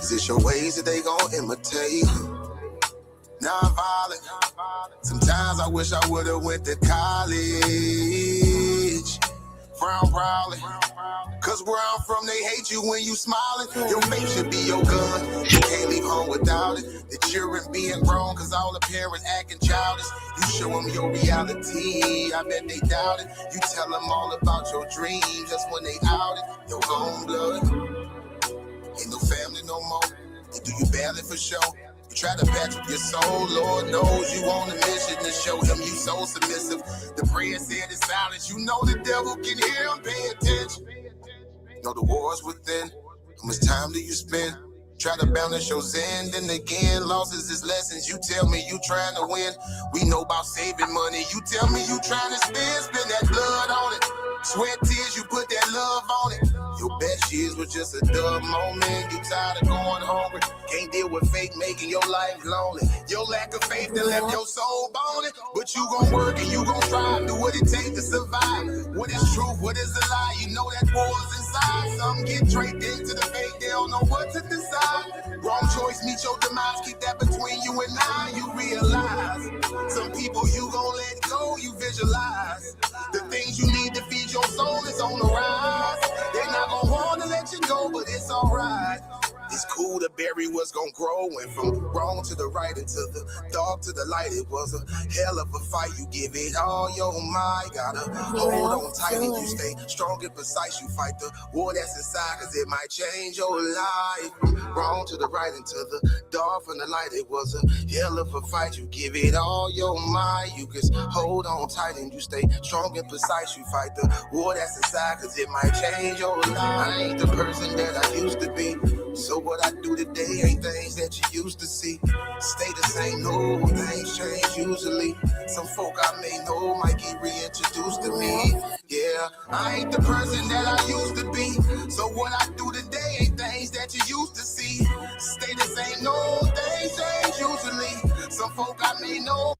Cause it's your ways that they gon' imitate. Non-violent. Sometimes I wish I would've went to college. Frown proudly. Cause where I'm from, they hate you when you smiling. Your faith should be your gun. You can't leave home without it. The children being grown, cause all the parents acting childish. You show them your reality, I bet they doubt it. You tell them all about your dreams, just when they out it. Your own blood. Ain't no family no more. They do you badly for sure. You try to patch up your soul, Lord knows you on a mission to show him you so submissive. The prayer said it's silence. You know the devil can hear him, pay attention. Know the war's within. How much time do you spend? Try to balance your zen, then again, losses is lessons. You tell me you trying to win. We know about saving money. You tell me you trying to spend that blood on it. Sweat, tears, you put that love on it. Your best years was just a dumb moment. You tired of going hungry. Can't deal with fake making your life lonely. Your lack of faith that left your soul boning. But you gon' work and you gon' strive. Do what it takes to survive. What is truth? What is a lie? You know that war's inside. Some get draped into the fake. They don't know what to decide. Wrong choice meet your demise. Keep that between you and I. You realize some people you gon' let go. You visualize the things you need to feed your soul is on the rise. They're not gon' wanna let you go, but it's alright. It's cool to bury what's gon' grow. Went from wrong to the right and to the dark to the light. It was a hell of a fight. You give it all your might. Gotta hold on tight and you stay strong and precise. You fight the war that's inside, cause it might change your life. From wrong to the right and to the dark from the light. It was a hell of a fight. You give it all your might. You just hold on tight and you stay strong and precise. You fight the war that's inside, cause it might change your life. I ain't the person that I used to be. So what I do today ain't things that you used to see. Stay the same, no, things change usually. Some folk I may know might get reintroduced to me. Yeah, I ain't the person that I used to be. So what I do today ain't things that you used to see. Stay the same, no, things change usually. Some folk I may know.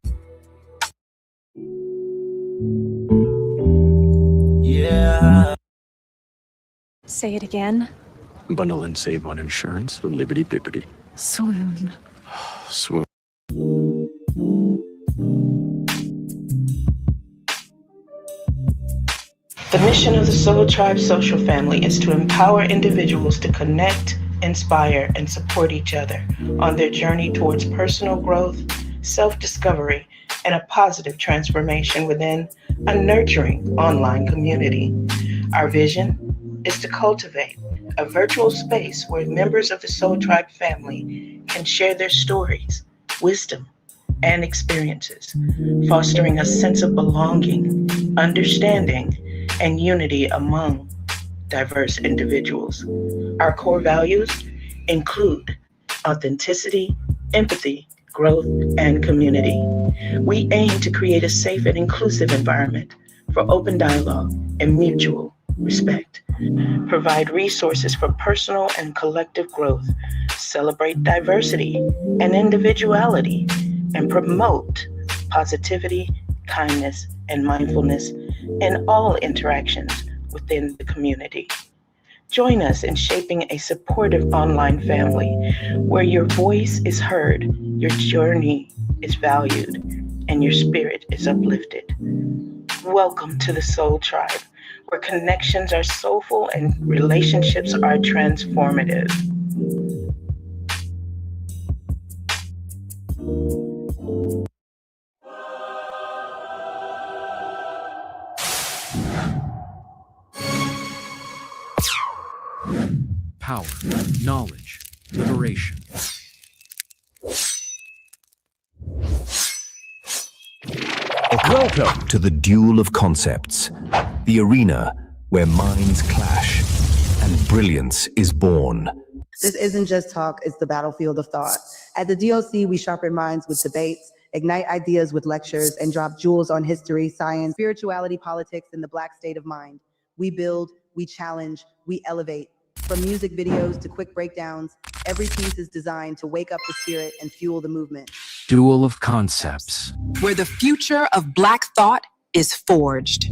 Yeah. Say it again. Bundle and save on insurance for Liberty Bippity. Swoon. Swoon. The mission of the Soul Tribe Social Family is to empower individuals to connect, inspire, and support each other on their journey towards personal growth, self-discovery, and a positive transformation within a nurturing online community. Our vision is to cultivate a virtual space where members of the Soul Tribe family can share their stories, wisdom, and experiences, fostering a sense of belonging, understanding, and unity among diverse individuals. Our core values include authenticity, empathy, growth, and community. We aim to create a safe and inclusive environment for open dialogue and mutual respect, provide resources for personal and collective growth, celebrate diversity and individuality, and promote positivity, kindness, and mindfulness in all interactions within the community. Join us in shaping a supportive online family where your voice is heard, your journey is valued, and your spirit is uplifted. Welcome to the Soul Tribe, where connections are soulful and relationships are transformative. Power, knowledge, liberation. Welcome to the Duel of Concepts, the arena where minds clash and brilliance is born. This isn't just talk, it's the battlefield of thought. At the DOC, we sharpen minds with debates, ignite ideas with lectures, and drop jewels on history, science, spirituality, politics, and the Black state of mind. We build, we challenge, we elevate. From music videos to quick breakdowns, every piece is designed to wake up the spirit and fuel the movement. Duel of Concepts, where the future of Black thought is forged.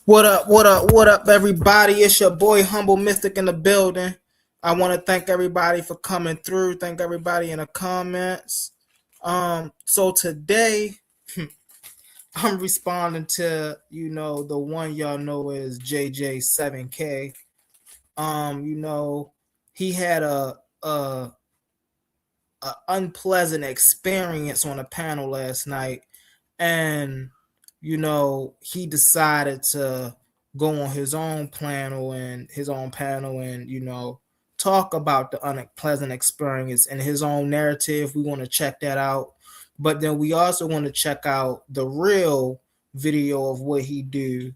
What up, what up, what up, everybody? It's your boy Humble Mystic in the building. I want to thank everybody for coming through. Thank everybody in the comments. So today I'm responding to, the one y'all know is JJ7000. He had a unpleasant experience on a panel last night, and he decided to go on his own panel and talk about the unpleasant experience and his own narrative. We want to check that out, but then we also want to check out the real video of what he do,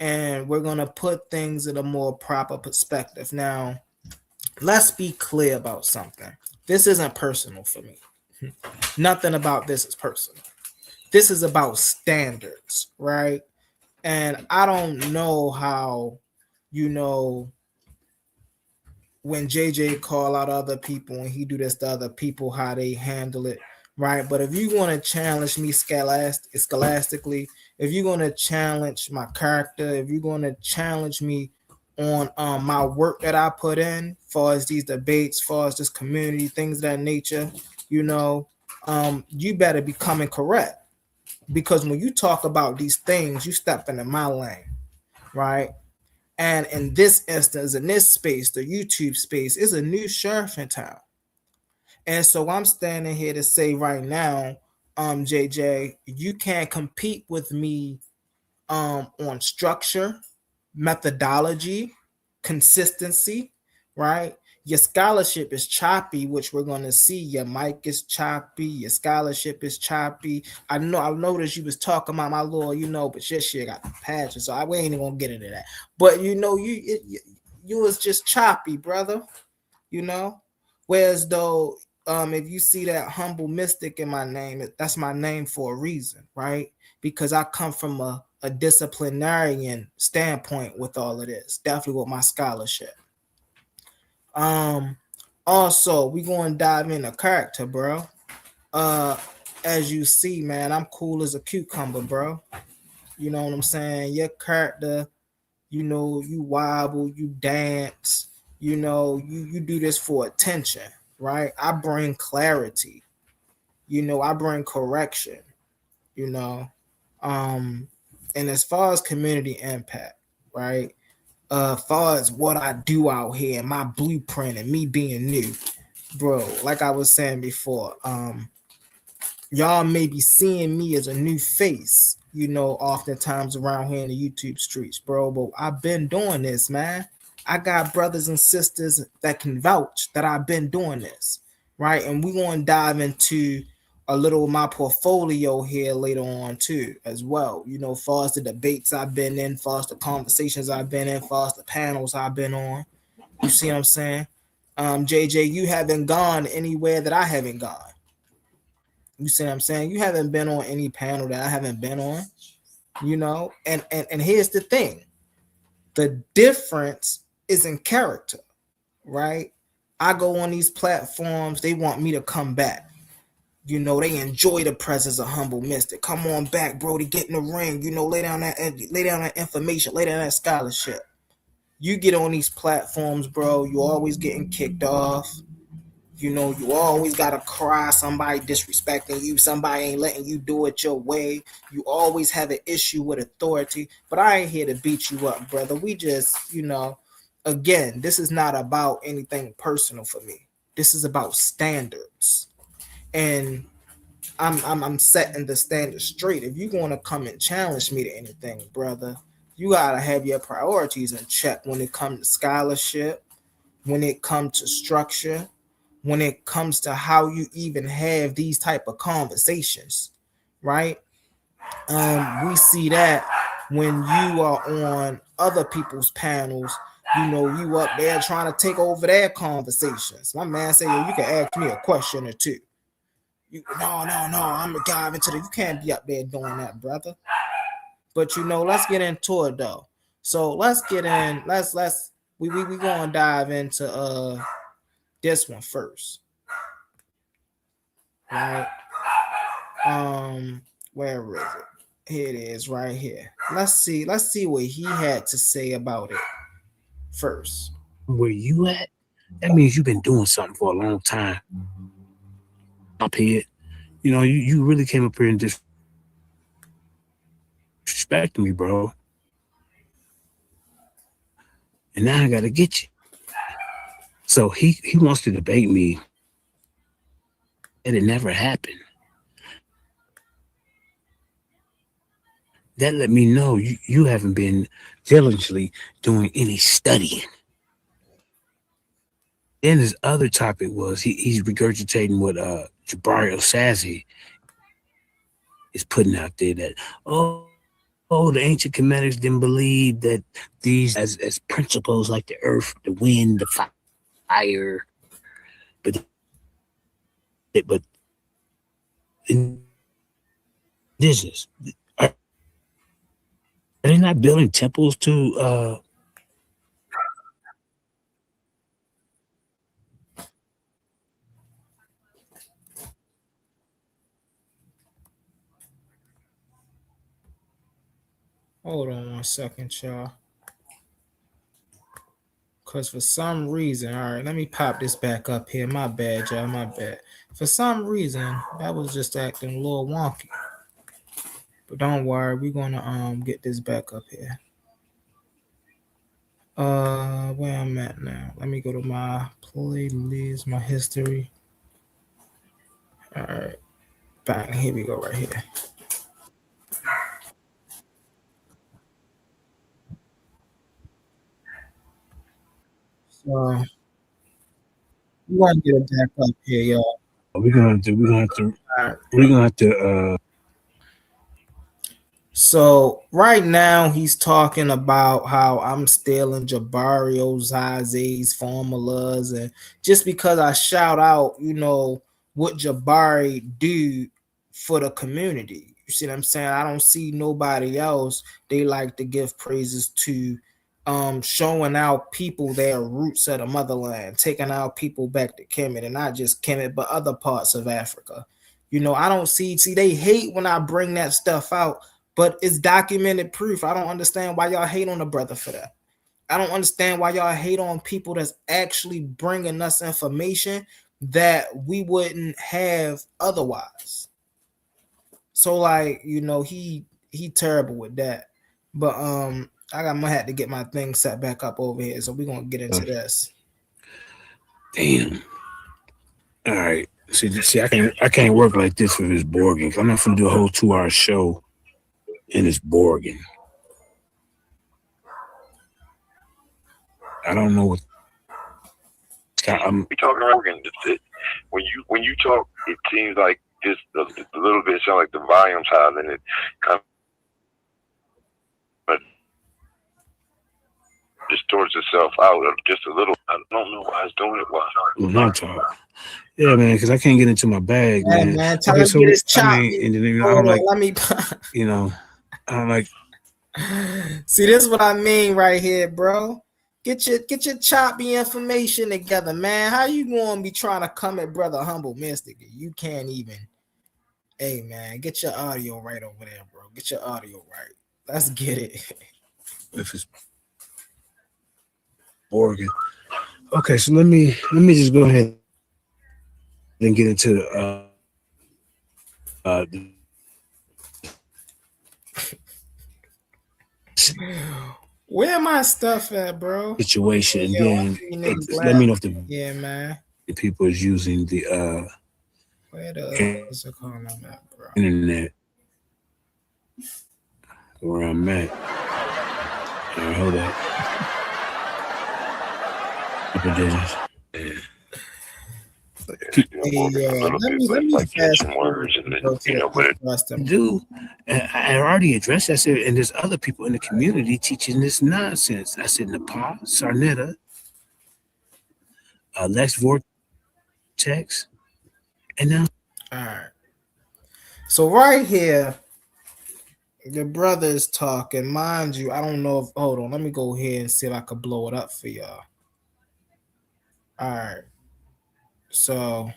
and we're going to put things in a more proper perspective. Now, let's be clear about something. This isn't personal for me. Nothing about this is personal. This is about standards, right? And I don't know how, when JJ call out other people and he do this to other people, how they handle it, right? But if you want to challenge me scholastically, if you're going to challenge my character, if you're going to challenge me on my work that I put in, far as these debates, far as this community, things of that nature, you better be coming correct. Because when you talk about these things, you step into my lane, right? And in this instance, in this space, the YouTube space, is a new sheriff in town. And so I'm standing here to say right now, JJ, you can't compete with me on structure, methodology, consistency, right? Your scholarship is choppy, which we're going to see. Your mic is choppy. Your scholarship is choppy. I noticed you was talking about my little, but shit got the patches, so we ain't even going to get into that. But, you was just choppy, brother, Whereas though, if you see that Humble Mystic in my name, that's my name for a reason, right? Because I come from a disciplinarian standpoint with all of this, definitely with my scholarship. Also, we going to dive into character, bro. As you see, man, I'm cool as a cucumber, bro. You know what I'm saying? Your character, you wobble, you dance, you do this for attention, right? I bring clarity, I bring correction, and as far as community impact, right? Far as what I do out here, my blueprint and me being new, bro, like I was saying before, y'all may be seeing me as a new face, oftentimes around here in the YouTube streets, bro, but I've been doing this, man. I got brothers and sisters that can vouch that I've been doing this, right? And we're going to dive into a little of my portfolio here later on too, as well. Far as the debates I've been in, far as the conversations I've been in, far as the panels I've been on. You see what I'm saying? JJ, you haven't gone anywhere that I haven't gone. You see what I'm saying? You haven't been on any panel that I haven't been on, and here's the thing. The difference is in character, right? I go on these platforms, they want me to come back. They enjoy the presence of Humble Mystic. Come on back, bro, to get in the ring. Lay down that information, lay down that scholarship. You get on these platforms, bro, you always getting kicked off. You always gotta cry somebody disrespecting you, somebody ain't letting you do it your way. You always have an issue with authority. But I ain't here to beat you up, brother. We just, again, this is not about anything personal for me. This is about standards. And I'm setting the standard straight. If you're going to come and challenge me to anything, brother, you gotta have your priorities in check when it comes to scholarship, when it comes to structure, when it comes to how you even have these type of conversations, right? We see that when you are on other people's panels, you up there trying to take over their conversations. My man say, yo, you can ask me a question or two. No, I'm gonna dive into the. You can't be up there doing that, brother. But let's get into it though. So let's get in. We gonna dive into this one first, right? Where is it? Here it is, right here. Let's see what he had to say about it first. Where you at? That means you've been doing something for a long time. Up here, you really came up here and disrespected me, bro. And now I gotta get you. So he wants to debate me, and it never happened. That let me know you haven't been diligently doing any studying. Then his other topic was he's regurgitating what Jabari Osazi is putting out there, that the ancient Kemeters didn't believe that these as principles like the earth, the wind, the fire, but indigenous, are they not building temples to Hold on 1 second, y'all. Because for some reason, all right, let me pop this back up here. My bad, y'all, my bad. For some reason, that was just acting a little wonky. But don't worry, we're gonna get this back up here. Where I'm at now. Let me go to my playlist, my history. All right, bang, here we go, right here. So we want to get it back up here, y'all. we're gonna have to So right now he's talking about how I'm stealing Jabari Ozaze's formulas, and just because I shout out, what Jabari do for the community. You see what I'm saying? I don't see nobody else they like to give praises to, showing out people their roots of the motherland, taking out people back to Kemet, and not just Kemet, but other parts of Africa. I don't see they hate when I bring that stuff out, but it's documented proof. I don't understand why y'all hate on the brother for that. I don't understand why y'all hate on people that's actually bringing us information that we wouldn't have otherwise. So like, he terrible with that. But I'm gonna have to get my thing set back up over here. So we're gonna get into this. damn. All right. See, I can't work like this with this Borging. I'm not gonna do a whole 2-hour show in this Borging. I don't know what we talking Borging. When you talk, it seems like just a little bit sound like the volume's high, then it kind of distorts itself out just a little. I don't know why it's doing it. Why? not talk. Yeah, man, because I can't get into my bag, man. Man, tell him to get his chop. I mean, and then I don't like. Let me. I don't like. See, this is what I mean right here, bro. Get your choppy information together, man. How you gonna be trying to come at Brother Humble Mystic? You can't even. Hey, man, get your audio right over there, bro. Get your audio right. Let's get it. If it's Borging. Okay, so let me just go ahead and get into where my stuff at, bro? situation, and then let me know if the man, the people is using the where the at, bro? Internet where I'm at. All right, hold up. Let me fast words and then, do. I already addressed that. I said, and there's other people in the community teaching this nonsense. I said Nepal, Sarnetta, Lex Vortex, and now. All right. So right here, the brother is talking. Mind you, I don't know if. Hold on, let me go ahead and see if I could blow it up for y'all. All right. So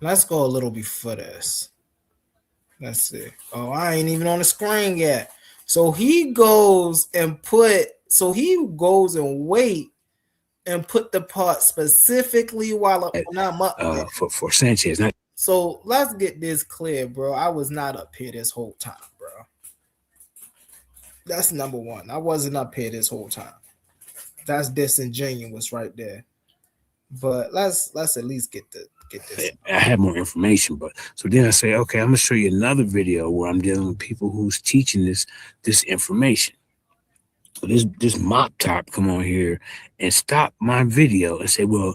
let's go a little before this. Let's see. Oh, I ain't even on the screen yet. So he goes and wait and put the part specifically while I'm up there. For Sanchez. Not so let's get this clear, bro. I was not up here this whole time, bro. That's number one. I wasn't up here this whole time. That's disingenuous right there. But let's at least get this. I have more information, but so then I say, okay, I'm gonna show you another video where I'm dealing with people who's teaching this information. So this mop top come on here and stop my video and say, well,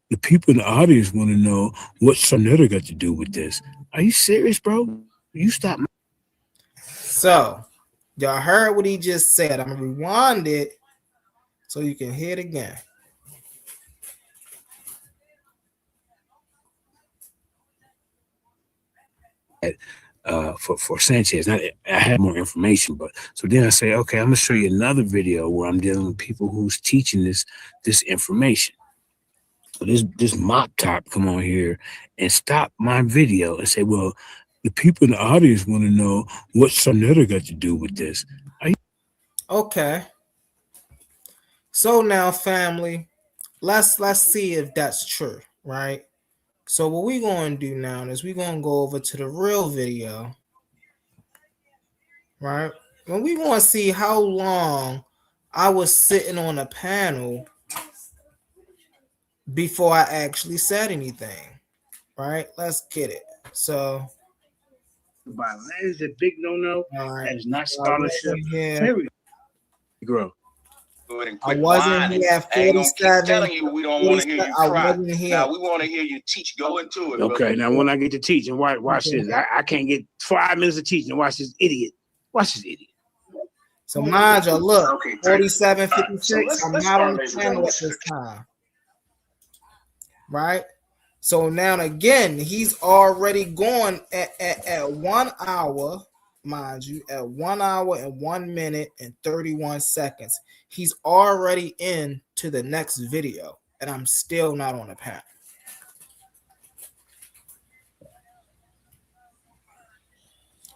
the people in the audience want to know what CHARATER got to do with this. Are you serious, bro? You stop. So y'all heard what he just said. I'm gonna rewind it so you can hear it again. For Sanchez. Not, I have more information, but so then I say, okay, I'm gonna show you another video where I'm dealing with people who's teaching this information. So this mop top come on here and stop my video and say, well, the people in the audience want to know what CHARATER got to do with this. Okay. So now, family, let's see if that's true, right? So what we're going to do now is we're going to go over to the real video, right? And we're going to see how long I was sitting on a panel before I actually said anything, right? Let's get it. So that is a big no-no. That is not scholarship. Grow. I wasn't here at 47. Telling you we don't want to hear you cry. Now we want to hear you teach. Go into it. Okay, now when I get to teaching, watch this. I can't get 5 minutes of teaching. Watch this idiot. Watch this idiot. So mind you, look, 47, 56. I'm not on the channel at this time. Right? So now again, he's already gone at 1 hour, mind you, at 1 hour and 1 minute and 31 seconds. He's already into the next video, and I'm still not on the panel.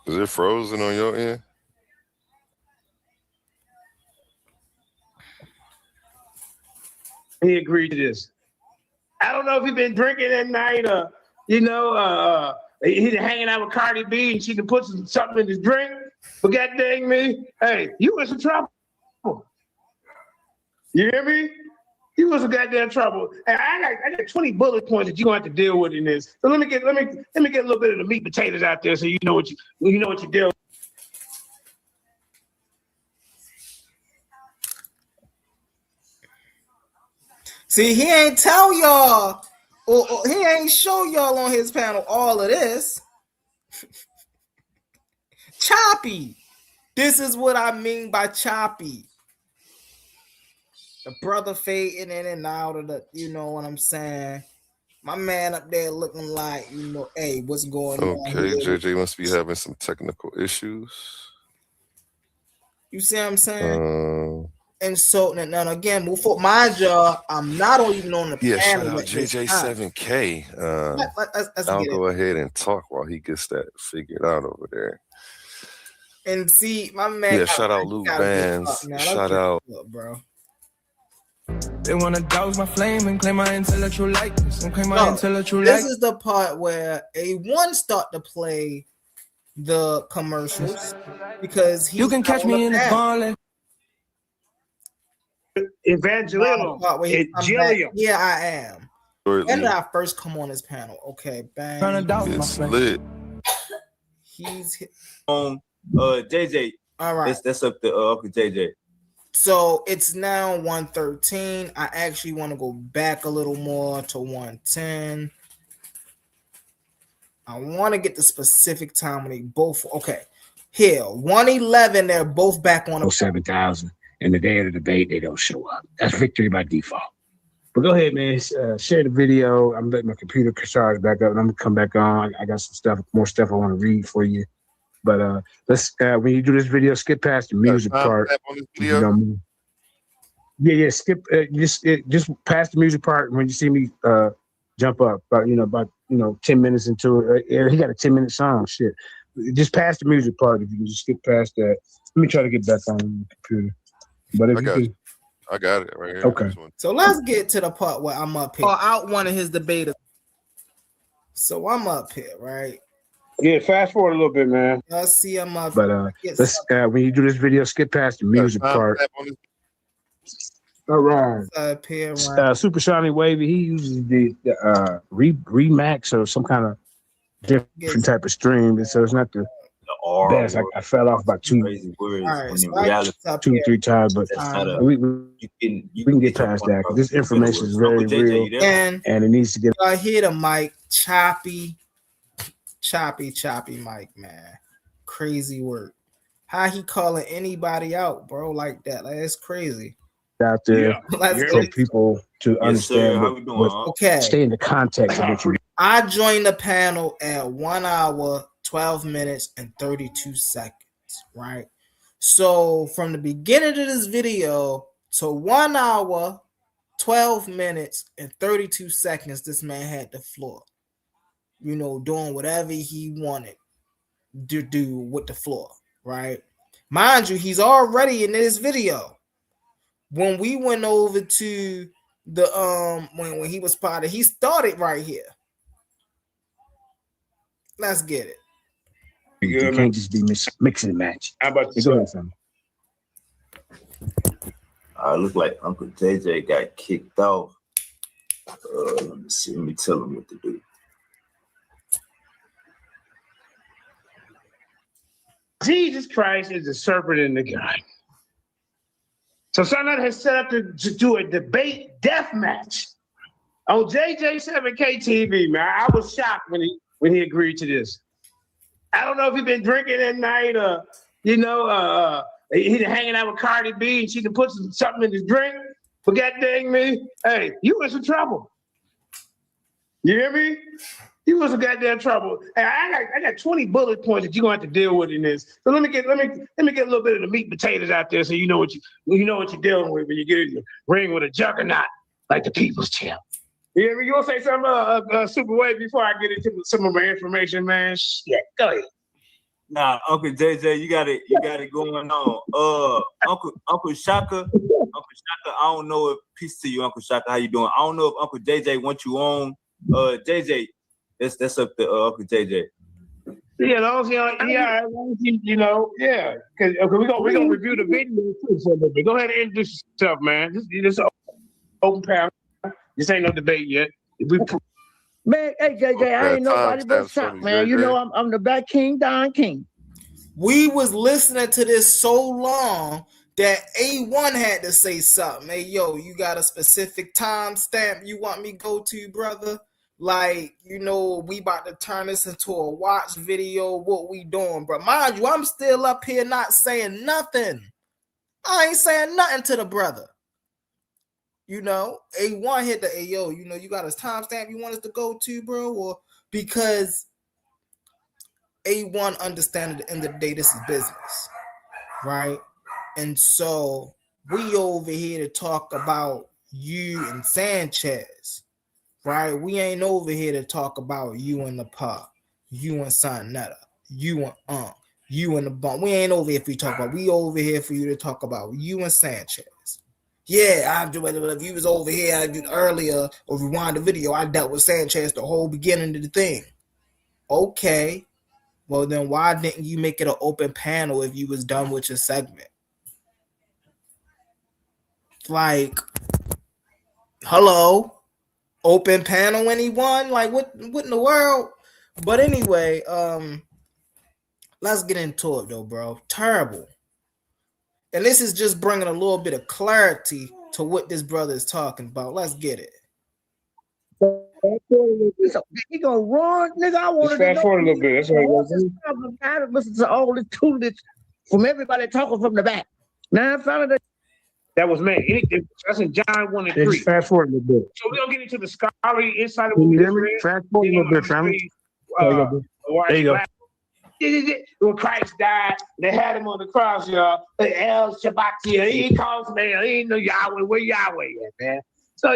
Is it frozen on your end? He agreed to this. I don't know if he's been drinking at night or, he's hanging out with Cardi B and she can put something in his drink. But god dang me, hey, you in some trouble. You hear me? You in some goddamn trouble. And I got 20 bullet points that you're gonna have to deal with in this. So let me get a little bit of the meat and potatoes out there so you know what you're dealing with. See, he ain't tell y'all, or he ain't show y'all on his panel all of this. Choppy. This is what I mean by choppy. The brother fading in and out of the, you know what I'm saying? My man up there looking like, hey, what's going on? Okay, JJ must be having some technical issues. You see what I'm saying? And so now again, move forward. Mind you, I'm not even on the panel. Shout out JJ7000. I'll go ahead and talk while he gets that figured out over there. And see, my man. Yeah, shout out Luke Bands. Shout out, bro. They wanna douse my flame and claim my intellectual likeness and claim my intellectual This is the part where A1 start to play the commercials because you can catch me in the gauntlet. Evangelino. Yeah, I am. When did I first come on this panel? Okay, bang. It's lit. He's hit. JJ. All right. That's up to Uncle JJ. So it's now 113. I actually want to go back a little more to 110. I want to get the specific time when they both. Okay, here 111. They're both back on 7,000. And the day of the debate, they don't show up. That's victory by default. But go ahead, man. Share the video. I'm letting my computer charge back up, and I'm gonna come back on. I got more stuff I want to read for you. But let's when you do this video, skip past the music part. Skip just past the music part. When you see me jump up, about 10 minutes into it. He got a 10-minute song. Shit. just past the music part. If you can just skip past that. Let me try to get back on the computer. But if I got it right here. Okay. So let's get to the part where I'm up here. Out one of his debaters. So I'm up here, right? Yeah, fast forward a little bit, man. Y'all see I'm up. But let's when you do this video, skip past the music part. All right. Up here, right? Super Shiny Wavy, he uses the Remax or some kind of different type of stream, and so it's not the best. I fell off about two, two, 3 times, but we can get past that because this information is very real, and it needs to get. I hear the mic choppy mic, man. Crazy work. How he calling anybody out, bro, like that? Like, it's crazy. Out there for people to understand stay in the context of what you. I joined the panel at 1 hour, 12 minutes, and 32 seconds, right? So from the beginning of this video to 1 hour, 12 minutes, and 32 seconds, this man had the floor. You know, doing whatever he wanted to do with the floor, right? Mind you, he's already in this video. When we went over to the when he was part of, he started right here. Let's get it. You can't just be mixing and match. How about you? Go ahead, son. Look like Uncle JJ got kicked off. Let me see. Let me tell him what to do. Jesus Christ is the serpent in the guy. So Sonnet has set up to do a debate death match on JJ7K TV, man. I was shocked when he agreed to this. I don't know if he's been drinking at night or, he's hanging out with Cardi B and she can put something in his drink. But God dang me, hey, you in some trouble. You hear me? You was in goddamn trouble. Hey, I got 20 bullet points that you're gonna have to deal with in this. So let me get a little bit of the meat and potatoes out there so you know what you're dealing with when you get in the ring with a juggernaut like the People's Champ. You hear me? You wanna say something, Super Wave, before I get into some of my information, man? Shit, go ahead. Nah, Uncle JJ, you got it going on. Uncle Shaka, I don't know if peace to you, Uncle Shaka. How you doing? I don't know if Uncle JJ wants you on. JJ, that's up to Uncle JJ. Yeah, those, yeah. Because we're gonna review the video too. So go ahead and introduce yourself, man. This open panel. This ain't no debate yet. Man, hey JJ, I ain't nobody but Shop, man. You know I'm the Black King, Don King. We was listening to this so long that A1 had to say something. Hey, yo, you got a specific time stamp you want me to go to, brother? Like, we about to turn this into a watch video. What we doing, bro? Mind you, I'm still up here not saying nothing. I ain't saying nothing to the brother. A1 hit the yo, you got a timestamp you want us to go to, bro? Or because A1 understand at the end of the day, this is business, right? And so we over here to talk about you and Sanchez, right? We ain't over here to talk about you and the pop, you and Sonetta, you and you and the bump. We ain't over here for you to talk about. We over here for you to talk about you and Sanchez. Yeah, if you was over here earlier or rewind the video, I dealt with Sanchez the whole beginning of the thing. Okay. Well, then why didn't you make it an open panel if you was done with your segment? Like, hello? Open panel, anyone? Like, what in the world? But anyway, let's get into it, though, bro. Terrible. And this is just bringing a little bit of clarity to what this brother is talking about. Let's get it. He gonna run, nigga. I want to fast forward a little bit. That's what I gotta listen to all this tutelage from everybody talking from the back. Now I found out that was man. That's in John 1 and 3. Just fast forward a little bit. So we're gonna get into the scholarly insight of what we just read. Fast forward a little bit, family. There you go. When Christ died, they had him on the cross, y'all. El Shabbat, he calls man. He ain't no Yahweh. Where Yahweh at, man? So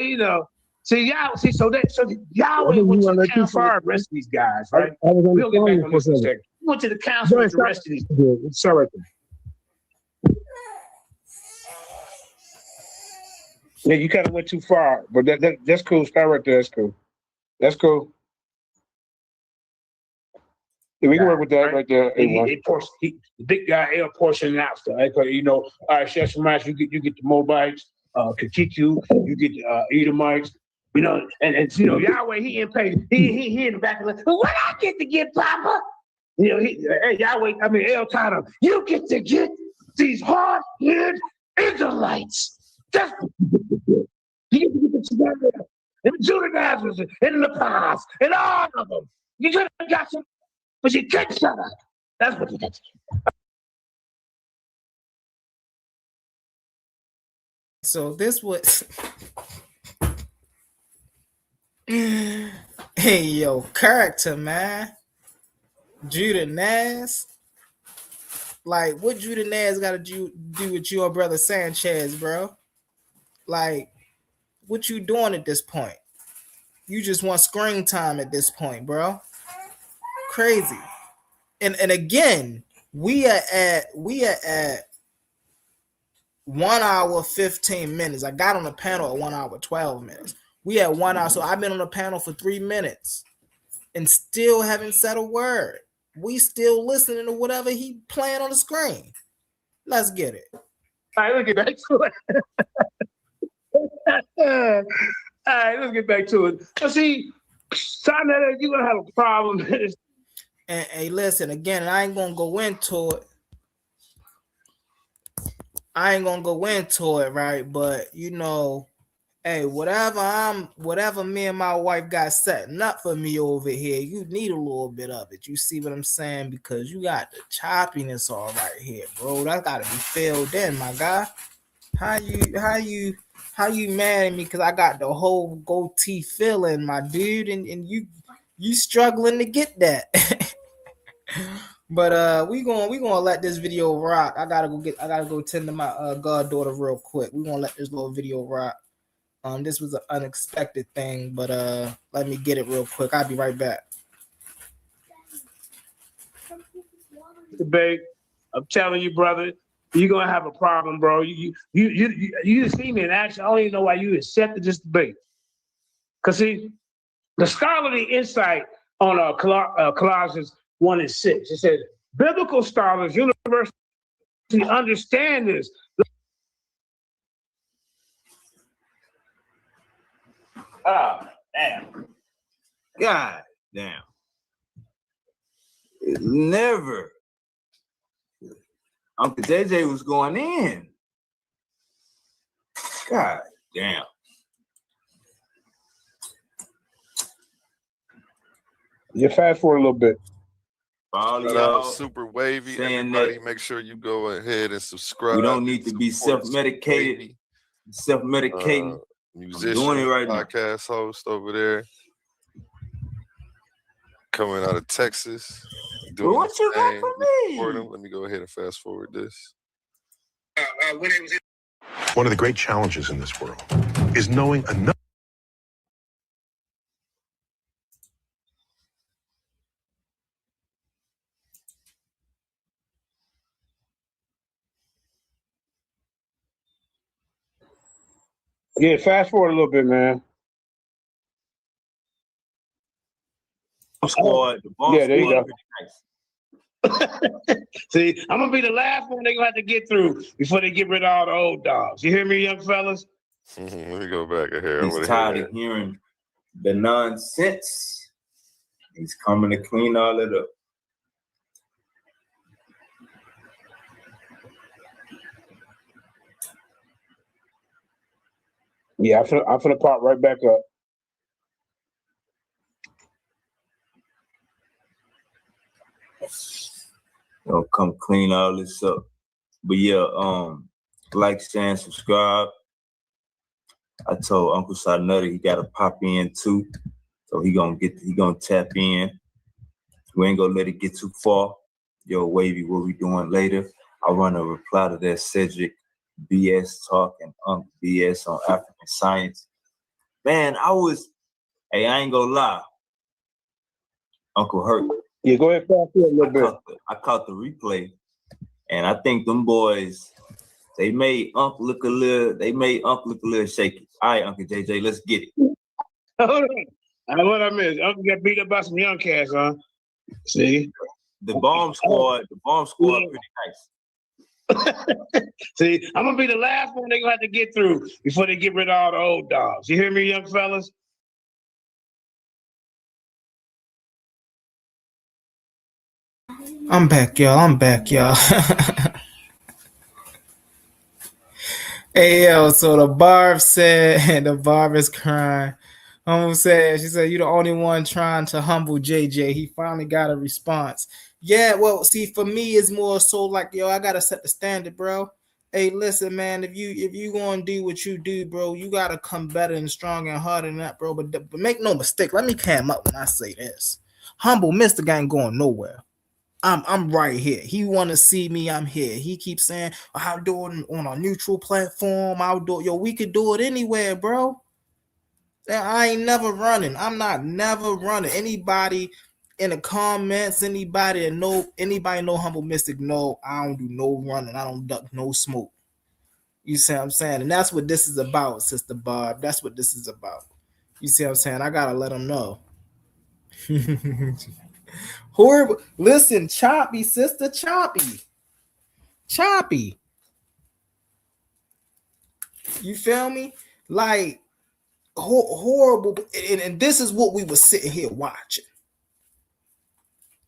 so Yahweh went too far to rest these guys, right? We'll get back on this in a second. went to the council with the rest of these. Sorry. Yeah, you kind of went too far, but that's cool. Start right there. That's cool. That's cool. Yeah, we can work with that right there. The big guy L portioning out stuff. You know, all right, Chef Smash, you get the Moabites, Kakiku, you get Edomites, you know, and you know, Yahweh, he in pain. He in the back of the what I get to get, Papa? You know, hey, Yahweh, I mean El Tano, you get to get these hard-headed Israelites. That's you get to get the together. And the Judaizers and the Paz and all of them. You could have got some. But you can't shut up. That's what you did. So this was hey yo, character, man. Judah Nas. Like, what Judah Nas got to do with your brother Sanchez, bro? Like, what you doing at this point? You just want screen time at this point, bro. Crazy. And again, we are at 1 hour 15 minutes. I got on the panel at 1 hour 12 minutes. We at 1 hour, so I've been on the panel for 3 minutes and still haven't said a word. We still listening to whatever he playing on the screen. Let's get it. All right, let's get back to it. All right, let's get back to it. So see, Sonetta, you're gonna have a problem. And hey, listen, again, I ain't gonna go into it, right? But you know, hey, whatever me and my wife got setting up for me over here, you need a little bit of it. You see what I'm saying? Because you got the choppiness all right here, bro. That gotta be filled in, my guy. How you mad at me because I got the whole goatee filling, my dude, and you struggling to get that. But we gonna let this video rock. I gotta go tend to my goddaughter real quick. We gonna let this little video rock. This was an unexpected thing, but let me get it real quick. I'll be right back. Babe, I'm telling you, brother, you're gonna have a problem, bro. You see me in action. I don't even know why you accepted this debate. Cause see, the scholarly insight on Colossians 1 and 6. It says, biblical scholars, university understand this. Ah, damn. God damn. Never. Uncle JJ was going in. God damn. You fast forward a little bit. Shout out Super Wavy. Everybody, make sure you go ahead and subscribe. We don't need to be self-medicated. Self-medicating. Musician, doing it right podcast host over there. Coming out of Texas. Doing what you got for me? Let me go ahead and fast forward this. One of the great challenges in this world is knowing enough. Yeah, fast forward a little bit, man. Squad, yeah, there you go. See, I'm gonna be the last one they're gonna have to get through before they get rid of all the old dogs. You hear me, young fellas? Let me go back here. He's tired of hearing the nonsense. He's coming to clean all it up. Yeah, I'm finna pop right back up. I'll come clean all this up. But yeah, like, share, and subscribe. I told Uncle Sarnutter he gotta pop in too. So he gonna tap in. We ain't gonna let it get too far. Yo, Wavy, what we doing later? I want to reply to that Cedric BS talk and BS on African science. Man, I ain't gonna lie. Uncle Hurt Yeah, go ahead, fast forward a little bit. I caught the replay, and I think them boys, they made Uncle look a little shaky. All right, Uncle JJ, let's get it. Hold on. I know what I missed. Uncle got beat up by some young cats, huh? See? The bomb squad pretty nice. See, I'm gonna be the last one they're gonna have to get through before they get rid of all the old dogs. You hear me, young fellas? I'm back, y'all. Hey, yo, so the barb said, the barb is crying. She said, you're the only one trying to humble JJ. He finally got a response. Yeah, well, see, for me, it's more so like, yo, I gotta set the standard, bro. Hey, listen, man, if you gonna do what you do, bro, you gotta come better and stronger and harder than that, bro. But make no mistake, let me cam up when I say this. Humble Mr. Guy ain't going nowhere. I'm right here. He want to see me. I'm here. He keeps saying, I'll do it on a neutral platform. I'll do it. Yo, we could do it anywhere, bro. I ain't never running. I'm not never running. Anybody in the comments, anybody know Humble Mystic, no, I don't do no running. I don't duck no smoke. You see what I'm saying? And that's what this is about, Sister Barb. That's what this is about. You see what I'm saying? I got to let them know. Horrible. Listen, Choppy, Sister Choppy. You feel me? Like horrible. And this is what we were sitting here watching.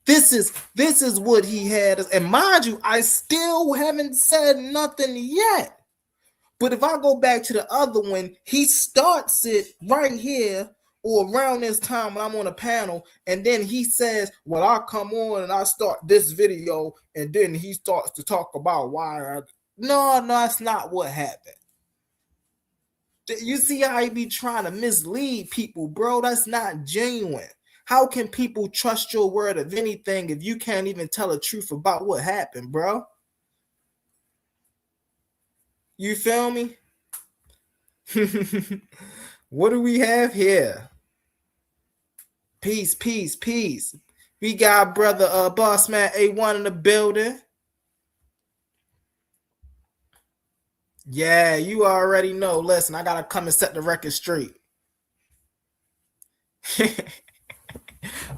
This is what he had. And mind you, I still haven't said nothing yet. But if I go back to the other one, he starts it right here or around this time when I'm on a panel, and then he says, well, I come on and I start this video, and then he starts to talk about why No, that's not what happened. You see how he be trying to mislead people, bro? That's not genuine. How can people trust your word of anything if you can't even tell the truth about what happened, bro? You feel me? What do we have here? Peace. We got brother Bossman A1 in the building. Yeah, you already know. Listen, I gotta come and set the record straight.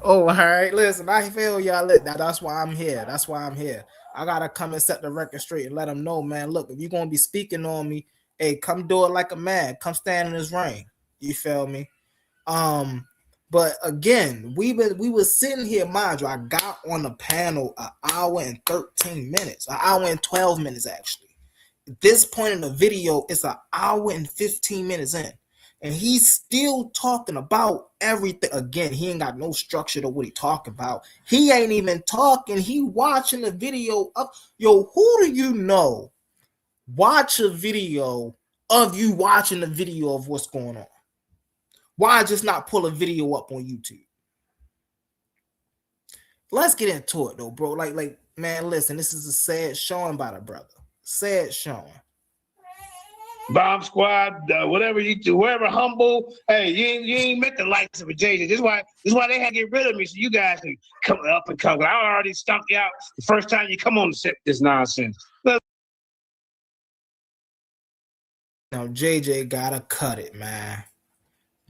Oh, all right. Listen, I feel y'all. That's why I'm here. I gotta come and set the record straight and let them know, man. Look, if you're gonna be speaking on me, hey, come do it like a man. Come stand in his ring. You feel me? But again, we were sitting here, mind you. I got on the panel an hour and 13 minutes, an hour and 12 minutes actually. At this point in the video, it's an hour and 15 minutes in. And he's still talking about everything. Again, he ain't got no structure to what he talking about. He ain't even talking. He watching the video of, yo, who do you know watch a video of you watching the video of what's going on? Why just not pull a video up on YouTube? Let's get into it though, bro. Like, man, listen, this is a sad showing by the brother. Sad showing. Bomb Squad, whatever you do, wherever Humble. Hey, you ain't met the likes of a JJ. This is why they had to get rid of me, so you guys can come up and come. I already stumped you out the first time you come on to set this nonsense. Now JJ gotta cut it, man.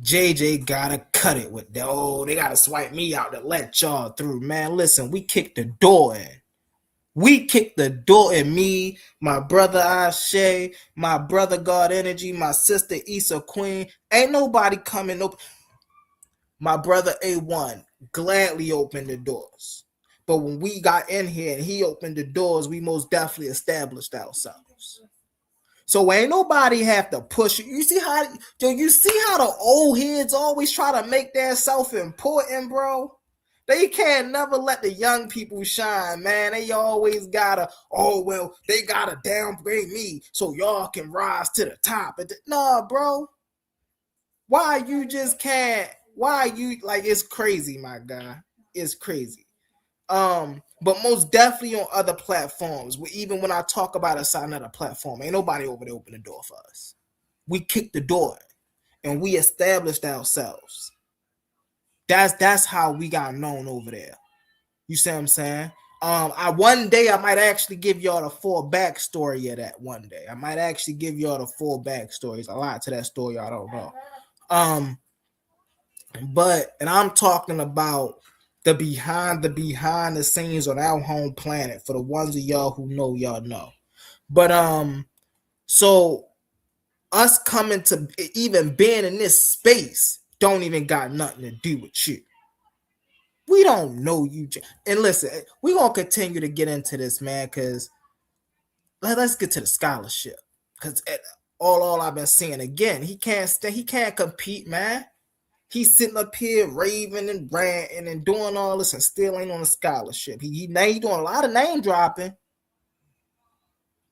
JJ gotta cut it with the they gotta swipe me out to let y'all through, man. Listen, we kicked the door in. We kicked the door in. Me, my brother Ashe, my brother God Energy, my sister Issa Queen. Ain't nobody coming up. My brother A1 gladly opened the doors. But when we got in here and he opened the doors, we most definitely established ourselves. So ain't nobody have to push it. You see how the old heads always try to make their self important, bro? They can't never let the young people shine, man. They always gotta, they gotta downgrade me so y'all can rise to the top. Nah, bro. Why you just can't? Why you like? It's crazy, my guy. It's crazy. But most definitely on other platforms, even when I talk about us on another platform, ain't nobody over there open the door for us. We kicked the door and we established ourselves. That's how we got known over there. You see what I'm saying? One day I might actually give y'all the full backstory of that. One day I might actually give y'all the full backstory. There's a lot to that story I don't know. And I'm talking about the behind the scenes on our home planet. For the ones of y'all who know, y'all know. But so us coming to even being in this space don't even got nothing to do with you. We don't know you. And listen, we're gonna continue to get into this, man, because let's get to the scholarship. Because all I've been seeing again, he can't compete, man. He's sitting up here raving and ranting and doing all this and still ain't on a scholarship. He doing a lot of name dropping.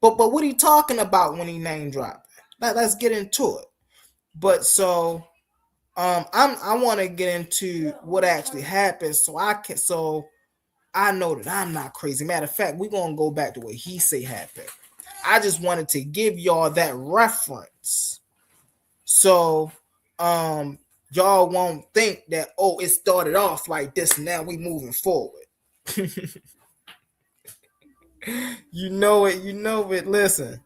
But what he talking about when he name dropping? Let's get into it. But so I want to get into what actually happened so I know that I'm not crazy. Matter of fact, we're gonna go back to what he say happened. I just wanted to give y'all that reference. So y'all won't think that, oh, it started off like this and now we moving forward. You know it. Listen,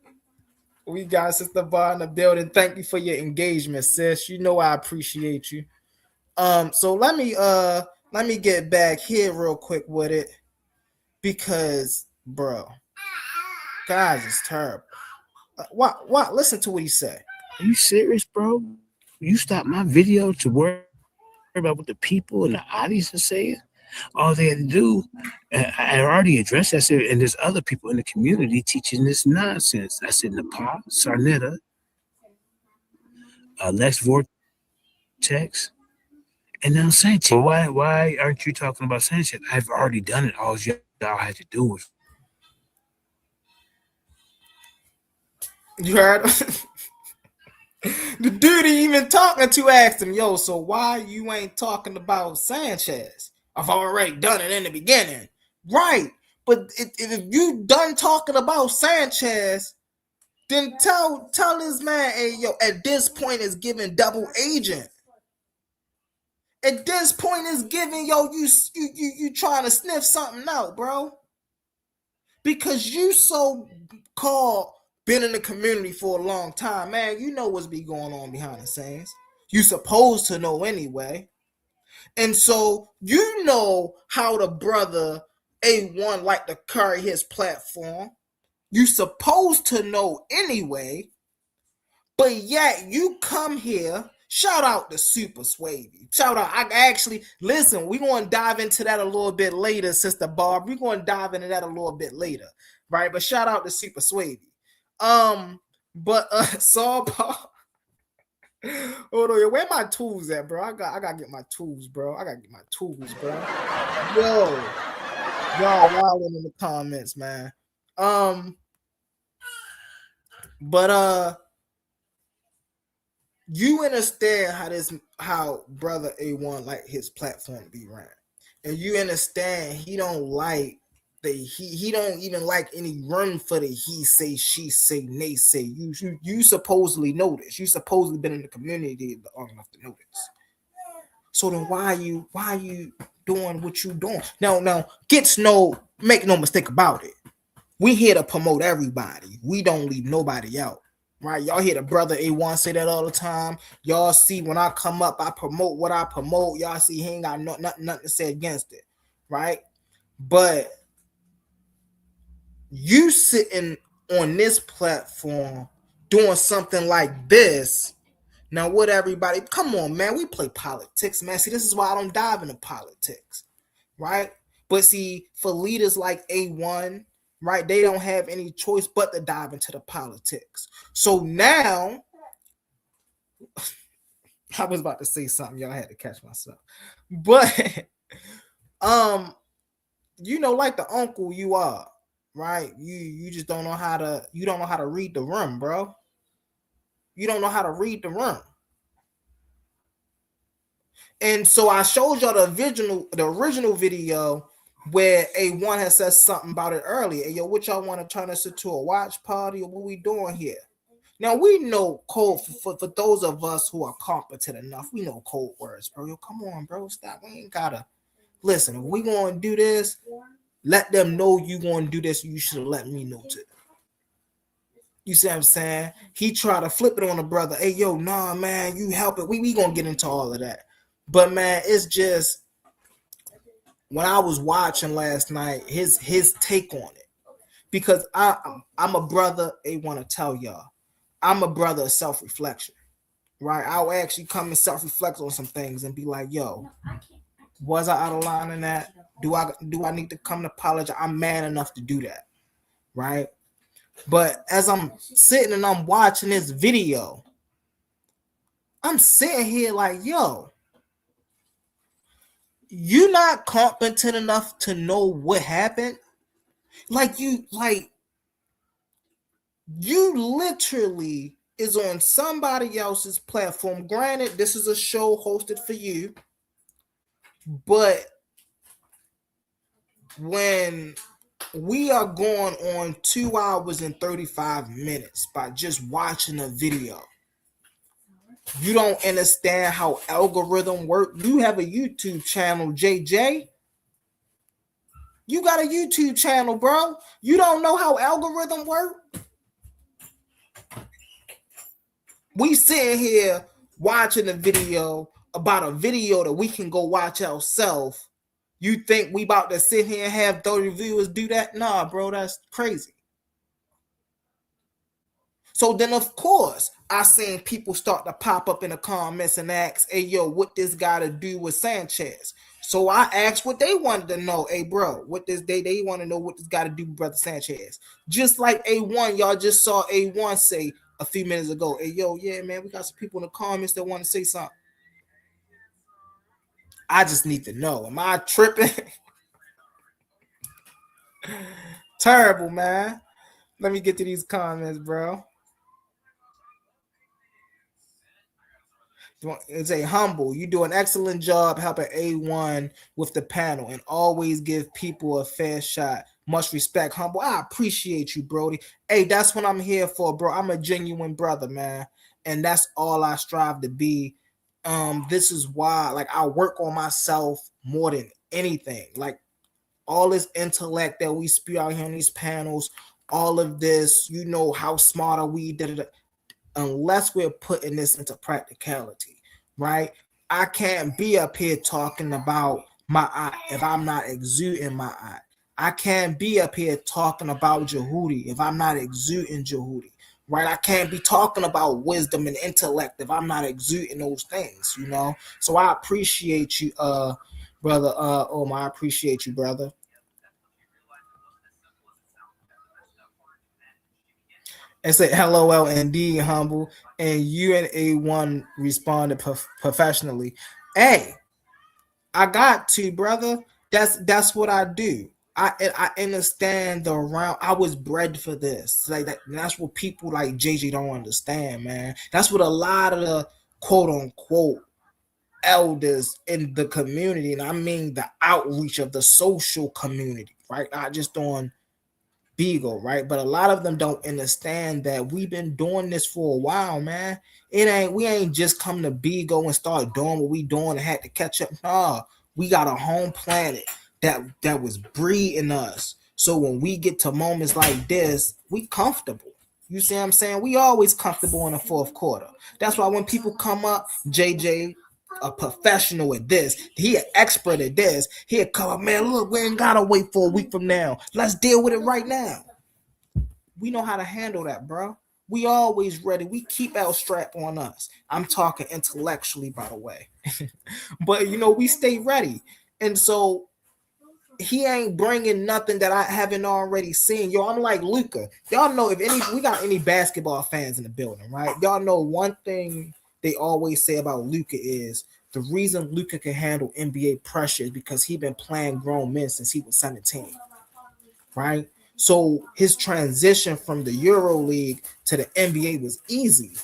we got Sister Bar in the building. Thank you for your engagement, sis. You know I appreciate you. So let me get back here real quick with it, because bro, guys, it's terrible. What? Listen to what he said. Are you serious, bro? You stopped my video to worry about what the people and the audience are saying? All they had to do, I already addressed that, and there's other people in the community teaching this nonsense. I said Nepal, Sarnetta, Lex Vortex, and now Sanchez. Why aren't you talking about Sanchez? I've already done it. All y'all had to do was. You heard the dude he even talking to asked him, yo, so why you ain't talking about Sanchez? I've already done it in the beginning. Right. But if you done talking about Sanchez, then tell this man, hey, yo, at this point is giving double agent. At this point is giving, yo, you trying to sniff something out, bro. Because you so called been in the community for a long time, man. You know what's be going on behind the scenes. You supposed to know anyway. And so you know how the brother A1 like to carry his platform. You supposed to know anyway. But yet you come here. Shout out to Super Swavy. Shout out. I actually, listen, we're going to dive into that a little bit later, Sister Barb. We're going to dive into that a little bit later. Right? But shout out to Super Swavy. Saul Paul. Hold on, where my tools at, bro? I gotta get my tools, bro. Yo, y'all wilding in the comments, man. You understand how brother A1 like his platform to be ran, and you understand he don't like he don't even like any run for the he say, she say, they say. You supposedly know this. You supposedly been in the community long enough to know this. So then why you doing what you doing? Now make no mistake about it. We here to promote everybody. We don't leave nobody out. Right? Y'all hear the brother A1 say that all the time. Y'all see when I come up, I promote what I promote. Y'all see he ain't got nothing to say against it. Right? But you sitting on this platform doing something like this. Now, what everybody, come on, man, we play politics, man. See, this is why I don't dive into politics, right? But see, for leaders like A1, right, they don't have any choice but to dive into the politics. So now, I was about to say something, y'all had to catch myself. But, like the uncle you are, right? You just don't know how to read the room, bro. You don't know how to read the room. And so I showed y'all the original video where A1 has said something about it earlier. Yo, what y'all want to turn us into a watch party, or what we doing here? Now we know code for those of us who are competent enough. We know code words, bro. Yo, come on, bro. Stop. We listen, if we going to do this, let them know you going to do this. You should have let me know too. You see what I'm saying? He tried to flip it on the brother. Hey, yo, nah, man, you help it. We going to get into all of that. But, man, it's just, when I was watching last night, his take on it. Because I'm a brother, I want to tell y'all, I'm a brother of self-reflection, right? I'll actually come and self-reflect on some things and be like, yo, was I out of line in that? Do I need to come to apologize? I'm man enough to do that, right? But as I'm sitting and I'm watching this video, I'm sitting here like, yo, you're not competent enough to know what happened. You literally is on somebody else's platform. Granted, this is a show hosted for you, but when we are going on 2 hours and 35 minutes by just watching a video, you don't understand how algorithm work. You have a YouTube channel, JJ. You got a YouTube channel, bro. You don't know how algorithm work? We sitting here watching a video about a video that we can go watch ourselves. You think we about to sit here and have 30 viewers do that? Nah, bro, that's crazy. So then, of course, I seen people start to pop up in the comments and ask, hey, yo, what this got to do with Sanchez? So I asked what they wanted to know. Hey, bro, what this they want to know what this got to do with Brother Sanchez. Just like A1, y'all just saw A1 say a few minutes ago, hey, yo, yeah, man, we got some people in the comments that want to say something. I just need to know. Am I tripping? Terrible, man. Let me get to these comments, bro. It's a humble. You do an excellent job helping A1 with the panel and always give people a fair shot. Much respect, humble. I appreciate you, Brody. Hey, that's what I'm here for, bro. I'm a genuine brother, man. And that's all I strive to be. This is why, like, I work on myself more than anything. Like, all this intellect that we spew out here on these panels, all of this, you know, how smart are we? Unless we're putting this into practicality, right? I can't be up here talking about my eye if I'm not exuding my eye. I can't be up here talking about Jehudi if I'm not exuding Jehudi, right? I can't be talking about wisdom and intellect if I'm not exuding those things, you know? So I appreciate you, brother. Omar, I appreciate you, brother. And said LOL indeed, humble. And you and A1 responded professionally. Hey, I got to, brother. That's what I do. I understand the round. I was bred for this. Like that's what people like JJ don't understand, man. That's what a lot of the quote unquote elders in the community, and I mean the outreach of the social community, right? Not just on Beagle, right? But a lot of them don't understand that we've been doing this for a while, man. We ain't just come to Beagle and start doing what we doing and had to catch up. Nah, we got a home planet that was breeding us. So when we get to moments like this, we comfortable. You see what I'm saying? We always comfortable in the fourth quarter. That's why when people come up, JJ, a professional at this, he an expert at this, he'll come up, man, look, we ain't gotta wait for a week from now. Let's deal with it right now. We know how to handle that, bro. We always ready. We keep our strap on us. I'm talking intellectually, by the way. But, you know, we stay ready. And so he ain't bringing nothing that I haven't already seen. Yo, I'm like Luka. Y'all know we got any basketball fans in the building, right? Y'all know one thing they always say about Luka is the reason Luka can handle NBA pressure is because he been playing grown men since he was 17, right? So his transition from the Euro League to the NBA was easy.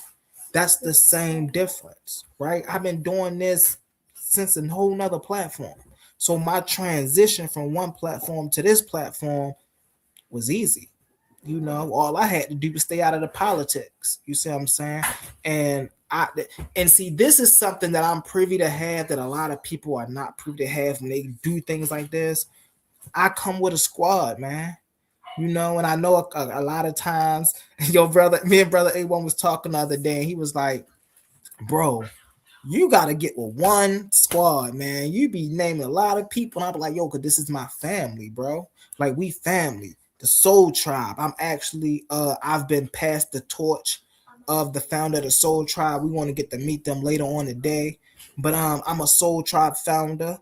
That's the same difference, right? I've been doing this since a whole nother platform. So my transition from one platform to this platform was easy. You know, all I had to do was stay out of the politics. You see what I'm saying? And And see, this is something that I'm privy to have that a lot of people are not privy to have when they do things like this. I come with a squad, man. You know, and I know a lot of times, me and brother A1 was talking the other day, and he was like, bro, you got to get with one squad, man. You be naming a lot of people, and I'm like, yo, because this is my family, bro. Like, we family, the Soul Tribe. I'm actually, I've been passed the torch of the founder of the Soul Tribe. We want to get to meet them later on today, but I'm a Soul Tribe founder.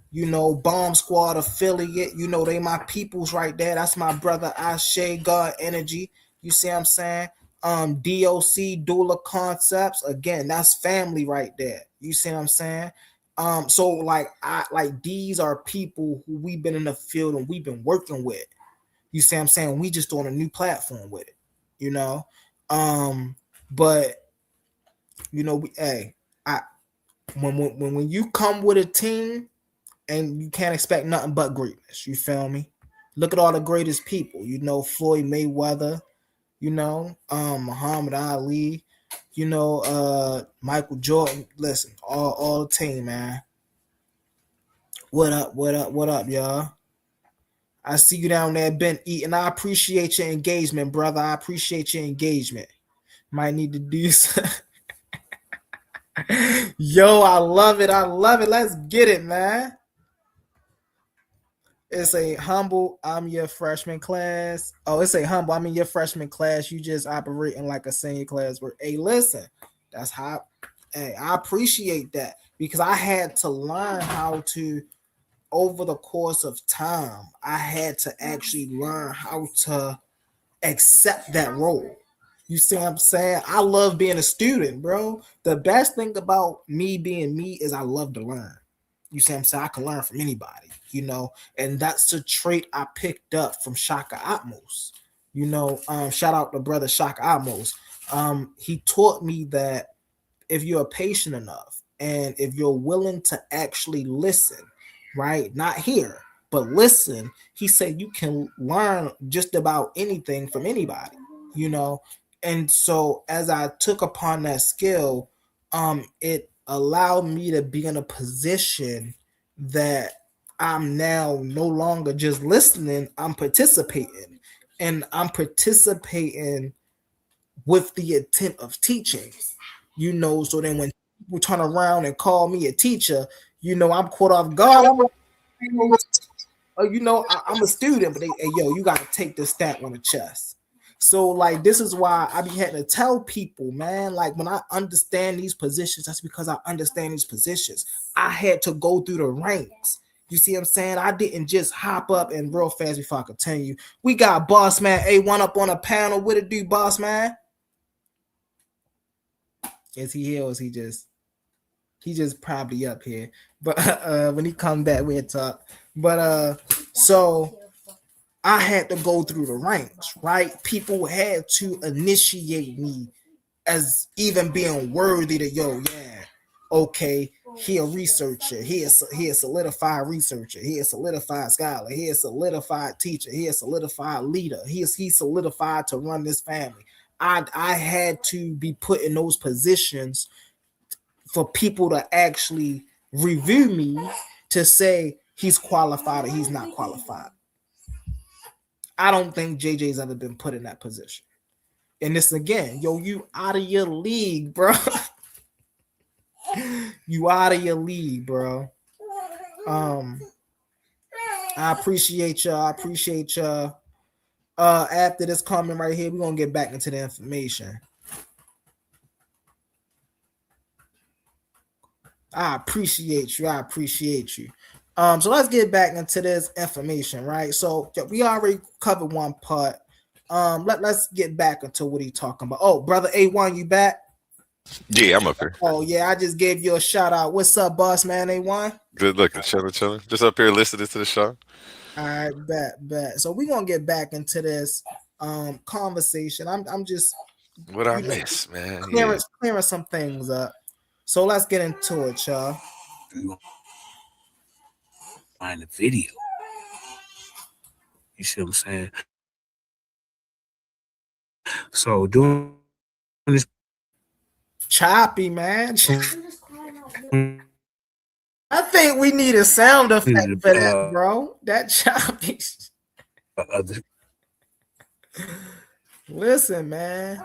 You know, Bomb Squad affiliate. You know, they my peoples right there. That's my brother Ashe God Energy. You see what I'm saying? DOC Doula Concepts. Again, that's family right there. You see what I'm saying? So like these are people who we've been in the field and we've been working with. You see what I'm saying? We just on a new platform with it, you know. But you know, when you come with a team and you can't expect nothing but greatness, you feel me? Look at all the greatest people, you know, Floyd Mayweather, you know, Muhammad Ali, you know, Michael Jordan. Listen, all the team, man. What up, y'all? I see you down there, Ben Eaton. I appreciate your engagement, brother. I appreciate your engagement. Might need to do some. Yo, I love it. I love it. Let's get it, man. It's a humble, I'm your freshman class. Oh, it's a humble, I'm in your freshman class. You just operating like a senior class. Hey, listen, that's how, hey, I appreciate that because I had to learn how to, over the course of time, I had to actually learn how to accept that role. You see what I'm saying? I love being a student, bro. The best thing about me being me is I love to learn. You see what I'm saying? I can learn from anybody, you know, and that's a trait I picked up from Shaka Atmos. You know, shout out to brother Shaka Atmos. He taught me that if you're patient enough and if you're willing to actually listen, right? Not hear, but listen. He said you can learn just about anything from anybody, you know. And so as I took upon that skill, it allowed me to be in a position that I'm now no longer just listening, I'm participating. And I'm participating with the intent of teaching, you know, so then when people turn around and call me a teacher, you know, I'm caught off guard. I'm a student, but hey, yo, you got to take this stat on the chest. So like this is why I be having to tell people, man, like when I understand these positions, that's because I understand these positions. I had to go through the ranks. You see what I'm saying? I didn't just hop up and real fast before I continue. We got Boss Man A1 up on a panel. What it do, Boss Man? Is he here or is he just probably up here? But when he come back, we'll talk. But so I had to go through the ranks, right? People had to initiate me as even being worthy to, yo, yeah, okay, he a researcher, he a solidified researcher, he a solidified scholar, he a solidified teacher, he a solidified leader, he's solidified to run this family. I had to be put in those positions for people to actually review me to say he's qualified or he's not qualified. I don't think JJ's ever been put in that position. And this again, yo, you out of your league, bro. You out of your league, bro. I appreciate y'all. I appreciate y'all. After this comment right here, we're gonna get back into the information. I appreciate you. I appreciate you. So let's get back into this information, right? So we already covered one part. Let's get back into what he's talking about. Oh, brother A1, you back? Yeah, I'm up here. Oh yeah, I just gave you a shout out. What's up, boss man A1? Good looking, chilling. Just up here listening to the show. All right, bet. So we're gonna get back into this conversation. I'm just what I miss, man. Clearing some things up. So let's get into it, y'all. Find the video. You see what I'm saying? So doing this Choppy, man. I think we need a sound effect for that, bro. That choppy. Listen, man.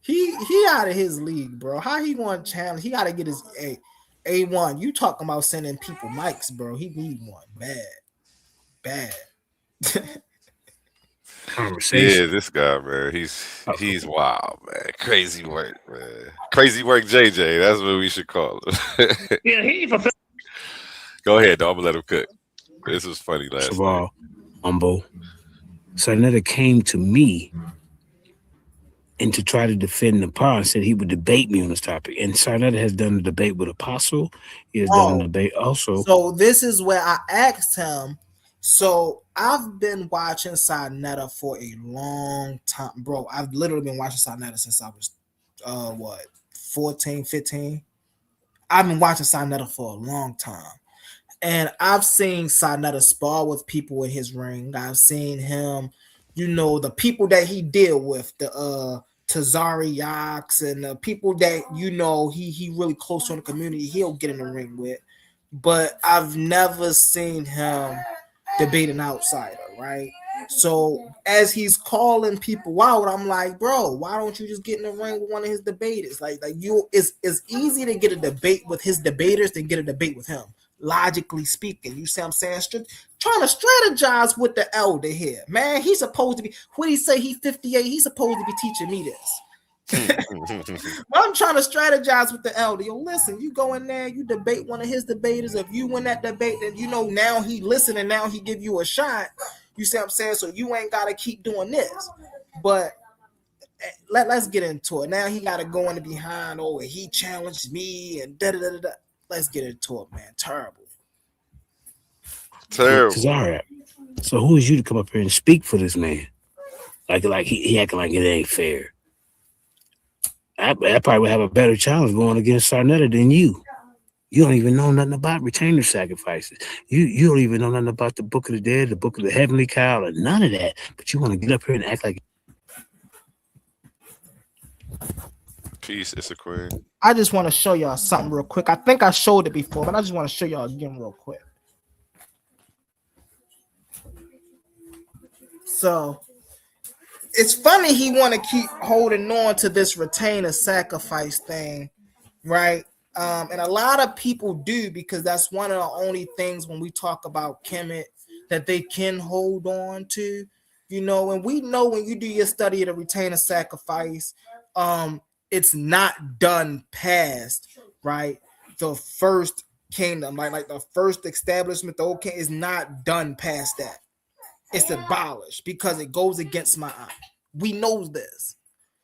He out of his league, bro. How he want to challenge? He got to get his A1. You talking about sending people mics, bro. He need one. Bad. Yeah, this guy, man. He's wild, man. Crazy work, man. Crazy work, JJ. That's what we should call him. Yeah, Go ahead, dog. I'm gonna let him cook. This was funny last night. Humble. Sarnetta came to me and to try to defend the power and said he would debate me on this topic. And Sarnetta has done a debate with Apostle. He has done a debate also. So this is where I asked him. So I've been watching Sarnetta for a long time, bro. I've literally been watching Sarnetta since I was 14, 15. I've been watching Sarnetta for a long time. And I've seen Sarnetta spar with people in his ring. I've seen him, the people that he deal with, the Tazari Yaks and the people that he really close to in the community, he'll get in the ring with. But I've never seen him debate an outsider, right? So as he's calling people out, I'm like, bro, why don't you just get in the ring with one of his debaters? Like it's easy to get a debate with his debaters than get a debate with him. Logically speaking, you see what I'm saying? Trying to strategize with the elder here, man. He's supposed to be, what he say? He's 58. He's supposed to be teaching me this. But I'm trying to strategize with the elder. Yo, listen, you go in there, you debate one of his debaters. If you win that debate, then now he listening. Now he give you a shot. You see what I'm saying? So you ain't got to keep doing this. But let's get into it. Now he got to go in the behind. Oh, he challenged me and da da da da. Let's get into it, man. Terrible. Tazari, so who is you to come up here and speak for this man? Like he acting like it ain't fair. I probably would have a better challenge going against Sarnetta than you. You don't even know nothing about retainer sacrifices. You don't even know nothing about the Book of the Dead, the Book of the Heavenly Cow, or none of that. But you want to get up here and act like. Peace, it's a queen. I just want to show y'all something real quick. I think I showed it before, but I just want to show y'all again real quick. So it's funny he want to keep holding on to this retainer sacrifice thing, right? And a lot of people do, because that's one of the only things when we talk about Kemet that they can hold on to, and we know when you do your study of the retainer sacrifice, it's not done past, right? The first kingdom, like the first establishment, the old kingdom is not done past that. It's abolished because it goes against my eye. We know this.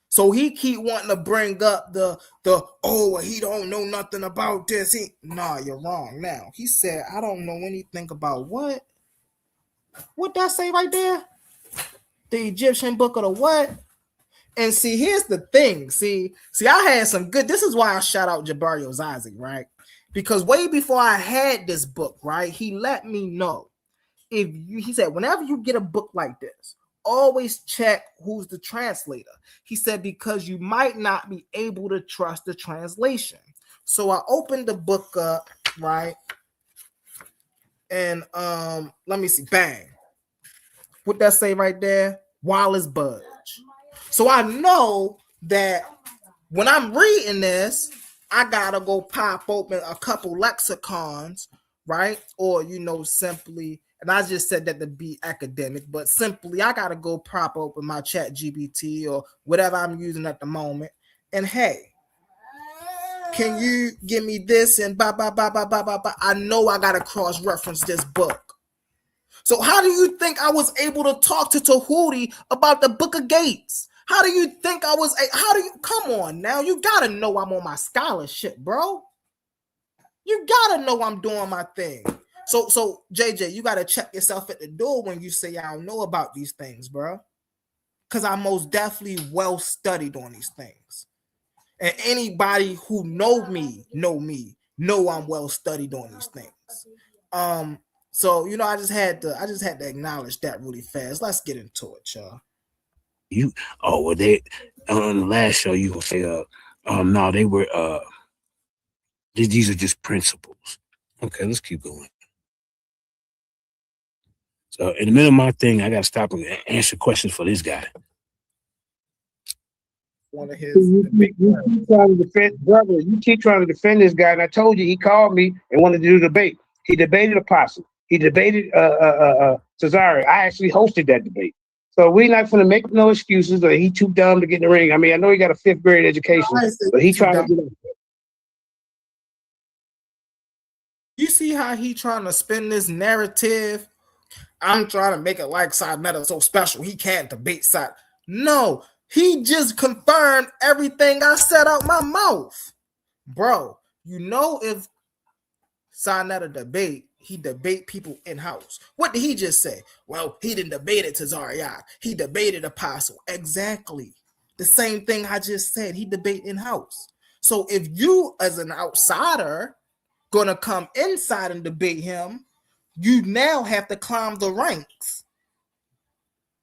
So he keep wanting to bring up the he don't know nothing about this. Nah, you're wrong. Now he said, I don't know anything about what? What that say right there? The Egyptian book of the what? And see, here's the thing. See, I had some good. This is why I shout out Jabari Isaac, right? Because way before I had this book, right, he let me know. He said, whenever you get a book like this, always check who's the translator. He said, because you might not be able to trust the translation. So I opened the book up, right? And let me see. Bang. What that say right there? Wallace Budge. So I know that when I'm reading this, I gotta go pop open a couple lexicons, right? Or simply, and I just said that to be academic, but simply I gotta go prop open my ChatGPT or whatever I'm using at the moment. And hey, can you give me this and blah blah blah blah blah blah blah? I know I gotta cross-reference this book. So how do you think I was able to talk to Tahuti about the Book of Gates? How do you think I was? Come on now? You gotta know I'm on my scholarship, bro. You gotta know I'm doing my thing. So JJ, you gotta check yourself at the door when you say I don't know about these things, bro. Because I'm most definitely well studied on these things. And anybody who know me know I'm well studied on these things. So I just had to acknowledge that really fast. Let's get into it, y'all. They on the last show you gonna say No, they were these are just principles. Okay, let's keep going. So in the middle of my thing, I gotta stop and answer questions for this guy. One of his You keep trying to defend, brother. You keep trying to defend this guy, and I told you he called me and wanted to do a debate. He debated Apostle. He debated Cesare. I actually hosted that debate. So we not going to make no excuses or he too dumb to get in the ring. I mean, I know he got a 5th grade education, but he trying to get up there. You see how he trying to spin this narrative? I'm trying to make it like Sarnetta so special he can't debate side. No, he just confirmed everything I said out my mouth. Bro, you know if Sarnetta debate, he debate people in-house. What did he just say? Well, he didn't debate it to Zariah. He debated Apostle. Exactly. The same thing I just said. He debate in-house. So if you as an outsider gonna come inside and debate him, you now have to climb the ranks.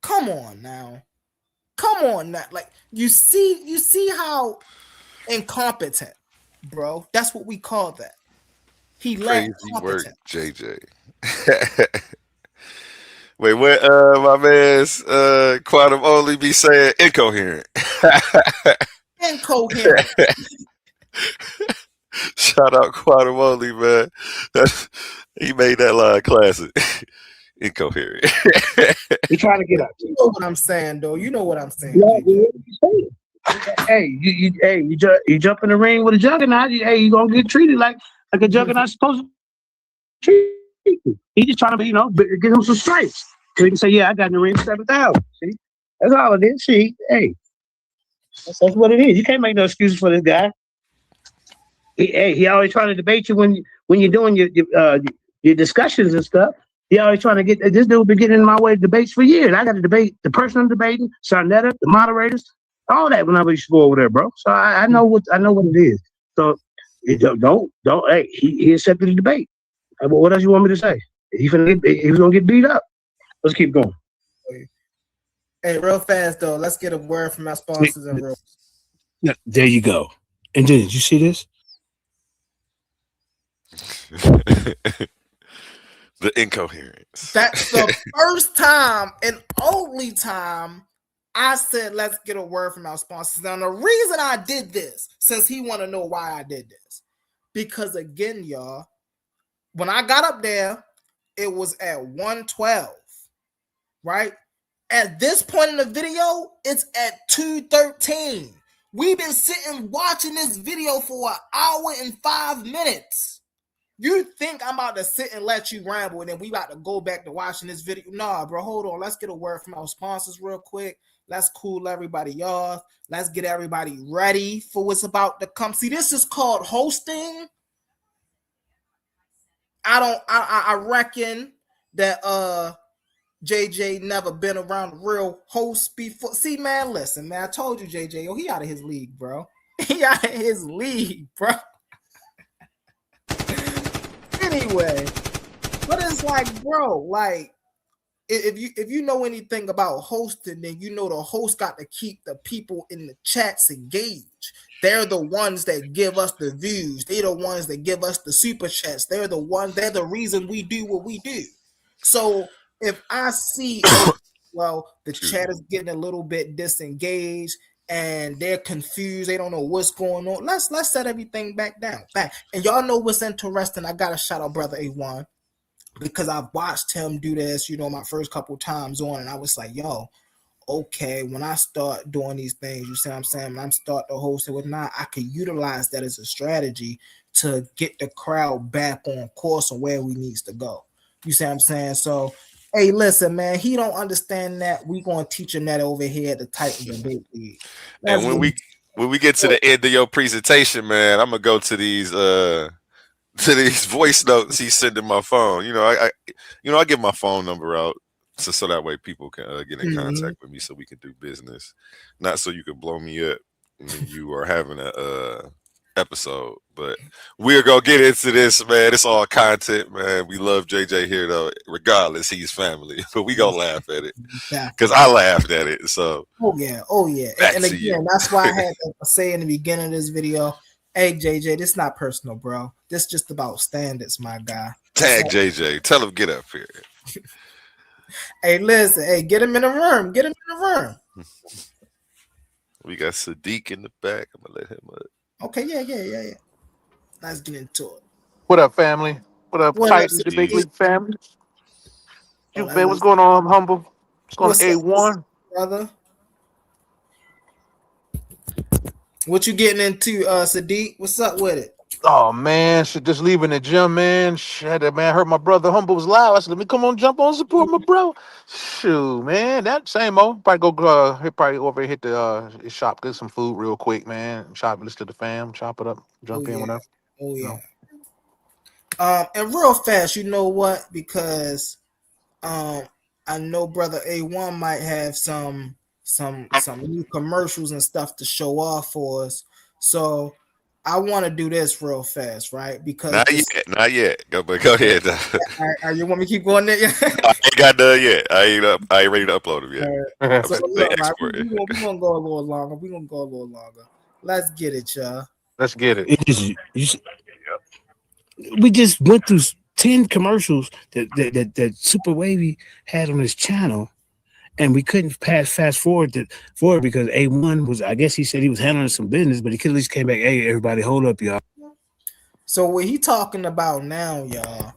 Come on now. Come on now. Like you see how incompetent, bro. That's what we call that. He Crazy work, competence. JJ. Wait, what my man's Quantum only be saying incoherent. Incoherent. Shout out Quantum only, man. He made that line classic. Incoherent. He trying to get up. You know what I'm saying, though. You know what I'm saying. Hey, you jump in the ring with a juggernaut. You gonna get treated like a juggernaut's supposed to treat you. He just trying to get him some stripes. So he can say, yeah, I got in the ring 7,000. See, that's all it is. See, hey, that's what it is. You can't make no excuses for this guy. He always trying to debate you when you're doing your discussions and stuff. He always trying to get this dude been getting in my way of debates for years. I got to debate the person I'm debating, Sarnetta, the moderators, all that when I used to go over there, bro. So I know what it is. So don't. Hey, he accepted the debate. What else you want me to say? He was gonna get beat up. Let's keep going. Hey, real fast though. Let's get a word from our sponsors and real. Yeah, there you go. And did you see this? The incoherence. That's the first time and only time I said, let's get a word from our sponsors. Now, the reason I did this, since he want to know why I did this, because again, y'all, when I got up there, it was at 1:12, right? At this point in the video, it's at 2:13. We've been sitting watching this video for 1 hour and 5 minutes. You think I'm about to sit and let you ramble and then we about to go back to watching this video? Nah, bro, hold on. Let's get a word from our sponsors real quick. Let's cool everybody off. Let's get everybody ready for what's about to come. See, this is called hosting. I reckon that JJ never been around a real host before. See, man, listen, man. I told you, JJ, he out of his league, bro. He out of his league, bro. Anyway, but it's like, bro, like if you know anything about hosting, then you know the host got to keep the people in the chats engaged. They're the ones that give us the views. They're the ones that give us the super chats. They're the reason we do what we do. So if I see, well, the chat is getting a little bit disengaged and they're confused, they don't know what's going on, let's set everything back. And y'all know what's interesting? I gotta shout out Brother A1 because I've watched him do this, my first couple times on, and I was like, yo, okay, when I start doing these things, you see what I'm saying? When I'm start to host it whatnot, I can utilize that as a strategy to get the crowd back on course on where we needs to go. You see what I'm saying? So, hey, listen, man, he don't understand that. We gonna teach him that over here at the Titan Debate League. And when we get to the end of your presentation, man, I'm gonna go to these voice notes he's sending my phone. I give my phone number out so that way people can get in contact with me so we can do business, not so you can blow me up when you are having episode, but we're gonna get into this, man. It's all content, man. We love JJ here though, regardless, he's family, but we gonna laugh at it because I laughed at it. So oh yeah, and again, that's why I had to say in the beginning of this video, hey JJ, this not personal, bro. This just about standards, my guy. Tag JJ, tell him get up here. Hey, listen, hey, get him in the room. Get him in the room. We got Sadiq in the back. I'm gonna let him up. Okay, yeah. Let's get into it. What up, family? What up, Titans, the big league family? What's going on, Humble? What's going on, A1? Brother? What you getting into, Sadiq? What's up with it? Oh man, shit, just leaving the gym, man. Shit, man, heard my brother Humble was loud. I said, let me come on, jump on, support my bro. Shoot, man, that same old. Probably go, probably over hit the his shop, get some food real quick, man. Shop, listen to the fam, chop it up, jump in whenever. Oh yeah. And real fast, you know what? Because I know brother A1 might have some new commercials and stuff to show off for us. So I want to do this real fast, right? Because not yet. Go ahead. You want me to keep going there? I ain't got done yet. I ain't ready to upload them yet. So look, right, we're gonna go a little longer. Let's get it, y'all. Let's get it. We just went through 10 commercials that Super Wavy had on his channel, and we couldn't fast forward because A1 was, I guess he said he was handling some business, but he could at least came back, hey, everybody, hold up, y'all. So what he talking about now, y'all,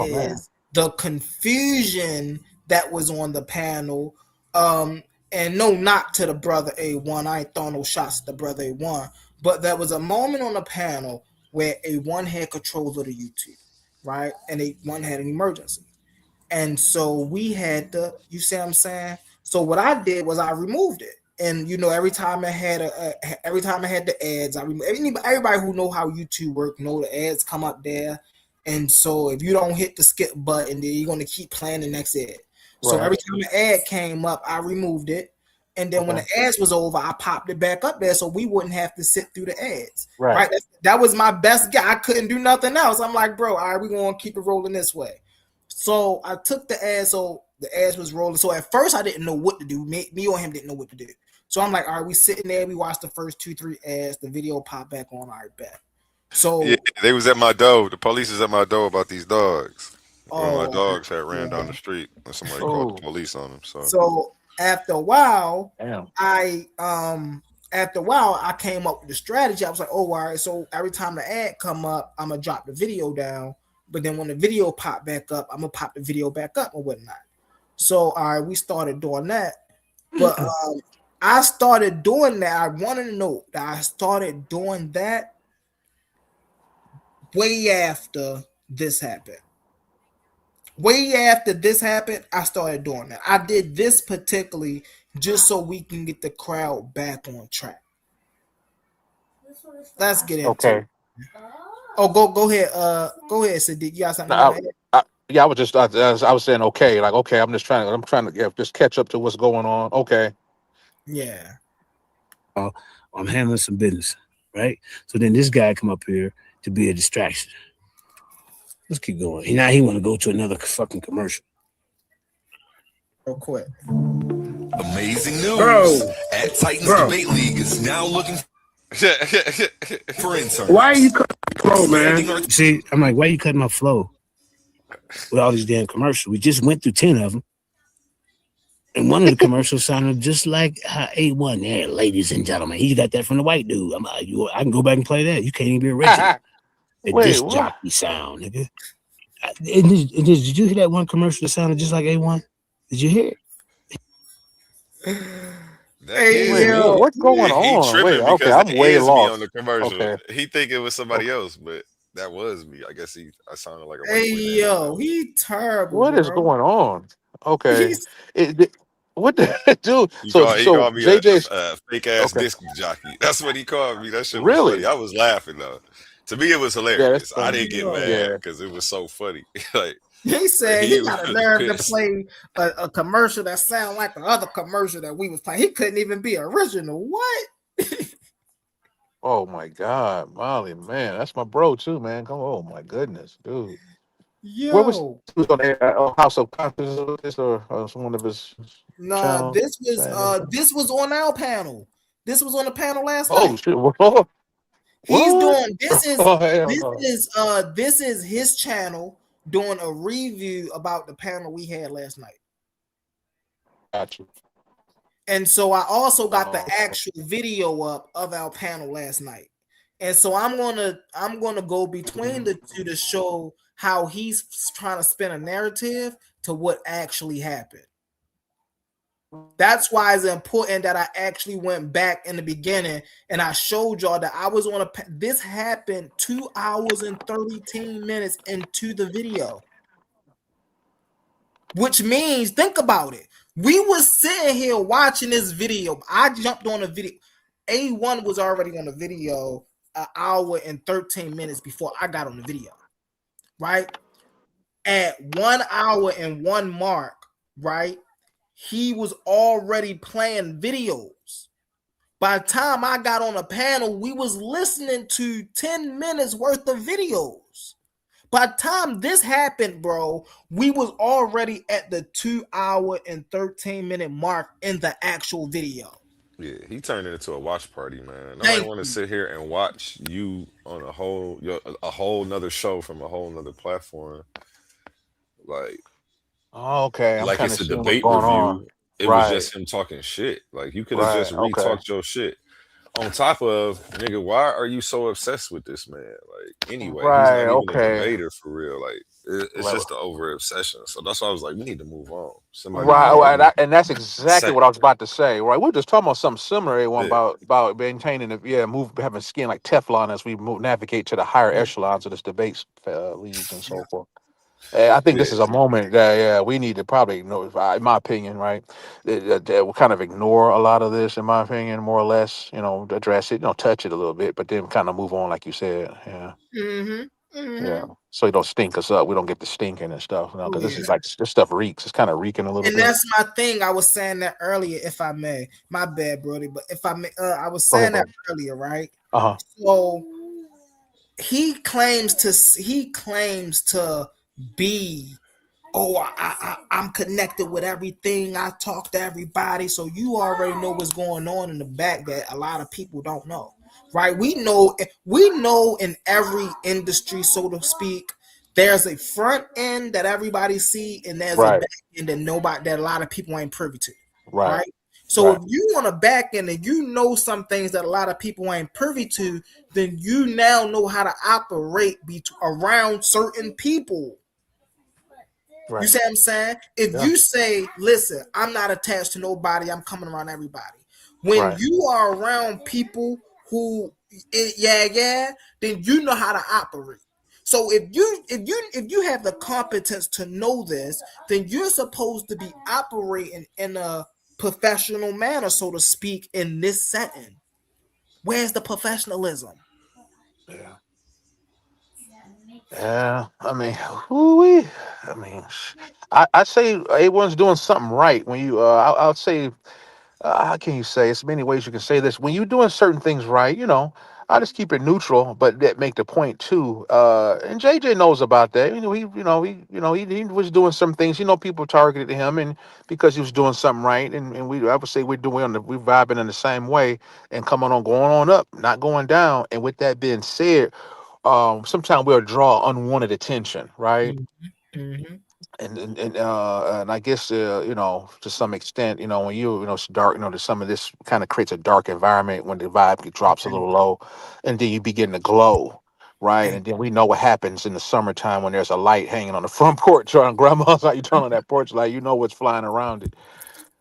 is the confusion that was on the panel. And no knock to the brother A1. I ain't throwing no shots at the brother A1, but there was a moment on the panel where A1 had control of the YouTube, right? And A1 had an emergency. And so we had you see what I'm saying? So what I did was I removed it. And you know, every time I had the ads, I removed. Everybody who know how YouTube work know the ads come up there. And so if you don't hit the skip button, then you're gonna keep playing the next ad. So every time an ad came up, I removed it. And then when the ads was over, I popped it back up there so we wouldn't have to sit through the ads. Right? That was my best guy. I couldn't do nothing else. I'm like, bro, all right, we're gonna keep it rolling this way. So I took the ads, so the ads was rolling. So at first I didn't know what to do. Me or him didn't know what to do. So I'm like, all right, we sitting there, we watched the first 2-3 ads, the video popped back on, all right, back. So yeah, they was at my door. The police is at my door about these dogs. One of my dogs had ran down the street and somebody called the police on them. So after a while, I came up with the strategy. I was like, oh, all right. So every time the ad come up, I'm gonna drop the video down. But then when the video pop back up, I'm gonna pop the video back up or whatnot. So all right, we started doing that. But I started doing that. I wanted to know that I started doing that way after this happened. Way after this happened, I started doing that. I did this particularly just so we can get the crowd back on track. Let's get into it. Oh, go ahead. Go ahead, Sadiq. You got something? I was just, I was saying, okay, like, okay, I'm trying to just catch up to what's going on. Okay. Yeah. I'm handling some business, right? So then this guy come up here to be a distraction. Let's keep going. Now he want to go to another fucking commercial. Real quick. Amazing news. At Titans Debate League is now looking for interns. Why are you cutting my flow, man? See, I'm like, why are you cutting my flow with all these damn commercials? We just went through 10 of them. And one of the commercials sounded just like how A1, yeah, ladies and gentlemen. He got that from the white dude. I'm like, I can go back and play that. You can't even be original. This jockey sound, nigga. Did you hear that one commercial that sounded just like A1? Did you hear it? What's going on? Wait, okay, I'm way lost. On the commercial. He think it was somebody else, but that was me. I guess I sounded like a he terrible. What is going on? Okay. What the dude? He called me JJ's a fake ass disc jockey. That's what he called me. That shit was really funny. I was laughing though. To me, it was hilarious. I didn't get mad because it was so funny. Like he said, he got a nerve to play a commercial that sounded like the other commercial that we was playing. He couldn't even be original. What? Oh my God, Molly, man, that's my bro too, man. Come, oh my goodness, dude. Where Yo, he was on House of Conscious with this or some one of his nah, channels? this was on our panel. This was on the panel last Oh night. shit! What? He's What? doing Oh, hell no. this is his channel doing a review about the panel we had last night. Got you. And so I also got the actual video up of our panel last night. And so I'm gonna go between the two to show how he's trying to spin a narrative to what actually happened. That's why it's important that I actually went back in the beginning and I showed y'all that I was on this happened 2 hours and 13 minutes into the video. Which means, think about it. We was sitting here watching this video. I jumped on the video. A1 was already on the video an hour and 13 minutes before I got on the video. Right? At 1 hour and 1 mark, right? He was already playing videos. By the time I got on the panel, we was listening to 10 minutes worth of videos. By the time this happened, bro, we was already at the 2 hour and 13 minute mark in the actual video. Yeah, he turned it into a watch party, man. Nobody want to sit here and watch you on a whole nother show from a whole nother platform. Like, okay, I'm like kind of it's a seeing what's debate going on. review. It was Right, just him talking shit. Like you could have right, just okay, re-talked your shit. On top of, nigga, why are you so obsessed with this man? Like, anyway, he's right, not even a okay. debater for real. Like, it's just the over obsession. So that's why I was like, we need to move on. Somebody Right, can really and that's exactly set. what I was about to say. Right, we were just talking about something similar. One Yeah. about maintaining move having skin like Teflon as we navigate to the higher echelons of this debate leagues and so forth. I think this Yeah. is a moment that we need to probably in my opinion, right, that we'll kind of ignore a lot of this, in my opinion, more or less. Address it, touch it a little bit, but then kind of move on, like you said. Yeah. Yeah, so you don't stink us up. We don't get the stinking and stuff, because this is like this stuff reeks. It's kind of reeking a little And bit. that's my thing. I was saying that earlier, if I may. My bad, Brody. But if I may, I was Go ahead, saying that bro. earlier, right? Uh-huh. So he claims to be, I'm connected with everything. I talk to everybody, so you already know what's going on in the back that a lot of people don't know, right? We know in every industry, so to speak, there's a front end that everybody see, and there's a Right. back end that a lot of people ain't privy to, Right. right? So if you want a back end and you know some things that a lot of people ain't privy to, then you now know how to operate around certain people. Right. You see what I'm saying? If you say, listen, I'm not attached to nobody, I'm coming around everybody. When you are around people who, then you know how to operate. So if you have the competence to know this, then you're supposed to be operating in a professional manner, so to speak, in this setting. Where's the professionalism? Yeah. Yeah. I mean, whoo-wee. I mean, I'd say A1's doing something right. When you, I'll say, how can you say? It's many ways you can say this. When you're doing certain things right, I just keep it neutral, but that make the point too. And JJ knows about that. He was doing some things. People targeted him, and because he was doing something right, and I would say we're vibing in the same way, and going on up, not going down. And with that being said, sometimes we'll draw unwanted attention, right? And I guess to some extent, when it's dark, some of this kind of creates a dark environment when the vibe drops a little low, and then you begin to glow, right? And then we know what happens in the summertime when there's a light hanging on the front porch or on grandma's house. You turn on that porch light, what's flying around it,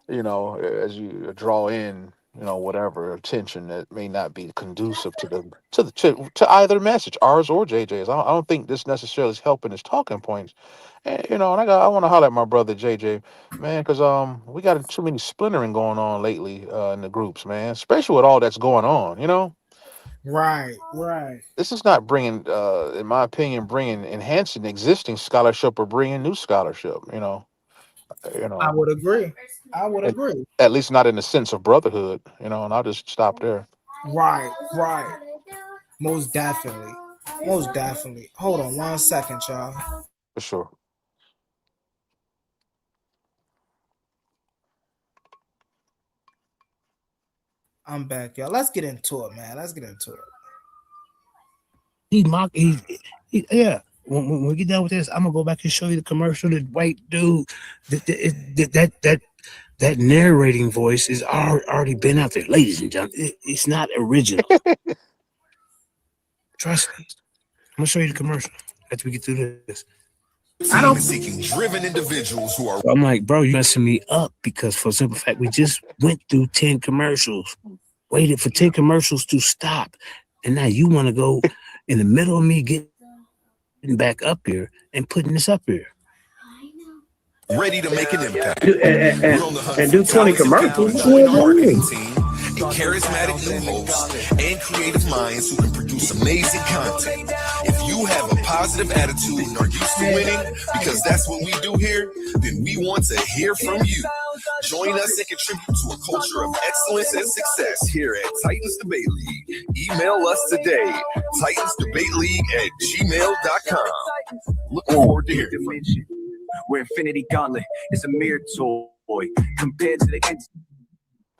as you draw in, whatever attention that may not be conducive to either message, ours or JJ's. I don't think this necessarily is helping his talking points. And I want to holler at my brother JJ, man, because we got too many splintering going on lately in the groups, man, especially with all that's going on. Right. This is not bringing, in my opinion, enhancing existing scholarship or bringing new scholarship. I would agree. At least not in the sense of brotherhood, and I'll just stop there. Right. Most definitely. Most definitely. Hold on 1 second, y'all. For sure. I'm back, y'all. Let's get into it, man. Let's get into it. Yeah. When we get done with this, I'm gonna go back and show you the commercial. The white dude, that narrating voice is already been out there, ladies and gentlemen. It's not original. Trust me. I'm gonna show you the commercial after we get through this. I don't seeking driven individuals who are. So I'm like, bro, you're messing me up because for the simple fact we just went through 10 commercials, waited for 10 commercials to stop, and now you want to go in the middle of me getting back up here and putting this up here. Ready to make an impact. And do 20 commercials. Join our marketing team, a charismatic new host, and creative minds who can produce amazing content. If you have a positive attitude and are used to winning, because that's what we do here, then we want to hear from you. Join us and contribute to a culture of excellence and success here at Titans Debate League. Email us today, titansdebateleague@gmail.com. Looking forward to hearing from you. Where Infinity Gauntlet is a mere toy compared to the end.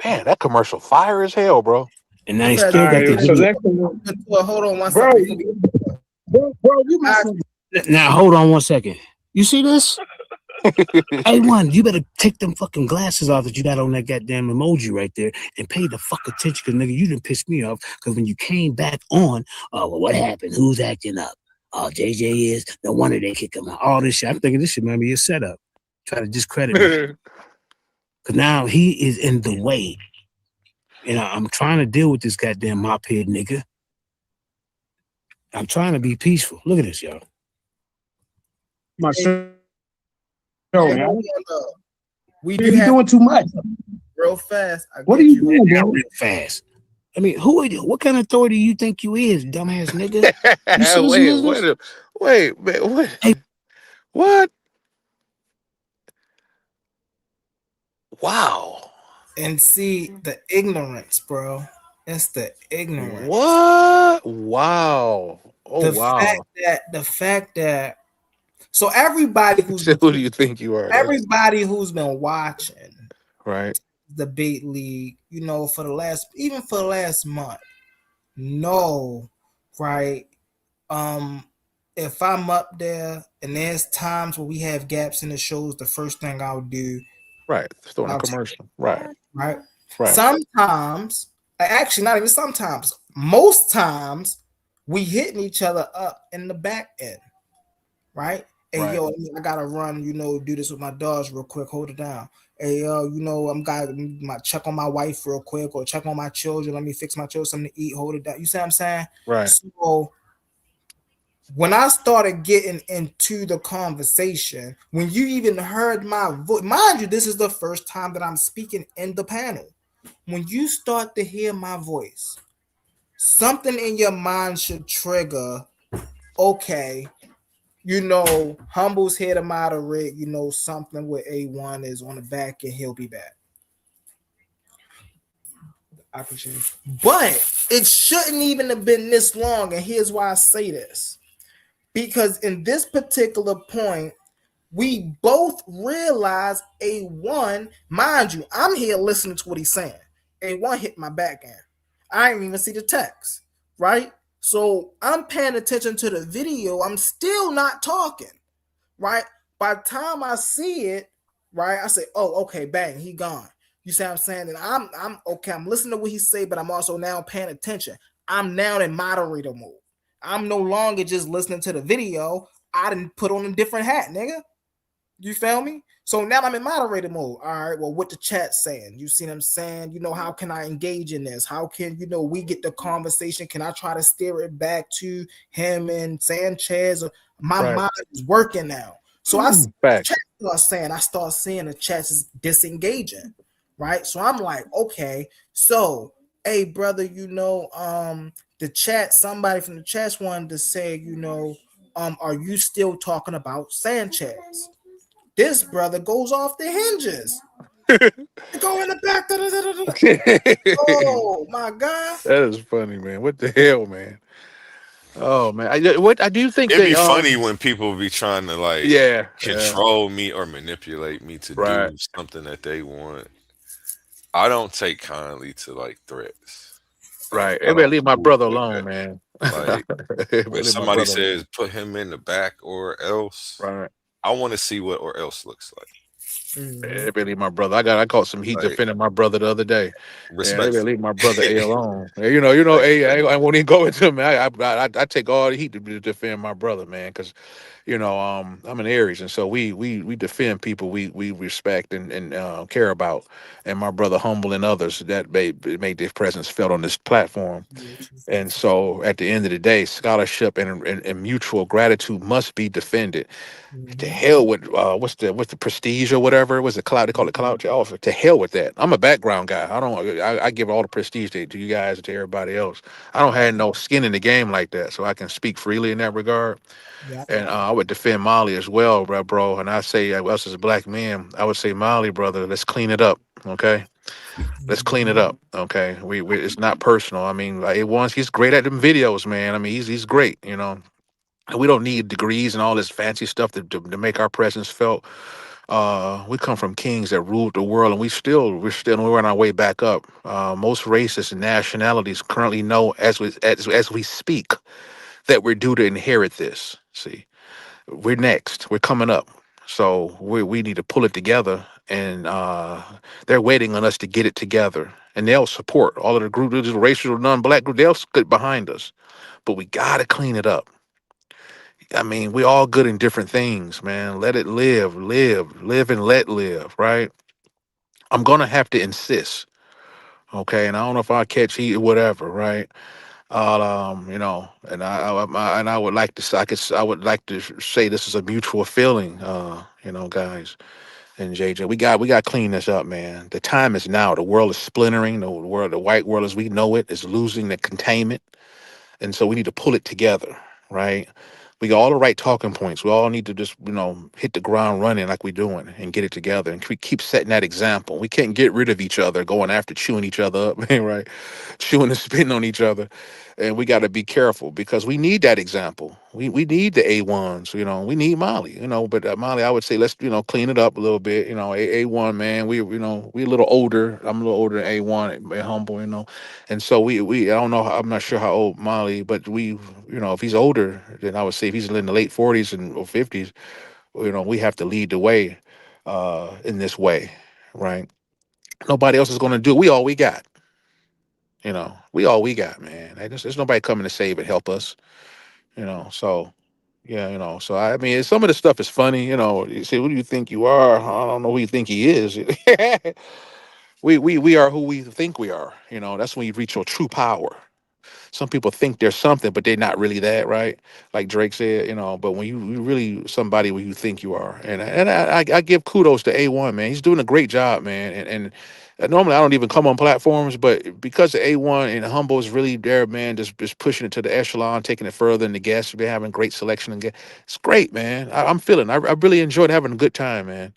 Man, that commercial fire as hell, bro. And I still got the hold on 1 second. Bro, you messing. Now hold on 1 second. You see this? Hey, one, you better take them fucking glasses off that you got on that goddamn emoji right there and pay the fuck attention, because nigga, you didn't piss me off. Because when you came back on, well, what happened? Who's acting up? Oh, JJ is. No wonder they kick him out. All this shit. I'm thinking this shit might be a setup. Try to discredit me. Because now he is in the way. You know, I'm trying to deal with this goddamn mop head nigga. I'm trying to be peaceful. Look at this, y'all. My son. We You're doing too much. Real fast. What are you doing, bro? Real fast. I mean, who are you? What kind of authority you think you is, dumbass nigga? Wait, man, what? Hey. What? Wow. And see the ignorance, bro. It's the ignorance. What? Wow. Oh, The fact that so everybody who's who do you think you are? Everybody who's been watching, right? Debate League, you know, for the last month, know, right? If I'm up there and there's times where we have gaps in the shows, the first thing I'll do, right, throwing a commercial, right. Sometimes, actually, not even sometimes, most times, we hitting each other up in the back end, right? Hey, yo, I gotta run, you know, do this with my dogs real quick. Hold it down. Hey, yo, you know, I'm gotta check on my wife real quick, or check on my children. Let me fix my children something to eat. Hold it down. You see what I'm saying? Right. So when I started getting into the conversation, when you even heard my voice, mind you, this is the first time that I'm speaking in the panel. When you start to hear my voice, something in your mind should trigger, okay, you know, Humble's here to moderate, you know, something with A1 is on the back and he'll be back. I appreciate it. But it shouldn't even have been this long. And here's why I say this. Because in this particular point, we both realize A1, mind you, I'm here listening to what he's saying. A1 hit my back end. I didn't even see the text, right? So I'm paying attention to the video. I'm still not talking, right? By the time I see it, right, I say, oh, okay, bang, he gone. You see what I'm saying? And I'm okay. I'm listening to what he say, but I'm also now paying attention. I'm now in moderator mode. I'm no longer just listening to the video. I didn't put on a different hat, nigga. You feel me? So now I'm in moderator mode. All right, well, what the chat's saying? You see what I'm saying? You know, how can I engage in this? How can, you know, we get the conversation? Can I try to steer it back to him and Sanchez? My mind is working now. So I see the chat I start seeing the chats is disengaging, right? So I'm like, okay, so, hey, brother, you know, the chat, somebody from the chat wanted to say, you know, are you still talking about Sanchez? This brother goes off the hinges. Go in the back. Oh my God. That is funny, man. What the hell, man? Oh man, I do think It'd that be funny when people be trying to like yeah, control me or manipulate me to right, do something that they want. I don't take kindly to like threats. right. I Everybody don't leave my fool brother with alone, that. man. Like Everybody when leave my somebody brother alone. says put him in the back or else, Right. I want to see what or else looks like. Mhm. Everybody leave my brother. I caught some heat Like defending my brother the other day. Yeah, everybody leave respectfully. my brother A alone. Yeah, Like I won't even go into him. I take all the heat to defend my brother, man, because I'm an Aries, and so we defend people we respect and care about, and my brother humble and others that made their presence felt on this platform. And so at the end of the day, scholarship and mutual gratitude must be defended. To hell with what's the prestige or whatever, was it cloud, they call it cloud offer. To hell with that. I'm a background guy. I give all the prestige to you guys and to everybody else. I don't have no skin in the game like that, so I can speak freely in that regard. Yeah. And I would defend Molly as well, bro. And I say, us as a black man, I would say, Molly, brother, let's clean it up, okay? Let's clean it up, okay? We it's not personal. I mean, like, he's great at them videos, man. I mean, he's great, And we don't need degrees and all this fancy stuff to make our presence felt. We come from kings that ruled the world, and we're on our way back up. Most races and nationalities currently know as we speak that we're due to inherit this. See, we're next. We're coming up. So we need to pull it together, and they're waiting on us to get it together. And they'll support all of the group, this racial, non-black group. They'll get behind us, but we gotta clean it up. I mean, we all good in different things, man. Let it live, and let live. Right? I'm gonna have to insist. Okay, and I don't know if I'll catch heat or whatever. Right? And I would like to I would like to say this is a mutual feeling, guys and JJ. We got to clean this up, man. The time is now. The world is splintering. The white world as we know it is losing the containment, and so we need to pull it together, right? We got all the right talking points. We all need to just, hit the ground running like we're doing and get it together and keep setting that example. We can't get rid of each other, going after chewing each other up, right? Chewing and spitting on each other. And we got to be careful because we need that example. We need the A1s, we need Molly, but Molly, I would say let's, clean it up a little bit. A1, man, we a little older. I'm a little older than A1, and humble, and so I don't know, I'm not sure how old Molly, but if he's older, then I would say if he's in the late 40s or 50s, we have to lead the way in this way, right? Nobody else is going to do it. We all we got, we all we got, man. There's nobody coming to save and help us, so yeah, so I mean, some of the stuff is funny, you say, who do you think you are? I don't know who you think he is. We are who we think we are, that's when you reach your true power. Some people think they're something, but they're not really that, right? Like Drake said, but when you really somebody who you think you are, and I give kudos to A1, man. He's doing a great job, man. And normally I don't even come on platforms, but because of A1 and Humble is really there, man, just pushing it to the echelon, taking it further, and the guests, we're having great selection and it's great, man. I'm feeling, I really enjoyed having a good time, man.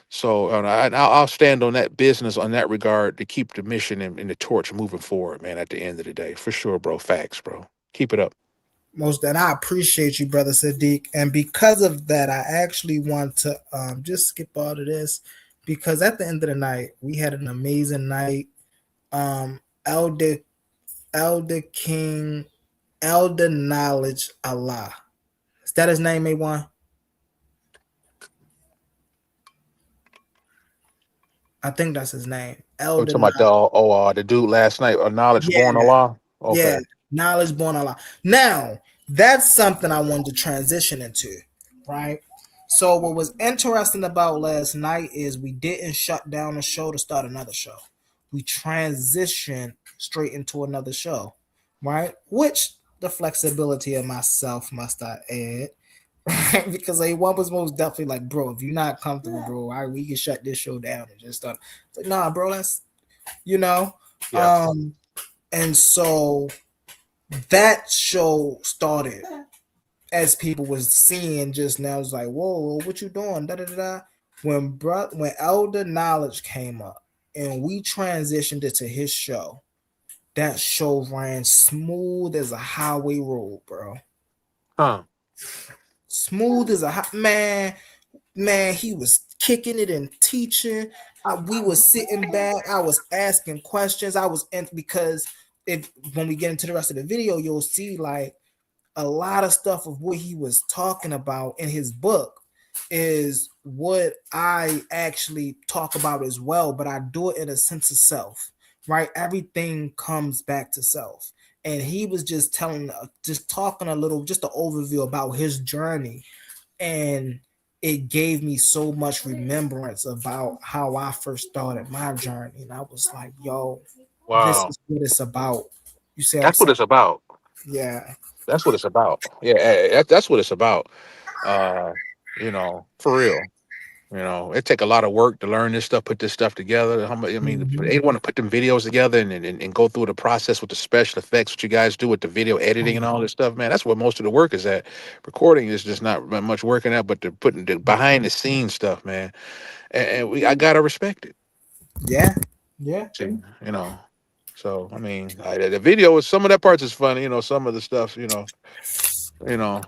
So I'll stand on that business on that regard to keep the mission and the torch moving forward, man. At the end of the day, for sure, bro. Facts, bro. Keep it up. Most and I appreciate you, brother Sadiq, and because of that, I actually want to just skip all of this because at the end of the night, we had an amazing night. Elder King, Elder Knowledge Allah. Is that his name, A1? I think that's his name. I'm Elder talking about the dude last night, Knowledge Yeah. Born Allah. Yeah. Okay. Knowledge born Allah. Now, that's something I wanted to transition into, right? So what was interesting about last night is we didn't shut down the show to start another show. We transitioned straight into another show, right? Which the flexibility of myself must I add, right? Because A1 was most definitely like, bro, if you're not comfortable, bro, we can shut this show down and just start. It's like, nah, bro, that's Yeah. and so that show started as people was seeing just now. It's like, whoa, what you doing? Da da da da. When Elder Knowledge came up and we transitioned it to his show, that show ran smooth as a highway road, bro. Huh. Smooth as a man. He was kicking it and teaching. We was sitting back. I was asking questions. I was in because when we get into the rest of the video, you'll see like a lot of stuff of what he was talking about in his book is what I actually talk about as well, but I do it in a sense of self, right? Everything comes back to self. And he was just talking a little, just an overview about his journey. And it gave me so much remembrance about how I first started my journey. And I was like, yo, this Wow. is what it's about. You see what I'm That's what saying? it's about. Yeah. That's what it's about. Yeah, that's what it's about. For real. It take a lot of work to learn this stuff, put this stuff together. They want to put them videos together and go through the process with the special effects, what you guys do with the video editing and all this stuff, man. That's what most of the work is at. Recording is just not much work in that, but they're putting the behind the scenes stuff, man. And I gotta respect it. Yeah. See, So the video is some of that parts is funny. Some of the stuff,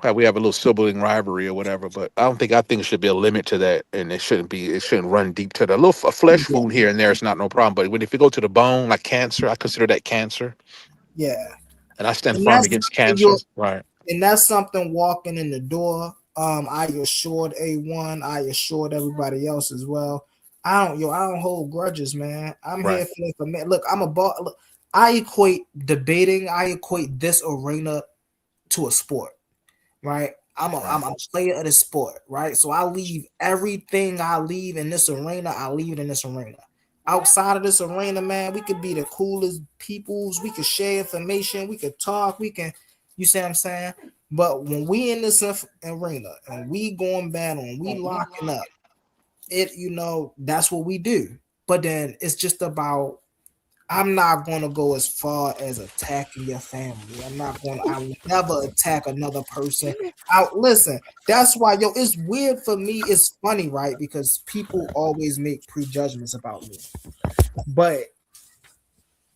how we have a little sibling rivalry or whatever, but I think it should be a limit to that, and it shouldn't run deep to that. A flesh food here and there is not no problem, but if you go to the bone, like cancer, I consider that cancer, Yeah. and I stand And firm that's against something cancer. Right. and that's something walking in the door. I assured A1, I assured everybody else as well. I don't hold grudges, man. I'm Right. here for the man. Look, look, I equate debating, I equate this arena to a sport, right? I'm a player of the sport, right? So I leave everything I leave in this arena, I leave it in this arena. Outside of this arena, man, we could be the coolest peoples, we could share information, we could talk, you see what I'm saying? But when we in this arena and we going battle and we locking up, that's what we do. But then it's just about, I'm not going to go as far as attacking your family. I will never attack another person. Listen, that's why, it's weird for me. It's funny, right? Because people always make prejudgments about me. But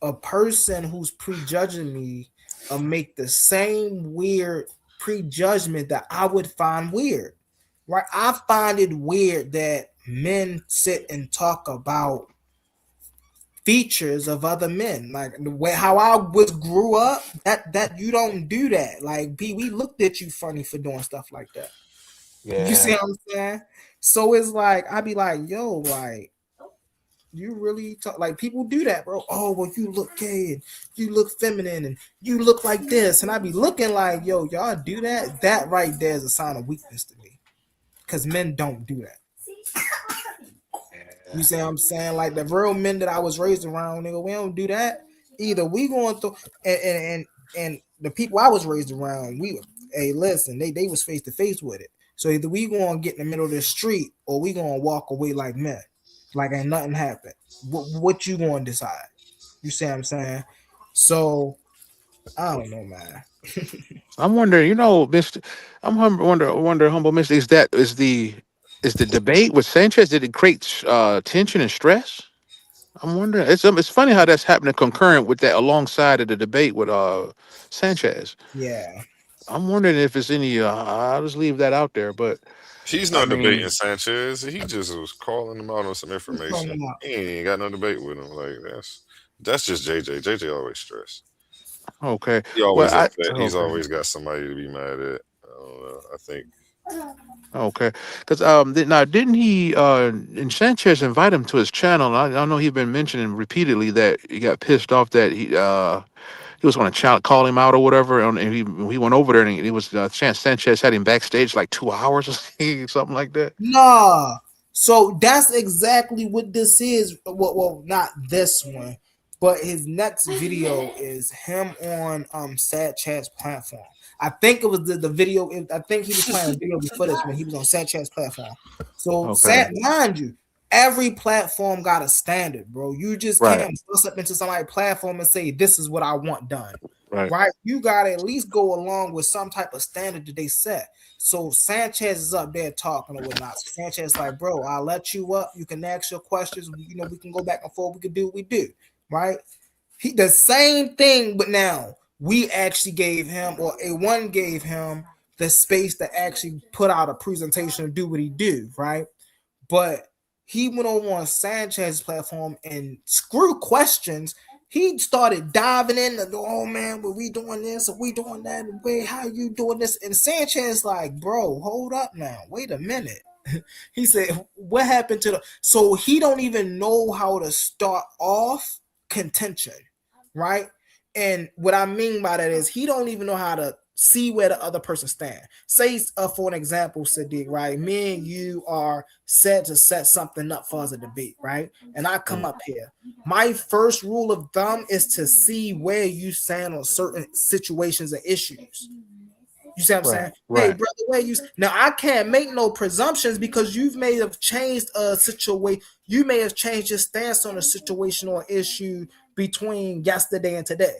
a person who's prejudging me make the same weird prejudgment that I would find weird, right? I find it weird that men sit and talk about features of other men, like the way how I grew up. That you don't do that. Like, we looked at you funny for doing stuff like that. Yeah. You see what I'm saying? So it's like I be like, yo, like, you really talk like people do that, bro. Oh, well, you look gay and you look feminine and you look like this, and I be looking like, yo, y'all do that. That right there is a sign of weakness to me, because men don't do that. You see what I'm saying? Like, the real men that I was raised around, nigga, we don't do that. Either we going through and the people I was raised around, listen, they was face to face with it. So either we gonna get in the middle of the street or we gonna walk away like men, like ain't nothing happened. What you gonna decide? You see what I'm saying? So I don't know, man. I'm wondering, Mr. Wonder, humble Mr. Is the debate with Sanchez, did it create tension and stress? I'm wondering. It's funny how that's happening concurrent with that, alongside of the debate with Sanchez. Yeah. I'm wondering if it's any. I'll just leave that out there, but He's not debating Sanchez. He just was calling him out on some information. He ain't got no debate with him. Like, that's just JJ. JJ always stressed. Okay. He always upset. He's always got somebody to be mad at. I don't know. I think. Okay, because now didn't he and Sanchez invite him to his channel? I know he's been mentioning repeatedly that he got pissed off that he was going to call him out or whatever, and he went over there and he was Sanchez had him backstage like 2 hours or something like that. Nah. So that's exactly what this is. Well, not this one, but his next video is him on Sad Chat's platform. I think it was the video. I think he was playing a video before this when he was on Sad Chat's platform. So mind you, every platform got a standard, bro. You just can't bust up into somebody's platform and say, this is what I want done. Right? You gotta at least go along with some type of standard that they set. So Sanchez is up there talking or whatnot. So Sanchez like, bro, I'll let you up. You can ask your questions. We can go back and forth. We can do what we do, right? the same thing, but now we actually gave him, or A1 gave him the space to actually put out a presentation and do what he do, right? But he went over on Sanchez's platform and screw questions. He started diving in the, oh man, but we doing this or we doing that, way how you doing this? And Sanchez like, bro, hold up now, wait a minute. He said, what happened to the, so he don't even know how to start off contention, right? And what I mean by that is he don't even know how to see where the other person stand. Say, for an example, Sadiq, right? Me and you are set to set something up for us a debate, right? And I come up here. My first rule of thumb is to see where you stand on certain situations and issues. You see what I'm saying? Right. Hey, brother, where you? Now I can't make no presumptions because you may have changed a situation. You may have changed your stance on a situation or issue between yesterday and today.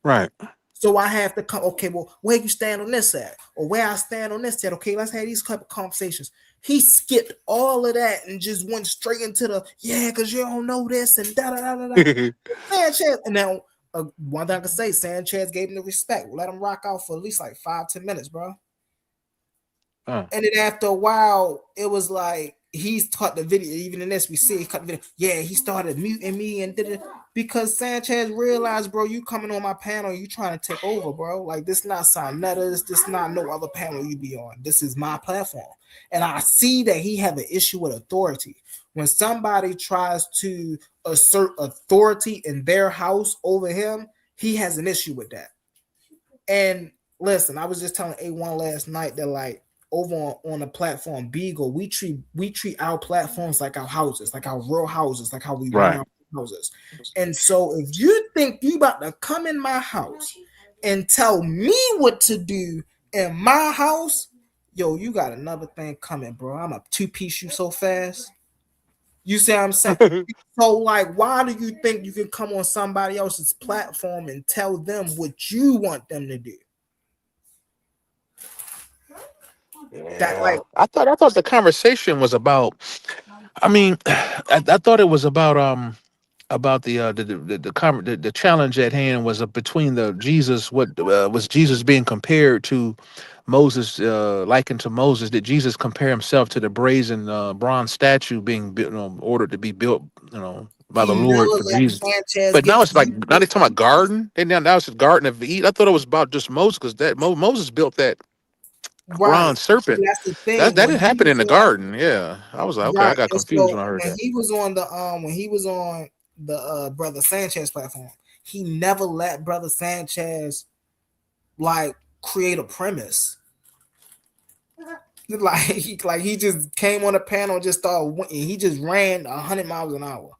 Right. So I have to come, okay, well, where you stand on this at? Or where I stand on this side? Okay, let's have these couple conversations. He skipped all of that and just went straight into the, yeah, because you don't know this and da-da-da-da-da. Sanchez, and now, one thing I can say, Sanchez gave him the respect. Let him rock out for at least like 5-10 minutes, bro. And then after a while, it was like, he's cut the video. Even in this, we see he cut the video. Yeah, he started muting me and did it because Sanchez realized, bro, you coming on my panel, you trying to take over, bro. Like, this not Sinetta's, this not no other panel you be on. This is my platform. And I see that he have an issue with authority. When somebody tries to assert authority in their house over him, he has an issue with that. And listen, I was just telling A1 last night that, like, over on the platform Beagle, we treat our platforms like our houses, like our real houses, like how we run our houses. And so if you think you about to come in my house and tell me what to do in my house, yo, you got another thing coming, bro. I'm a two-piece you so fast. You see what I'm saying? So, like, why do you think you can come on somebody else's platform and tell them what you want them to do? Yeah. That, like, I thought the conversation was about. I mean, I thought it was about the challenge at hand was between the Jesus. What was Jesus being compared to? Moses, likened to Moses. Did Jesus compare himself to the brazen bronze statue being built, ordered to be built, by the Lord for Jesus? But now it's like, now they're talking about garden. And now it's a garden of Eden. I thought it was about just Moses, because that Moses built that bronze serpent. That's the thing. That didn't happen in the garden. Yeah, I was like, okay, I got confused when I heard that. He was on the when he was on the Brother Sanchez platform, he never let Brother Sanchez like create a premise. Like he just came on the panel and just started, and he just ran 100 miles an hour.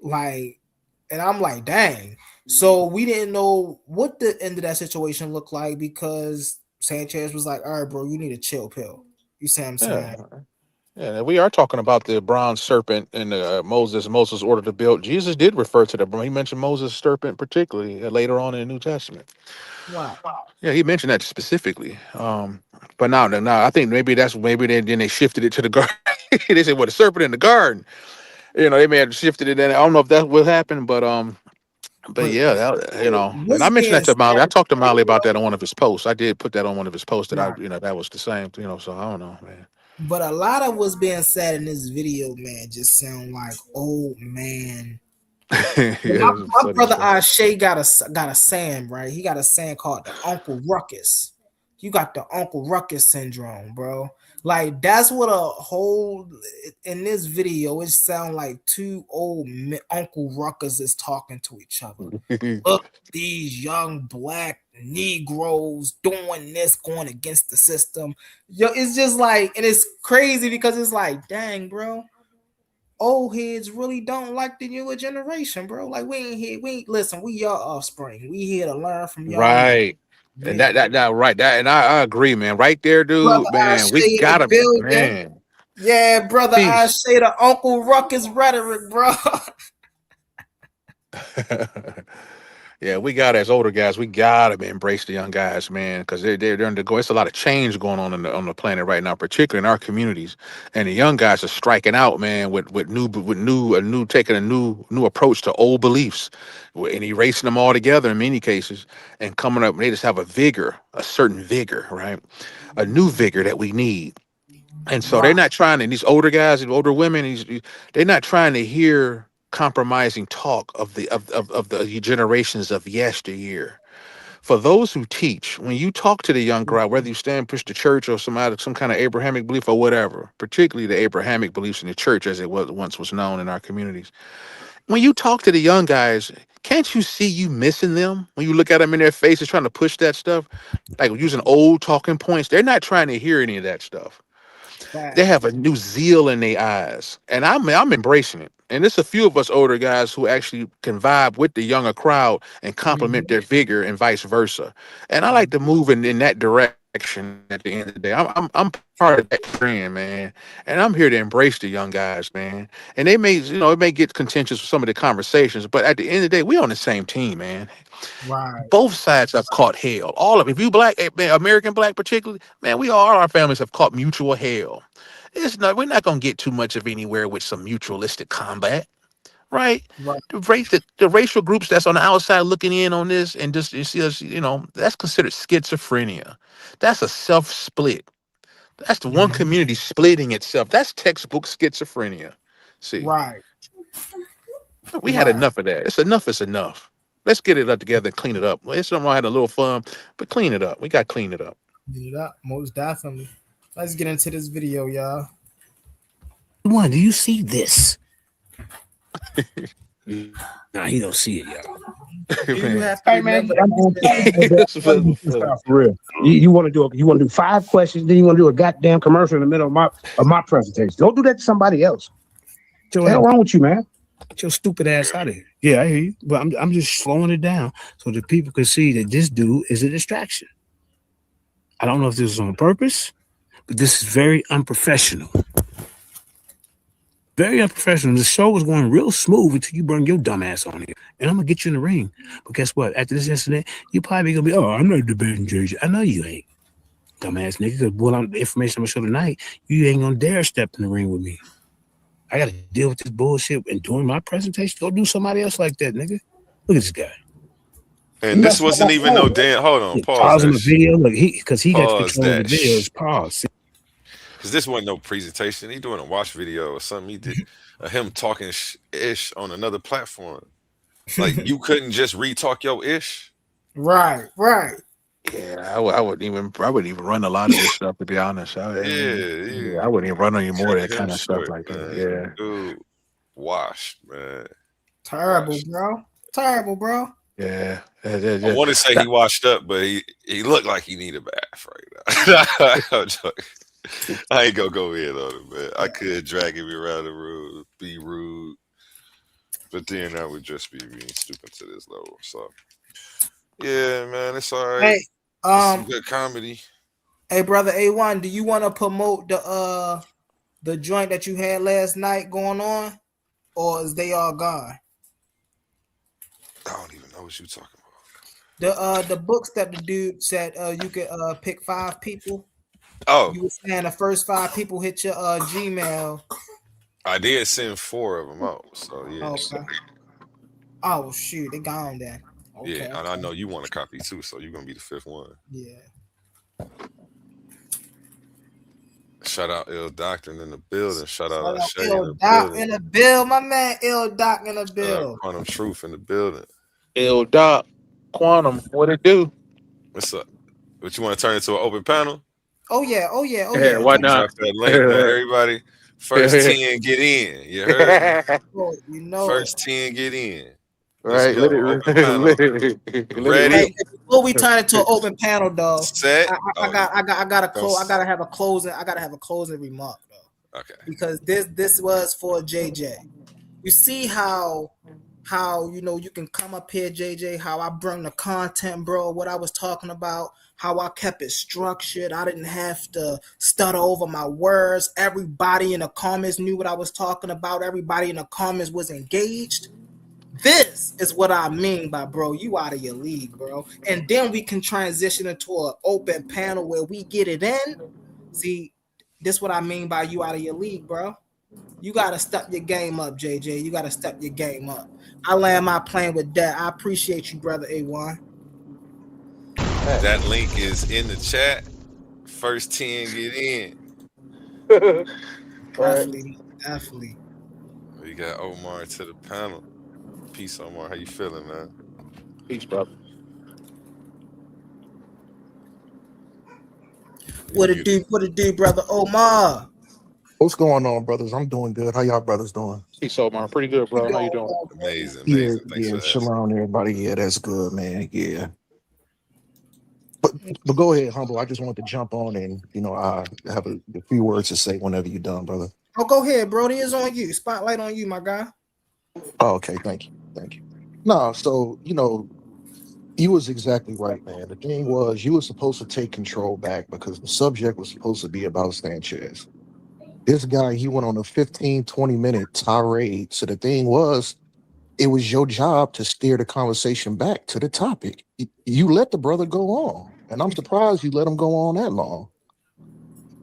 Like, and I'm like, dang. So we didn't know what the end of that situation looked like because Sanchez was like, all right, bro, you need a chill pill. You see what I'm saying? Yeah, we are talking about the bronze serpent and Moses ordered to build. Jesus did refer to he mentioned Moses' serpent particularly later on in the New Testament. Wow. Yeah, he mentioned that specifically. But now I think maybe they shifted it to the garden. They said, "Well, the serpent in the garden." They may have shifted it. And I don't know if that's what happened, but yeah, and I mentioned that to Molly. I talked to Molly about that on one of his posts. I did put that on one of his posts that that was the same. So I don't know, man. But a lot of what's being said in this video, man, just sound like old man. My brother Ashe got a saying, right? He got a saying called the Uncle Ruckus. You got the Uncle Ruckus syndrome, bro. Like, that's what a whole in this video, it sound like two old Uncle Ruckus is talking to each other. Look, these young black Negroes doing this, going against the system. Yo, it's just like, and it's crazy because it's like, dang, bro. Old heads really don't like the newer generation, bro. Like, listen, we your offspring. We here to learn from y'all. Right. And that right. That, and I agree, man. Right there, dude. Brother, man, we gotta, man. Yeah, brother, I say the Uncle Ruckus rhetoric, bro. Yeah, we got as older guys, we gotta embrace the young guys, man, because they're undergoing. It's a lot of change going on on the planet right now, particularly in our communities. And the young guys are striking out, man, with new taking a new approach to old beliefs, and erasing them all together in many cases, and coming up. They just have a vigor, a certain vigor, right? A new vigor that we need. And so they're not trying to, these older guys and older women, they're not trying to hear compromising talk of the generations of yesteryear. For those who teach, when you talk to the young crowd, whether you stand push the church or some kind of Abrahamic belief or whatever, particularly the Abrahamic beliefs in the church as it was once was known in our communities, when you talk to the young guys, can't you see you missing them when you look at them in their faces trying to push that stuff, like using old talking points? They're not trying to hear any of that stuff. They have a new zeal in their eyes, and I'm embracing it. And there's a few of us older guys who actually can vibe with the younger crowd and complement their vigor and vice versa. And I like to move in that direction. At the end of the day, I'm part of that trend, man. And I'm here to embrace the young guys, man. And they may, it may get contentious with some of the conversations, but at the end of the day, we on the same team, man. Right. Both sides have caught hell. All of it. If you black, American black particularly, man, all our families have caught mutual hell. We're not gonna get too much of anywhere with some mutualistic combat, right? Right. The racial groups that's on the outside looking in on this and just you see us, that's considered schizophrenia. That's a self-split. That's the one community splitting itself. That's textbook schizophrenia. See, right. We had enough of that. It's enough. It's enough. Let's get it up together and clean it up. It's something I had a little fun, but clean it up. We got to clean it up. Clean it up, most definitely. Let's get into this video, y'all. One, do you see this? Nah, he don't see it, y'all. Hey man, for real. You want to do 5 questions, then you want to do a goddamn commercial in the middle of my presentation. Don't do that to somebody else. What's wrong with you, man? Get your stupid ass out of here. Yeah, I hear you, but I'm just slowing it down so that people can see that this dude is a distraction. I don't know if this is on purpose, but this is very unprofessional. Very unprofessional. The show was going real smooth until you bring your dumb ass on here. And I'm going to get you in the ring. But guess what? After this incident, you probably going to be, I'm not debating JJ. I know you ain't. Dumbass nigga. Because what information I'm going to show tonight, you ain't going to dare step in the ring with me. I got to deal with this bullshit. And during my presentation, go do somebody else like that, nigga. Look at this guy. And this wasn't even no damn. Hold on. Pause the video. Look, because he got control of the videos. Pause. Because this wasn't no presentation. He doing a watch video or something. He did him talking ish on another platform. Like you couldn't just re-talk your ish. Right. Yeah, I wouldn't even run a lot of this stuff, to be honest. I wouldn't even run any more of that kind of stuff like that. Yeah. Dude, washed, man. Terrible, bro. Yeah. I want to say he washed up, but he looked like he needed a bath right now. I ain't gonna go in on it, man. I could drag him around the room, be rude, but then I would just be being stupid to this level. So, yeah, man, it's all right. Hey, some good comedy. Hey, brother A1, do you want to promote the joint that you had last night going on, or is they all gone? I don't even know what you're talking about. The books that the dude said you could pick 5 people. Oh, you were saying the first 5 people hit your Gmail. I did send 4 of them out, so yeah. Okay. Oh shoot, they gone then. Okay, yeah, and I know you want a copy too, so you're gonna be the 5th one. Yeah. Shout out Ill Doctor in the building. Shout out Shay Ill Doc in the building. My man Ill Doc in the building. Quantum Truth in the building. Ill Doc, Quantum, what it do? What's up? What you want to turn into an open panel? Oh yeah. Why not? That link, everybody, first 10 get in. You heard? You know, first 10 get in. Right. Ready? Hey, before we turn it to an open panel, though, set. I gotta have a closing. I gotta have a closing remark, though. Okay. Because this was for JJ. You see how you can come up here, JJ. How I bring the content, bro. What I was talking about. How I kept it structured. I didn't have to stutter over my words. Everybody in the comments knew what I was talking about. Everybody in the comments was engaged. This is what I mean by, bro, you out of your league, bro. And then we can transition into an open panel where we get it in. See, this is what I mean by you out of your league, bro. You got to step your game up, JJ. You got to step your game up. I land my plane with that. I appreciate you, brother A1. That link is in the chat. First 10 get in. Definitely. We got Omar to the panel. Peace, Omar. How you feeling, man? Peace, brother. What it do, brother Omar? What's going on, brothers? I'm doing good. How y'all brothers doing? Peace, Omar. Pretty good, bro. How you doing? Amazing. Yeah, Thanks for shalom, everybody. Yeah, that's good, man. Yeah. But go ahead, Humble. I just wanted to jump on and, I have a few words to say whenever you're done, brother. Oh, go ahead, Brody. It's on you. Spotlight on you, my guy. Oh, okay. Thank you. No, so, you was exactly right, man. The thing was, you were supposed to take control back because the subject was supposed to be about Sanchez. This guy, he went on a 15, 20-minute tirade. So the thing was, it was your job to steer the conversation back to the topic. You let the brother go on. And I'm surprised you let him go on that long.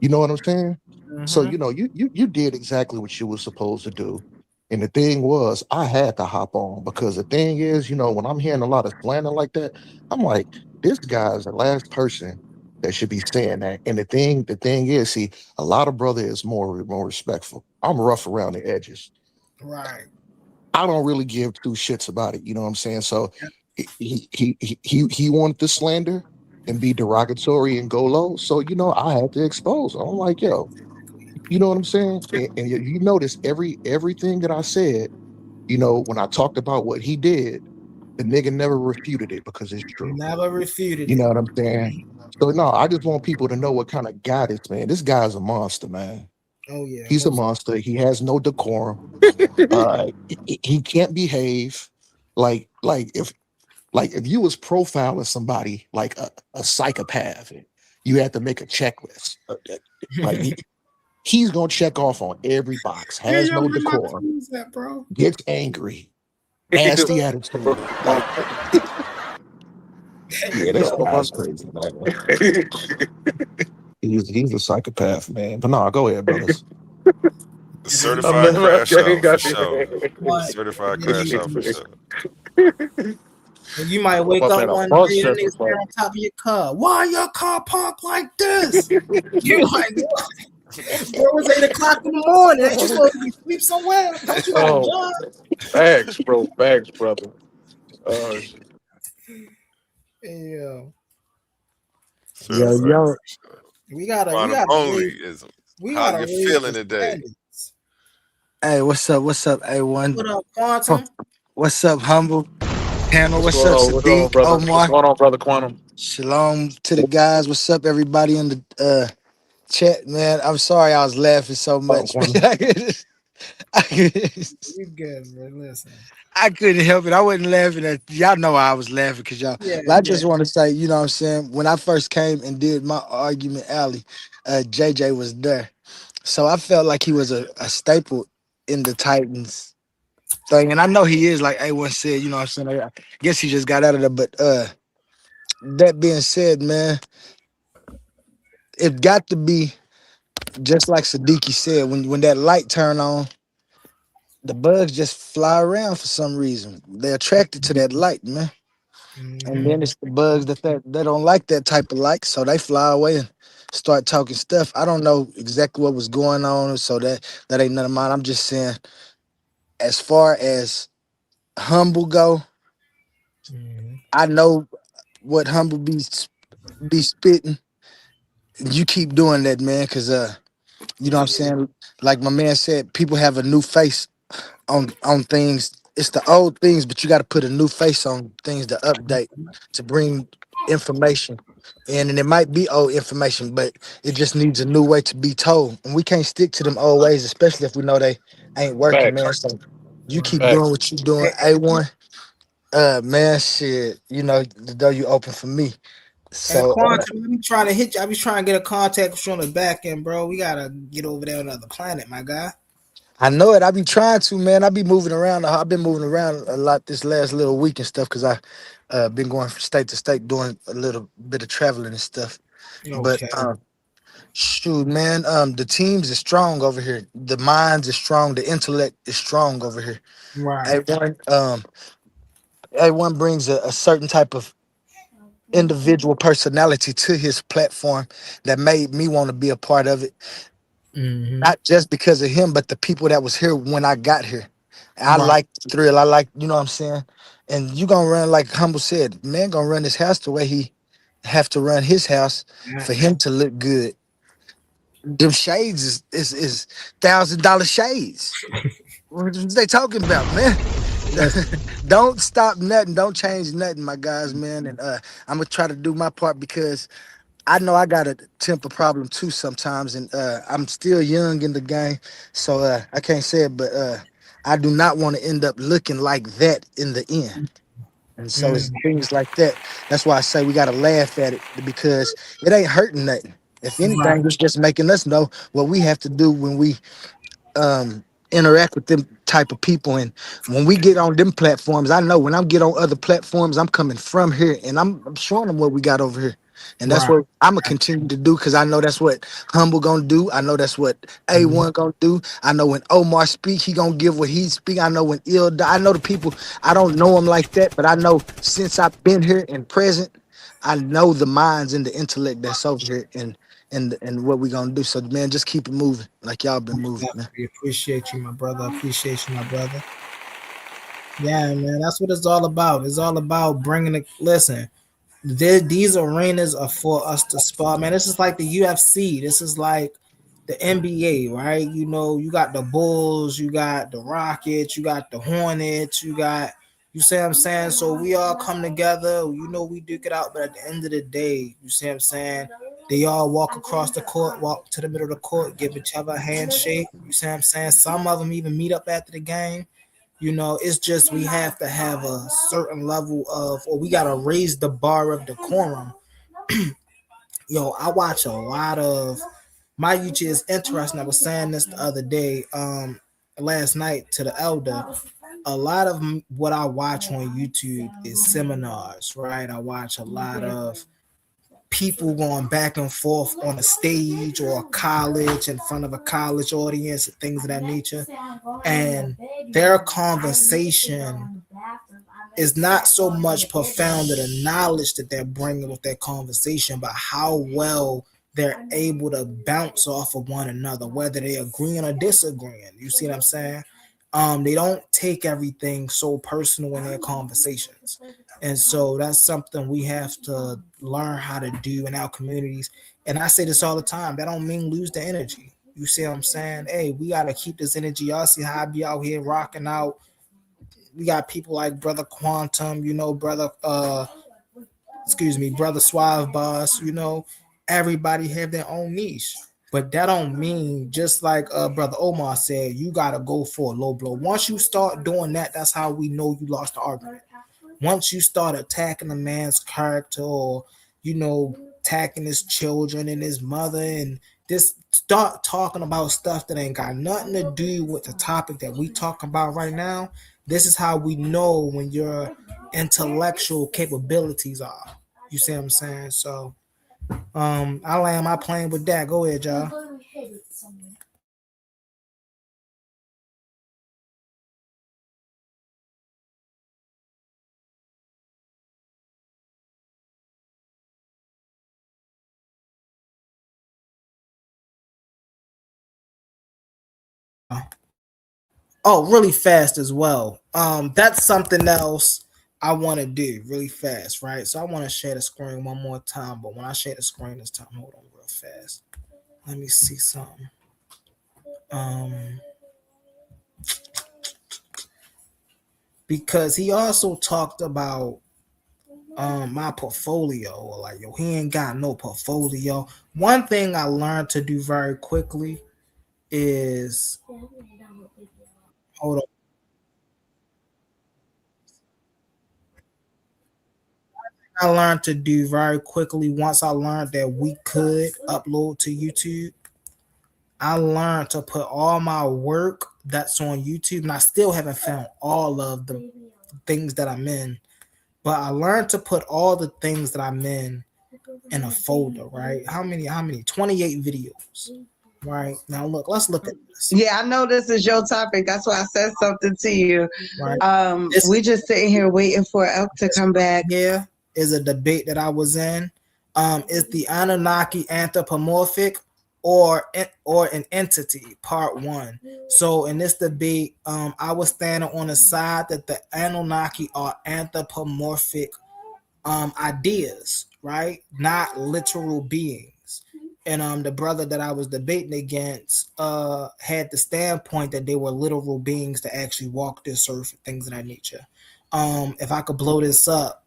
You know what I'm saying? Mm-hmm. So, you did exactly what you were supposed to do. And the thing was, I had to hop on because the thing is, when I'm hearing a lot of slander like that, I'm like, this guy's the last person that should be saying that. And the thing is, see, a lot of brother is more respectful. I'm rough around the edges. Right. I don't really give two shits about it. You know what I'm saying? So he wanted to slander and be derogatory and go low. So, I had to expose him. I'm like, yo, you know what I'm saying? And you notice everything that I said, when I talked about what he did, the nigga never refuted it because it's true. Never refuted You it. know what I'm saying? So no, I just want people to know what kind of guy this man. This guy's a monster, man. Oh yeah. He's a monster. He has no decorum. He can't behave. Like if you was profiling somebody like a psychopath, you had to make a checklist. He's gonna check off on every box. Has no decorum. That, bro. Gets angry. Nasty attitude. Yeah, this guy's crazy, man. He's a psychopath, man. But no, go ahead, brothers. Certified crash out for sure. Certified crash out for sure. And you might wake up one day and niggas on top of your car. Why your car parked like this? You're like, what? Bro, it's 8 o'clock in the morning. Ain't you supposed to be asleep somewhere? Don't you got a job? Facts, bro. Facts, brother. Yeah. Yo. We gotta how you feeling today? Hey, what's up, A1? What up, Quantum? What's up, Humble? Panel, what's up, Sadiq, Omar? What's going on, brother Quantum? Shalom to the guys. What's up, everybody in the chat, man? I'm sorry I was laughing so much. You good, man. Listen. I couldn't help it. I wasn't laughing at y'all. Know I was laughing because y'all. Yeah, I just want to say, you know what I'm saying? When I first came and did my argument alley, JJ was there. So I felt like he was a staple in the Titans thing. And I know he is, like A1 said, you know what I'm saying? I guess he just got out of there. But that being said, man, it got to be just like Siddiqui said, when that light turn on, the bugs just fly around for some reason. They're attracted to that light, man. And then it's the bugs that don't like that type of light, so they fly away and start talking stuff. I don't know exactly what was going on, so that ain't none of mine. I'm just saying, as far as Humble go, I know what Humble be spitting. You keep doing that, man, because you know what I'm saying? Like my man said, people have a new face on things. It's the old things, but you got to put a new face on things to update, to bring information. And it might be old information, but it just needs a new way to be told. And we can't stick to them old ways, especially if we know they ain't working, man. So you keep doing what you doing, A1. Man, shit, you know, the door you open for me. So Quantum, I'm trying to hit you. I be trying to get a contact with you on the back end, bro. We gotta get over there on another planet, my guy. I know it. I be trying to, man. I be moving around. I've been moving around a lot this last little week and stuff because I been going from state to state doing a little bit of traveling and stuff. But Okay. shoot, man, the teams is strong over here. The minds is strong. The intellect is strong over here. Right. Everyone brings a certain type of individual personality to his platform that made me want to be a part of it. Not just because of him, but the people that was here when I got here. I Right. like the thrill. I like, you know what I'm saying? And you gonna run, like Humble said, man gonna run his house the way he have to run his house for him to look good. Them shades is $1,000 shades. What they talking about, man? Don't stop nothing. Don't change nothing, my guys, man. And I'm gonna try to do my part because I know I got a temper problem too sometimes, and I'm still young in the game, so I can't say it, but I do not want to end up looking like that in the end. And so it's things like that. That's why I say we got to laugh at it because it ain't hurting nothing. If Right. anything, it's just making us know what we have to do when we um interact with them type of people. And when we get on them platforms, I know when I get on other platforms, I'm coming from here and I'm showing them what we got over here. And that's Right. what I'm gonna continue to do because I know that's what Humble gonna do. I know that's what A1 gonna do. I know when Omar speak, he gonna give what he speak. I know when I know the people, I don't know them like that, but I know since I've been here and present, I know the minds and the intellect that's over here and what we gonna do. So man, just keep it moving like y'all been moving, man. We appreciate you, my brother. Appreciate you, my brother. Yeah, man, that's what it's all about. It's all about bringing it. Listen, these arenas are for us to spar, man. This is like the UFC. This is like the NBA, right? You know, you got the Bulls, you got the Rockets, you got the Hornets, you see what I'm saying? So we all come together, you know, we duke it out, but at the end of the day, you see what I'm saying? They all walk across the court, walk to the middle of the court, give each other a handshake. You see what I'm saying? Some of them even meet up after the game. You know, it's just we have to have a certain level of, or we got to raise the bar of decorum. Yo, I watch a lot of, my YouTube is interesting. I was saying this the other day, last night to the elder. A lot of what I watch on YouTube is seminars, right? I watch a lot of people going back and forth on a stage or a college in front of a college audience and things of that nature. And their conversation is not so much profound to the knowledge that they're bringing with their conversation, but how well they're able to bounce off of one another, whether they agreeing or disagreeing. You see what I'm saying? They don't take everything so personal in their conversations. And so that's something we have to learn how to do in our communities. And I say this all the time. That don't mean lose the energy. You see what I'm saying? Hey, we got to keep this energy. Y'all see how I be out here rocking out. We got people like Brother Quantum, you know, brother brother Suave Boss, you know, everybody have their own niche. But that don't mean, just like Brother Omar said, you gotta go for a low blow. Once you start doing that, that's how we know you lost the argument. Once you start attacking a man's character, or you know, attacking his children and his mother, and just start talking about stuff that ain't got nothing to do with the topic that we talking about right now, this is how we know when your intellectual capabilities are. You see what I'm saying? So I land my plane with that. Go ahead, y'all. Oh, really fast as well. That's something else I want to do really fast, right? So I want to share the screen one more time, but when I share the screen this time, hold on real fast. Let me see something. Because he also talked about my portfolio, or like, yo, he ain't got no portfolio. One thing I learned to do very quickly is, hold on. I learned to do very quickly once I learned that we could upload to YouTube. I learned to put all my work that's on YouTube, and I still haven't found all of the things that I'm in. But I learned to put all the things that I'm in a folder, right? How many? 28 videos. Right. Now look, let's look at this. Yeah, I know this is your topic. That's why I said something to you. Right. We just sitting here waiting for Elk to come back. Here is a debate that I was in. Is the Anunnaki anthropomorphic or an entity? Part 1. So in this debate, I was standing on the side that the Anunnaki are anthropomorphic ideas, right? Not literal beings. And the brother that I was debating against had the standpoint that they were literal beings that actually walk this earth, things of that nature. If I could blow this up,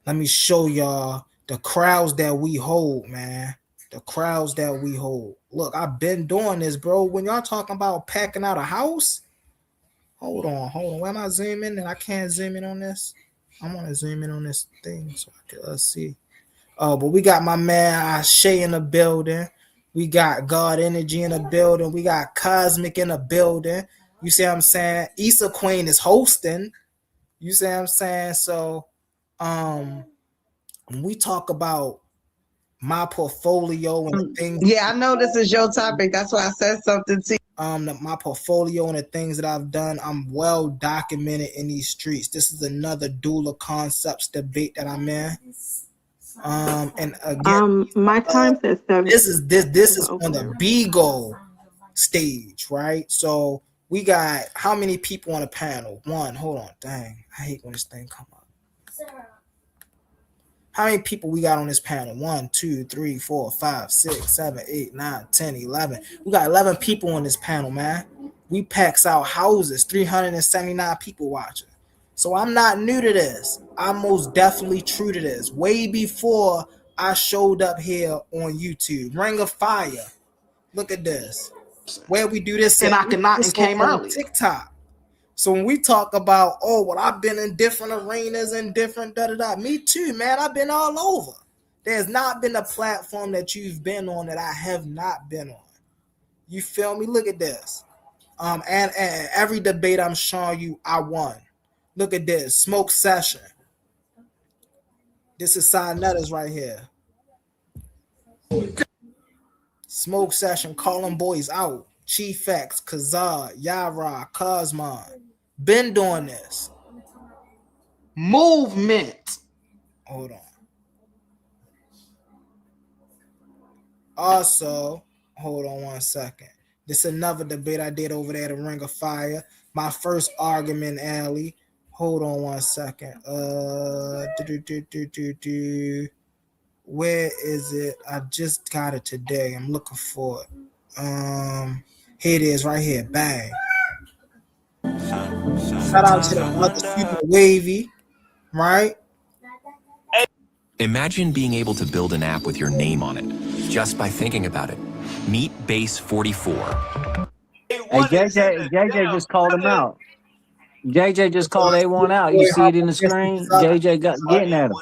let me show y'all the crowds that we hold, man. The crowds that we hold. Look, I've been doing this, bro. When y'all talking about packing out a house, hold on. Where am I zooming? And I can't zoom in on this. I want to zoom in on this thing so I can see. Oh, but we got my man Shay in the building. We got God Energy in the building. We got Cosmic in the building. You see what I'm saying? Issa Queen is hosting. You see what I'm saying? So, when we talk about my portfolio and the things. Yeah, I know this is your topic. That's why I said something to you. My portfolio and the things that I've done, I'm well documented in these streets. This is another dual concepts debate that I'm in. And again, my time says 7. This is on the Beagle stage, right? So we got how many people on the panel? One. Hold on. Dang, I hate when this thing come up. How many people we got on this panel? 1, 2, 3, 4, 5, 6, 7, 8, 9, 10, 11. We got 11 people on this panel, man. We packs out houses, 379 people watching. So I'm not new to this. I'm most definitely true to this. Way before I showed up here on YouTube. Ring of Fire. Look at this. Where we do this and I cannot and came early. TikTok. So when we talk about, oh, well, I've been in different arenas and different da-da-da. Me too, man. I've been all over. There's not been a platform that you've been on that I have not been on. You feel me? Look at this. And every debate I'm showing you, I won. Look at this. Smoke Session. This is Sinetta's right here. Smoke Session, calling boys out. Chief X, Kazar, Yara, Cosmon. Been doing this. Movement. Hold on. Also, hold on one second. This is another debate I did over there at the Ring of Fire. My first argument, Alley. Hold on one second. Where is it? I just got it today. I'm looking for it. Here it is right here. Bang. Shout out to the other super wavy, right? Imagine being able to build an app with your name on it, just by thinking about it. Meet Base 44. Hey, JJ just called him out. JJ just called A1 out. You see it in the screen? JJ got getting at him.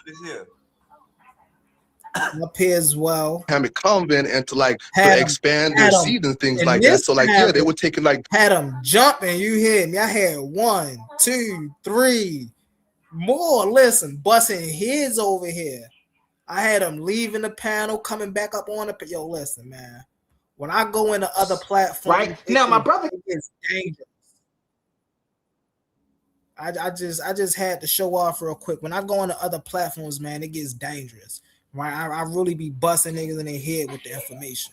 Up here as well. Have it convent and to expand their seed and things like that. So they were taking had them jumping. You hear me? I had 1, 2, 3 more. Listen, busting heads over here. I had them leaving the panel, coming back up on the. Yo, listen, man. When I go into other platforms, right now, my brother is dangerous. I just had to show off real quick. When I go into other platforms, man, it gets dangerous. Right, I really be busting niggas in their head with the information,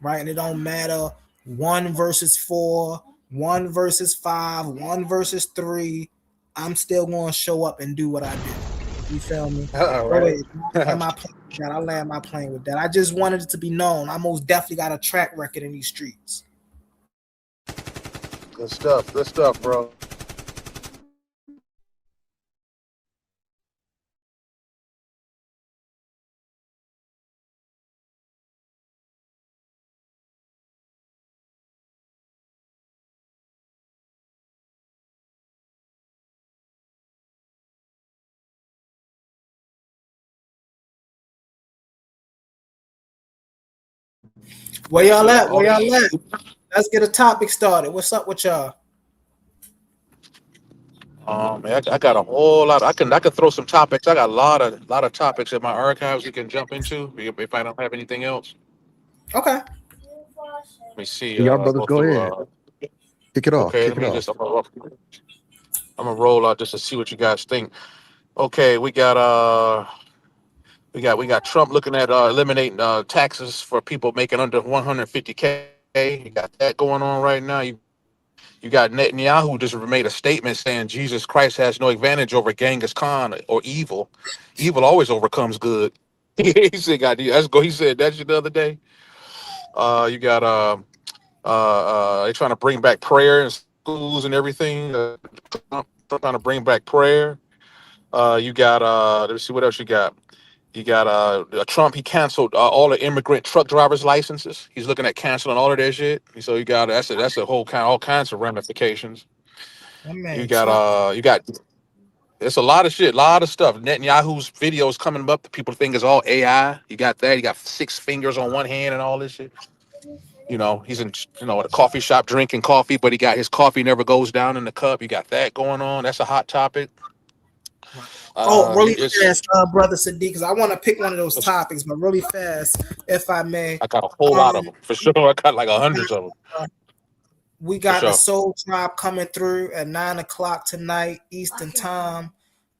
right? And it don't matter 1 versus 4, 1 versus 5, 1 versus 3. I'm still going to show up and do what I do. You feel me? Right. I land my plane with that. I just wanted it to be known. I most definitely got a track record in these streets. Good stuff, bro. Where y'all at? let's get a topic started. What's up with y'all? Man, I got a whole lot. I can throw some topics. I got a lot of topics in my archives you can jump into if I don't have anything else. Okay. Let me see. Y'all brothers, Go go through. ahead. Kick it off. Okay, Kick let it me off. just. I'm gonna roll out just to see what you guys think. Okay, we got Trump looking at eliminating taxes for people making under 150K. You got that going on right now. You got Netanyahu who just made a statement saying Jesus Christ has no advantage over Genghis Khan or evil. Evil always overcomes good. He said, "God, that's go." He said that shit the other day. You got they trying to bring back prayer in schools and everything. Trump trying to bring back prayer. You got let me see what else you got. You got Trump. He canceled all the immigrant truck drivers' licenses. He's looking at canceling all of that shit. So you got that's a whole all kinds of ramifications. That You man got Trump. you got it's a lot of shit, a lot of stuff. Netanyahu's videos coming up that people think is all AI. You got that. You got 6 fingers on one hand and all this shit. He's in at a coffee shop drinking coffee, but he got his coffee never goes down in the cup. You got that going on. That's a hot topic. Oh, really It's fast, brother Sadiq, because I want to pick one of those topics, but really fast, if I may. I got a whole lot of them for sure. I got like hundreds of them. We For got the sure. Soul Tribe coming through at 9 o'clock tonight Eastern Time.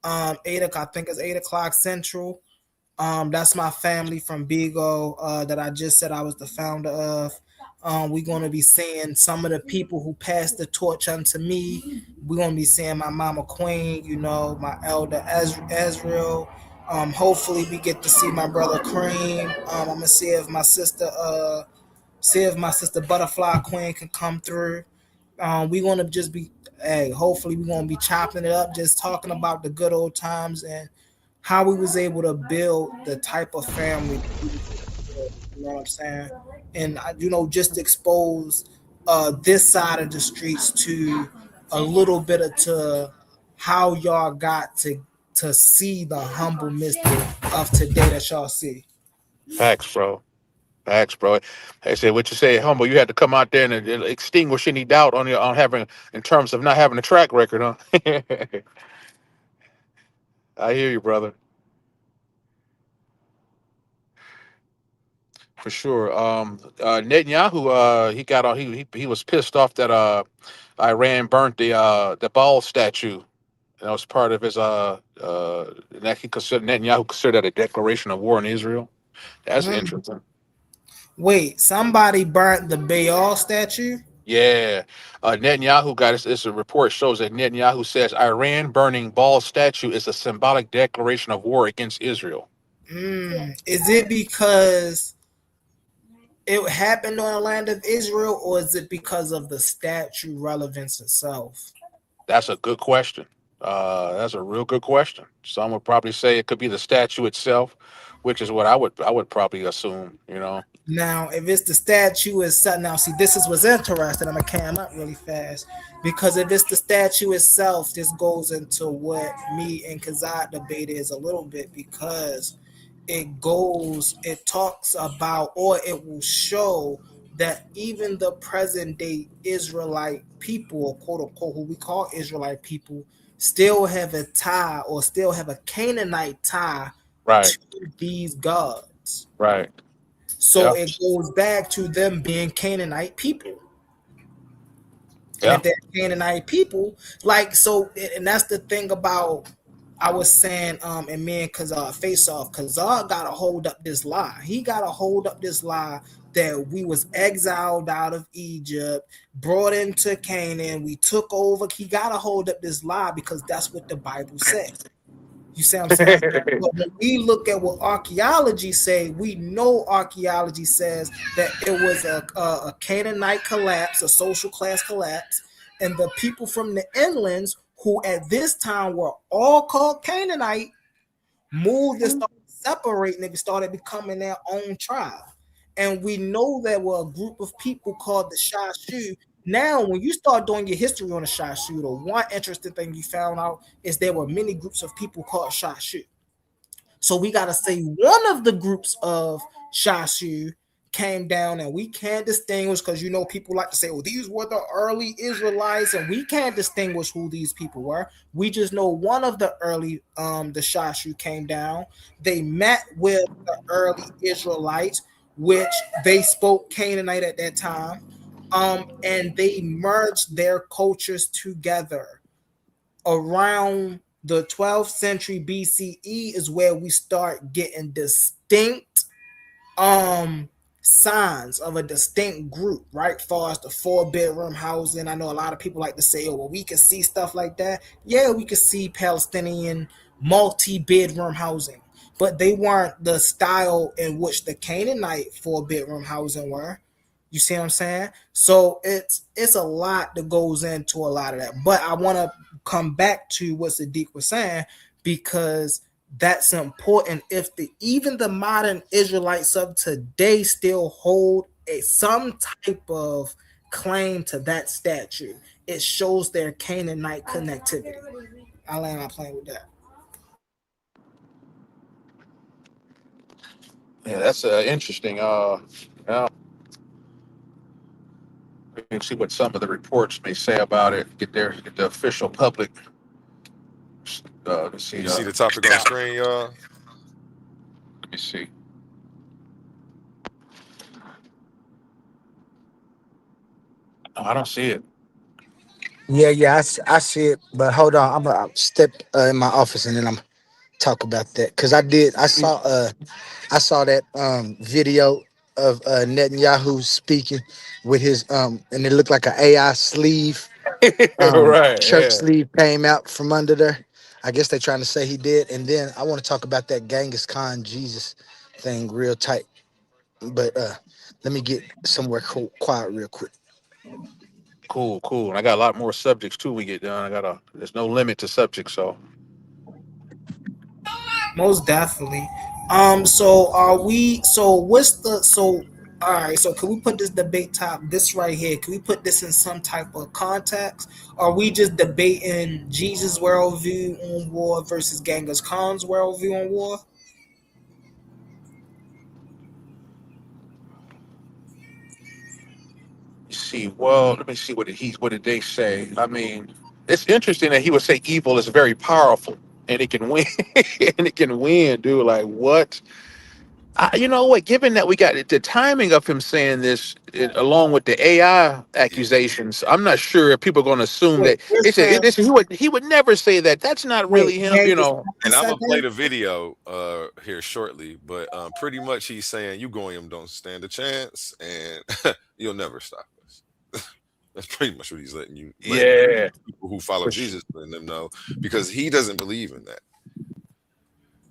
8 o'clock, I think it's 8 o'clock Central. That's my family from Bigo that I just said I was the founder of. We're going to be seeing some of the people who passed the torch unto me. We're going to be seeing my mama Queen, my elder Ezreal. Hopefully we get to see my brother Cream. I'm gonna see if my sister Butterfly Queen can come through. We're gonna just be, hopefully we're gonna be chopping it up, just talking about the good old times and how we was able to build the type of family that we was able to build, you know what I'm saying? And just expose this side of the streets to a little bit of to how y'all got to see the humble mystic of today that y'all see. Facts, bro. Facts, bro. I said, what you say, humble? You had to come out there and extinguish any doubt on having, in terms of not having a track record, huh? I hear you, brother. For sure. Netanyahu, he got on. He was pissed off that Iran burnt the ball statue. That was part of his that he considered Netanyahu considered that a declaration of war on Israel. That's interesting. Wait, somebody burnt the Baal statue? Yeah, Netanyahu got it's a report shows that Netanyahu says Iran burning ball statue is a symbolic declaration of war against Israel. Is it because it happened on the land of Israel, or is it because of the statue relevance itself? That's a good question. That's a real good question. Some would probably say it could be the statue itself, which is what I would probably assume. Now, if it's the statue itself, now see, this is what's interesting. I'm gonna cam up really fast because if it's the statue itself, this goes into what me and Kazad debated is a little bit because it talks about, or it will show that even the present day Israelite people, or quote unquote, who we call Israelite people, still have a tie or still have a Canaanite tie Right. to these gods. Right. So it goes back to them being Canaanite people. And if they're Canaanite people, and that's the thing about, I was saying, and me and Kazar face off. Kazar got to hold up this lie. He got to hold up this lie that we was exiled out of Egypt, brought into Canaan, we took over. He got to hold up this lie because that's what the Bible says. You see what I'm saying? But when we look at what archaeology say, we know archaeology says that it was a Canaanite collapse, a social class collapse, and the people from the inlands, who at this time were all called Canaanite, moved and started separating. They started becoming their own tribe. And we know there were a group of people called the Shashu. Now, when you start doing your history on the Shashu, the one interesting thing you found out is there were many groups of people called Shashu. So we got to say one of the groups of Shashu came down, and we can't distinguish, because you know people like to say, well, these were the early Israelites, and we can't distinguish who these people were. We just know one of the early the Shashu came down. They met with the early Israelites, which they spoke Canaanite at that time, and they merged their cultures together. Around the 12th century BCE is where we start getting distinct signs of a distinct group, right? As far as the 4-bedroom housing, I know a lot of people like to say, oh, well, we can see stuff like that. Yeah, we can see Palestinian multi-bedroom housing, but they weren't the style in which the Canaanite 4-bedroom housing were. You see what I'm saying? So it's a lot that goes into a lot of that. But I want to come back to what Sadiq was saying, because that's important. If even the modern Israelites of today still hold some type of claim to that statue, it shows their Canaanite connectivity. I'll end up playing with that. Yeah, that's interesting. We can see what some of the reports may say about it. Get the official public. Let's see. You see the topic on the screen, y'all? Let me see. No, I don't see it. Yeah, I see it. But hold on, I'm gonna step in my office and then I'm talk about that, because I saw that video of Netanyahu speaking with his and it looked like an AI sleeve. Right. Shirt Yeah. sleeve came out from under there. I guess they're trying to say he did. And then I want to talk about that Genghis Khan Jesus thing real tight. But let me get somewhere quiet real quick. Cool. And I got a lot more subjects too. We get done. There's no limit to subjects, so. Most definitely. So are we? So what's the? So all right. So can we put this debate this right here? Can we put this in some type of context? Are we just debating Jesus' worldview on war versus Genghis Khan's worldview on war? Let me see what did they say. I mean, it's interesting that he would say evil is very powerful and it can win, and it can win, dude. Like what? You know what? Given that we got the timing of him saying this, along with the AI accusations, I'm not sure if people are going to assume Wait, that he would never say that. That's not really him, you know. And I'm gonna play the video here shortly, but pretty much he's saying you goyim don't stand a chance, and you'll never stop us. That's pretty much what he's letting people who follow Jesus letting them know, because he doesn't believe in that.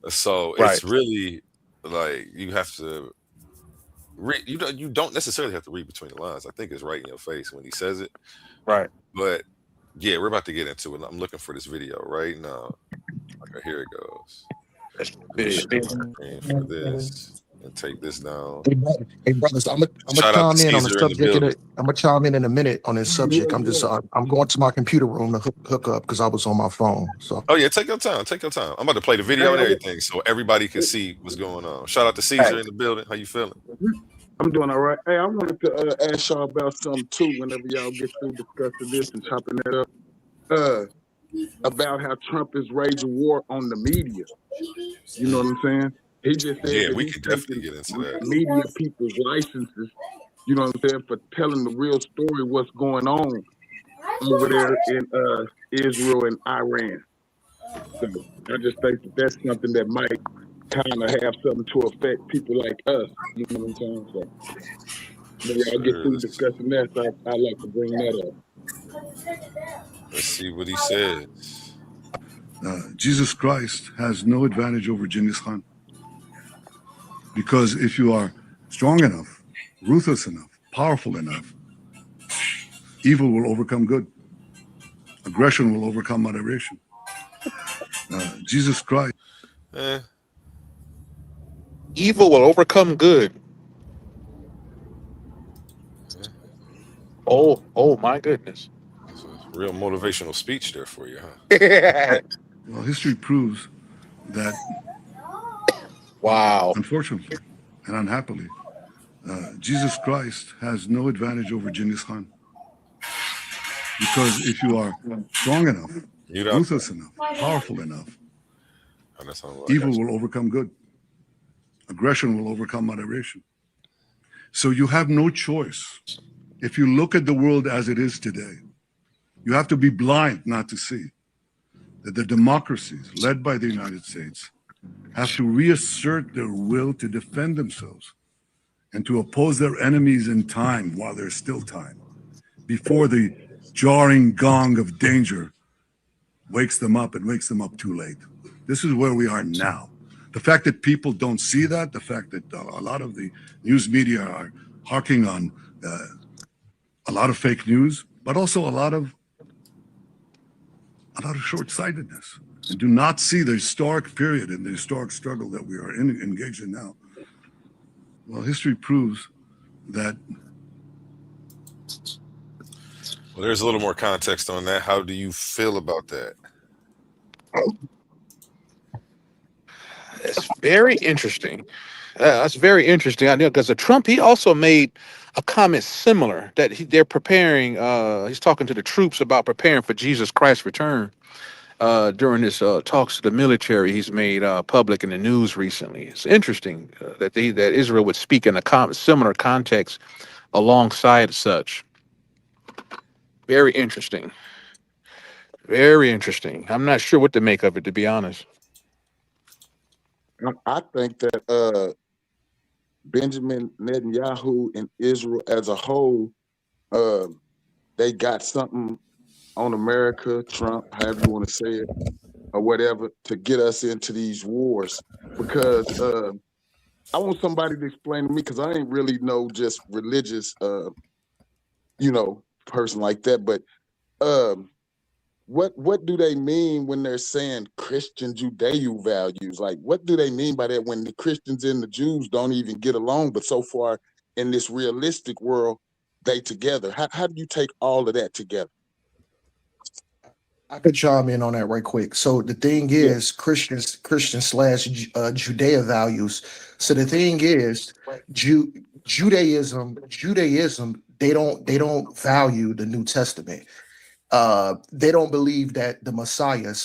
So it's really like you have to read. You don't necessarily have to read between the lines. I think it's right in your face when he says it. Right. But yeah, we're about to get into it. I'm looking for this video right now. Okay, here it goes. For this and take this down. Hey brothers, I'm gonna Shout out to chime in on the Caesar in the subject. building. I'm gonna chime in a minute on this subject. I'm going to my computer room to hook up because I was on my phone. So oh yeah, take your time. I'm about to play the video and everything so everybody can see what's going on. Shout out to Caesar in the building. How you feeling? I'm doing all right. Hey, I wanted to ask y'all about something too. Whenever y'all get through discussing this and chopping that up, about how Trump is raging war on the media. You know what I'm saying? He just said that we could definitely get into that. Media people's licenses, you know what I'm saying, for telling the real story, what's going on over there in Israel and Iran. So I just think that that's something that might kind of have something to affect people like us. You know what I'm saying? So maybe I'll get through discussing that. So I'd like to bring that up. Let's see what he says. Jesus Christ has no advantage over Genghis Khan. Because if you are strong enough, ruthless enough, powerful enough, evil will overcome good. Aggression will overcome moderation. Jesus Christ. Evil will overcome good. Oh my goodness. It's a real motivational speech there for you, huh? Well, history proves that, wow, unfortunately and unhappily, Jesus Christ has no advantage over Genghis Khan. Because if you are strong enough, You don't. ruthless enough, powerful enough, Oh, that's not what I evil got you. will overcome good. Aggression will overcome moderation. So you have no choice. If you look at the world as it is today, you have to be blind not to see that the democracies led by the United States have to reassert their will to defend themselves and to oppose their enemies in time while there's still time, before the jarring gong of danger wakes them up and wakes them up too late. This is where we are now. The fact that people don't see that, the fact that a lot of the news media are harking on a lot of fake news, but also a lot of short-sightedness, and do not see the historic period and the historic struggle that we are engaged in now. Well, history proves that. Well, there's a little more context on that. How do you feel about that? It's very interesting. That's very interesting. I know because Trump, he also made a comment similar that they're preparing. He's talking to the troops about preparing for Jesus Christ's return. During his talks to the military, he's made public in the news recently. It's interesting that Israel would speak in a similar context alongside such. Very interesting. Very interesting. I'm not sure what to make of it, to be honest. I think that Benjamin Netanyahu and Israel as a whole, they got something on America, Trump, however you want to say it, or whatever, to get us into these wars. Because I want somebody to explain to me, because I ain't really no just religious, person like that. But what do they mean when they're saying Christian Judeo values? Like, what do they mean by that when the Christians and the Jews don't even get along, but so far in this realistic world, they together? How do you take all of that together? I could chime in on that right quick. So the thing is, Christian slash Judea values. So the thing is, Judaism, they don't value the New Testament. They don't believe that the Messiah,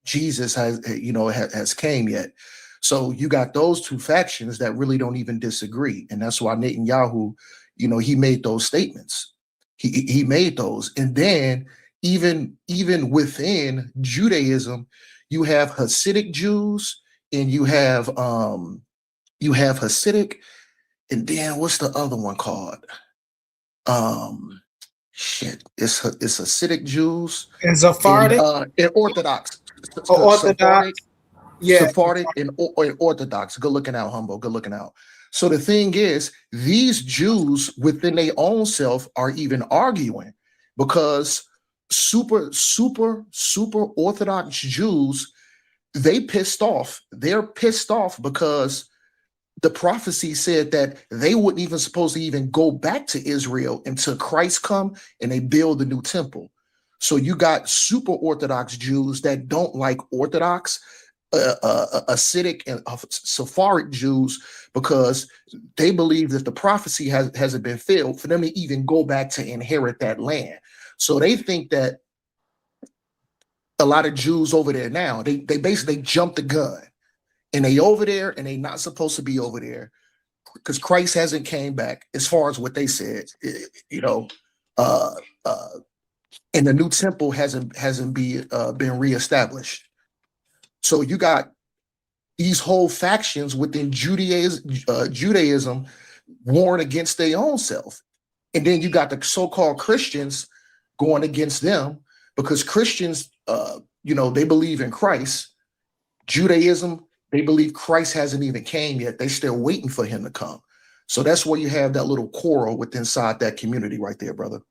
Jesus, has came yet. So you got those two factions that really don't even disagree, and that's why Netanyahu, he made those statements. He made those, and then even within Judaism, you have Hasidic Jews, and you have Hasidic, and then what's the other one called? It's Hasidic Jews And Sephardic? And Orthodox. Orthodox. Yeah. Sephardic and Orthodox. Good looking out, Humble. Good looking out. So the thing is, these Jews within their own self are even arguing, because super Orthodox Jews, they pissed off. They're pissed off because the prophecy said that they wouldn't even supposed to even go back to Israel until Christ come and they build the new temple. So you got super Orthodox Jews that don't like Orthodox, Hasidic and Sephardic Jews, because they believe that the prophecy hasn't been filled for them to even go back to inherit that land. So they think that a lot of Jews over there now, they basically jumped the gun. And they over there, and they not supposed to be over there because Christ hasn't came back, as far as what they said, and the new temple hasn't been reestablished. So you got these whole factions within Judaism warring against their own self, and then you got the so-called Christians going against them, because Christians, they believe in Christ. Judaism, they believe Christ hasn't even came yet. They're still waiting for him to come. So that's where you have that little quarrel within inside that community right there, brother.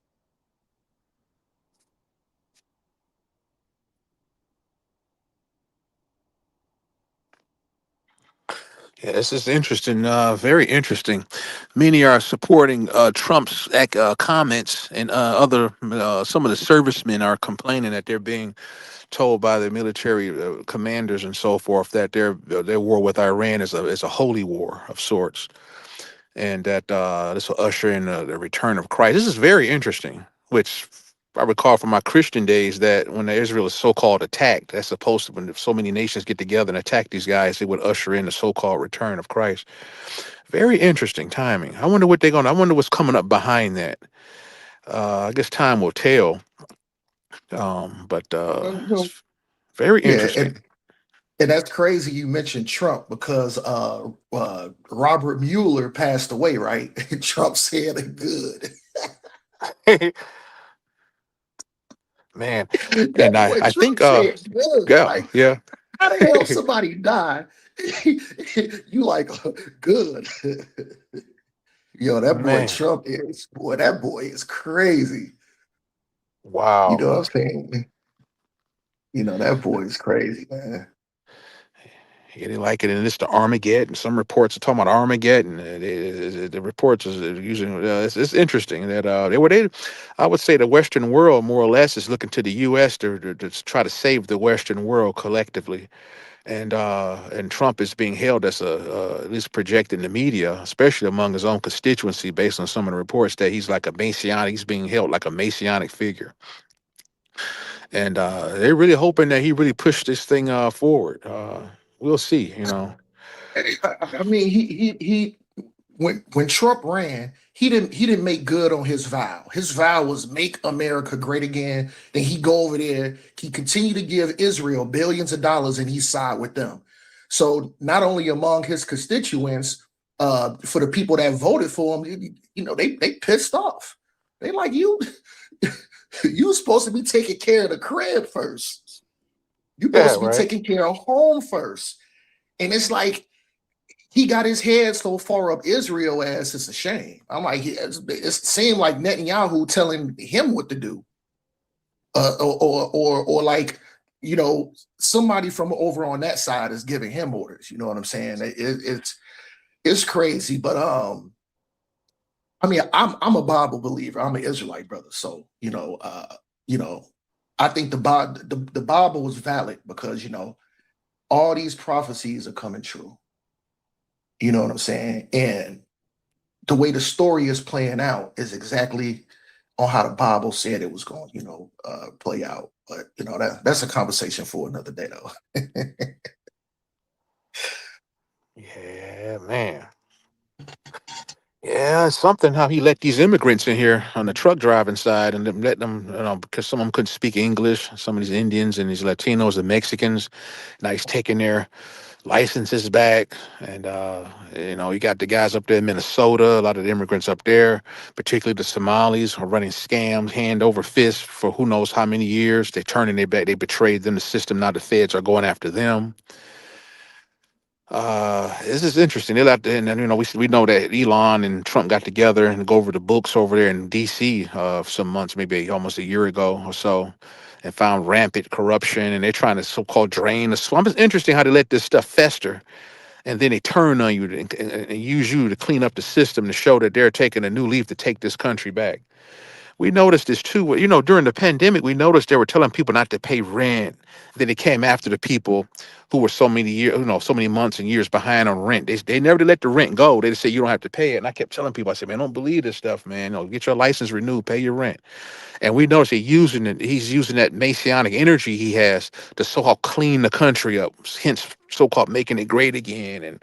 Yeah, this is interesting. Very interesting. Many are supporting Trump's comments, and some of the servicemen are complaining that they're being told by the military commanders and so forth that their war with Iran is a holy war of sorts. and that this will usher in the return of Christ. This is very interesting, which I recall from my Christian days that when Israel is so-called attacked, that's supposed to, when so many nations get together and attack these guys, it would usher in the so-called return of Christ. Very interesting timing. I wonder what they're going to, I wonder what's coming up behind that. I guess time will tell. But it's very Yeah, interesting. and that's crazy you mentioned Trump because Robert Mueller passed away, right? Trump said it good. Man, That and boy I Trump think said good. yeah, Like, yeah. how the hell somebody died? You like good. Yo, that boy Man, Trump is boy, that boy is crazy. You wow. know what I'm saying? You know, that boy is crazy, man. Yeah, they like it, and it's the Armageddon. Some reports are talking about Armageddon. The reports is using. It's interesting that I would say the Western world more or less is looking to the U.S. to try to save the Western world collectively, and Trump is being held as at least projected in the media, especially among his own constituency, based on some of the reports that he's like a messianic. He's being held like a messianic figure, and they're really hoping that he really pushed this thing forward. We'll see, you know. I mean, he when Trump ran, he didn't make good on his vow. His vow was make America great again. Then he go over there, he continued to give Israel billions of dollars, and he side with them. So not only among his constituents, for the people that voted for him, you know, they pissed off. They like you, you supposed to be taking care of the crib first. You Yeah, supposed to be right. taking care of home first. And it's like he got his head so far up Israel ass, it's a shame. I'm like, it seemed like Netanyahu telling him what to do, or like, you know, somebody from over on that side is giving him orders. You know what I'm saying? It's crazy, but I mean, I'm a Bible believer. I'm an Israelite brother, so you know, I think the Bible was valid because all these prophecies are coming true. You know what I'm saying? And the way the story is playing out is exactly on how the Bible said it was going, play out. But that's a conversation for another day, though. Yeah, man. Yeah, it's something how he let these immigrants in here on the truck driving side and let them, because some of them couldn't speak English. Some of these Indians and these Latinos and Mexicans. Now he's taking their licenses back, and you got the guys up there in Minnesota. A lot of the immigrants up there, particularly the Somalis, are running scams hand over fist for who knows how many years. They're turning their back. They betrayed them. The system. Now the feds are going after them. This is interesting. They're out there, and then, we know that Elon and Trump got together and go over the books over there in D.C. Some months, maybe almost a year ago or so, and found rampant corruption. And they're trying to so-called drain the swamp. It's interesting how they let this stuff fester, and then they turn on you and use you to clean up the system to show that they're taking a new leaf to take this country back. We noticed this too. During the pandemic, we noticed they were telling people not to pay rent. Then they came after the people who were so many years, so many months and years behind on rent. They never let the rent go. They just said you don't have to pay it. And I kept telling people, I said, man, don't believe this stuff, man. Get your license renewed, pay your rent. And we noticed he's using that messianic energy he has to so-called clean the country up, hence so-called making it great again. And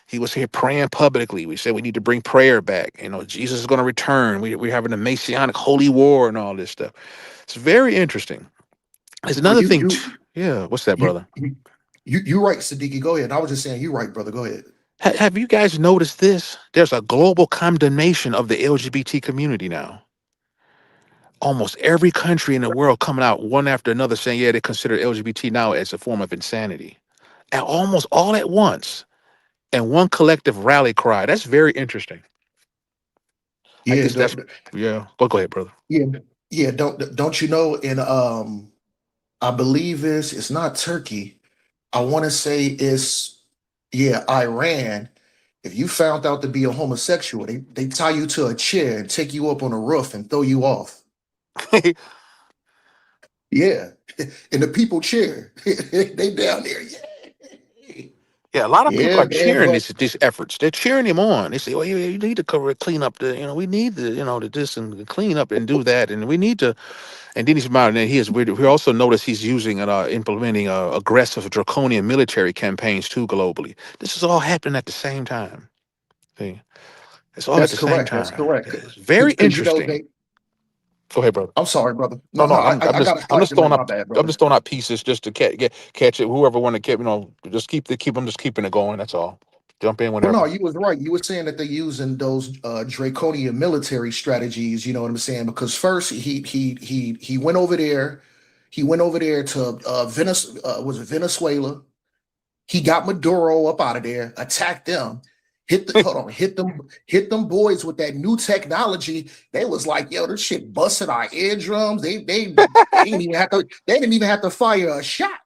he was here praying publicly. We said we need to bring prayer back. Jesus is going to return. We're having a messianic holy war and all this stuff. It's very interesting. There's Well, another thing. Yeah, what's that, brother? You right, Siddiqui. Go ahead. I was just saying, you right, brother. Go ahead. Have you guys noticed this? There's a global condemnation of the LGBT community now. Almost every country in the world coming out one after another saying, yeah, they consider LGBT now as a form of insanity. And almost all at once. And one collective rally cry. That's very interesting. I Yeah, guess that's yeah. Go ahead, brother. yeah. Don't you know? In I believe it's not Turkey. I want to say it's Iran. If you found out to be a homosexual, they tie you to a chair and take you up on a roof and throw you off. Yeah, and the people cheer. They down there. Yeah. Yeah, a lot of people Yeah, are man, cheering but these efforts. They're cheering him on. They say, "Well, you need to clean up the, we need the, the this and clean up and do that, and we need to." And then he's about, and he is. We also notice he's using and implementing aggressive draconian military campaigns too globally. This is all happening at the same time. See, it's all at that's the same correct. That's time. correct. It's very Because interesting. Go ahead, brother. I'm sorry, brother. No, No, no, no, I'm I just got a I'm just slight delay. throwing My up bad, I'm brother. just throwing out pieces just to catch it. Whoever want to keep just keep I'm just keeping it going. That's all. Jump in Well, no, whenever. you was right. You were saying that they're using those draconian military strategies. You know what I'm saying? Because first he went over there. He went over there to was it Venezuela? He got Maduro up out of there, attacked them, hit them boys with that new technology. They was like, yo, this shit busted our eardrums. They didn't even have to fire a shot.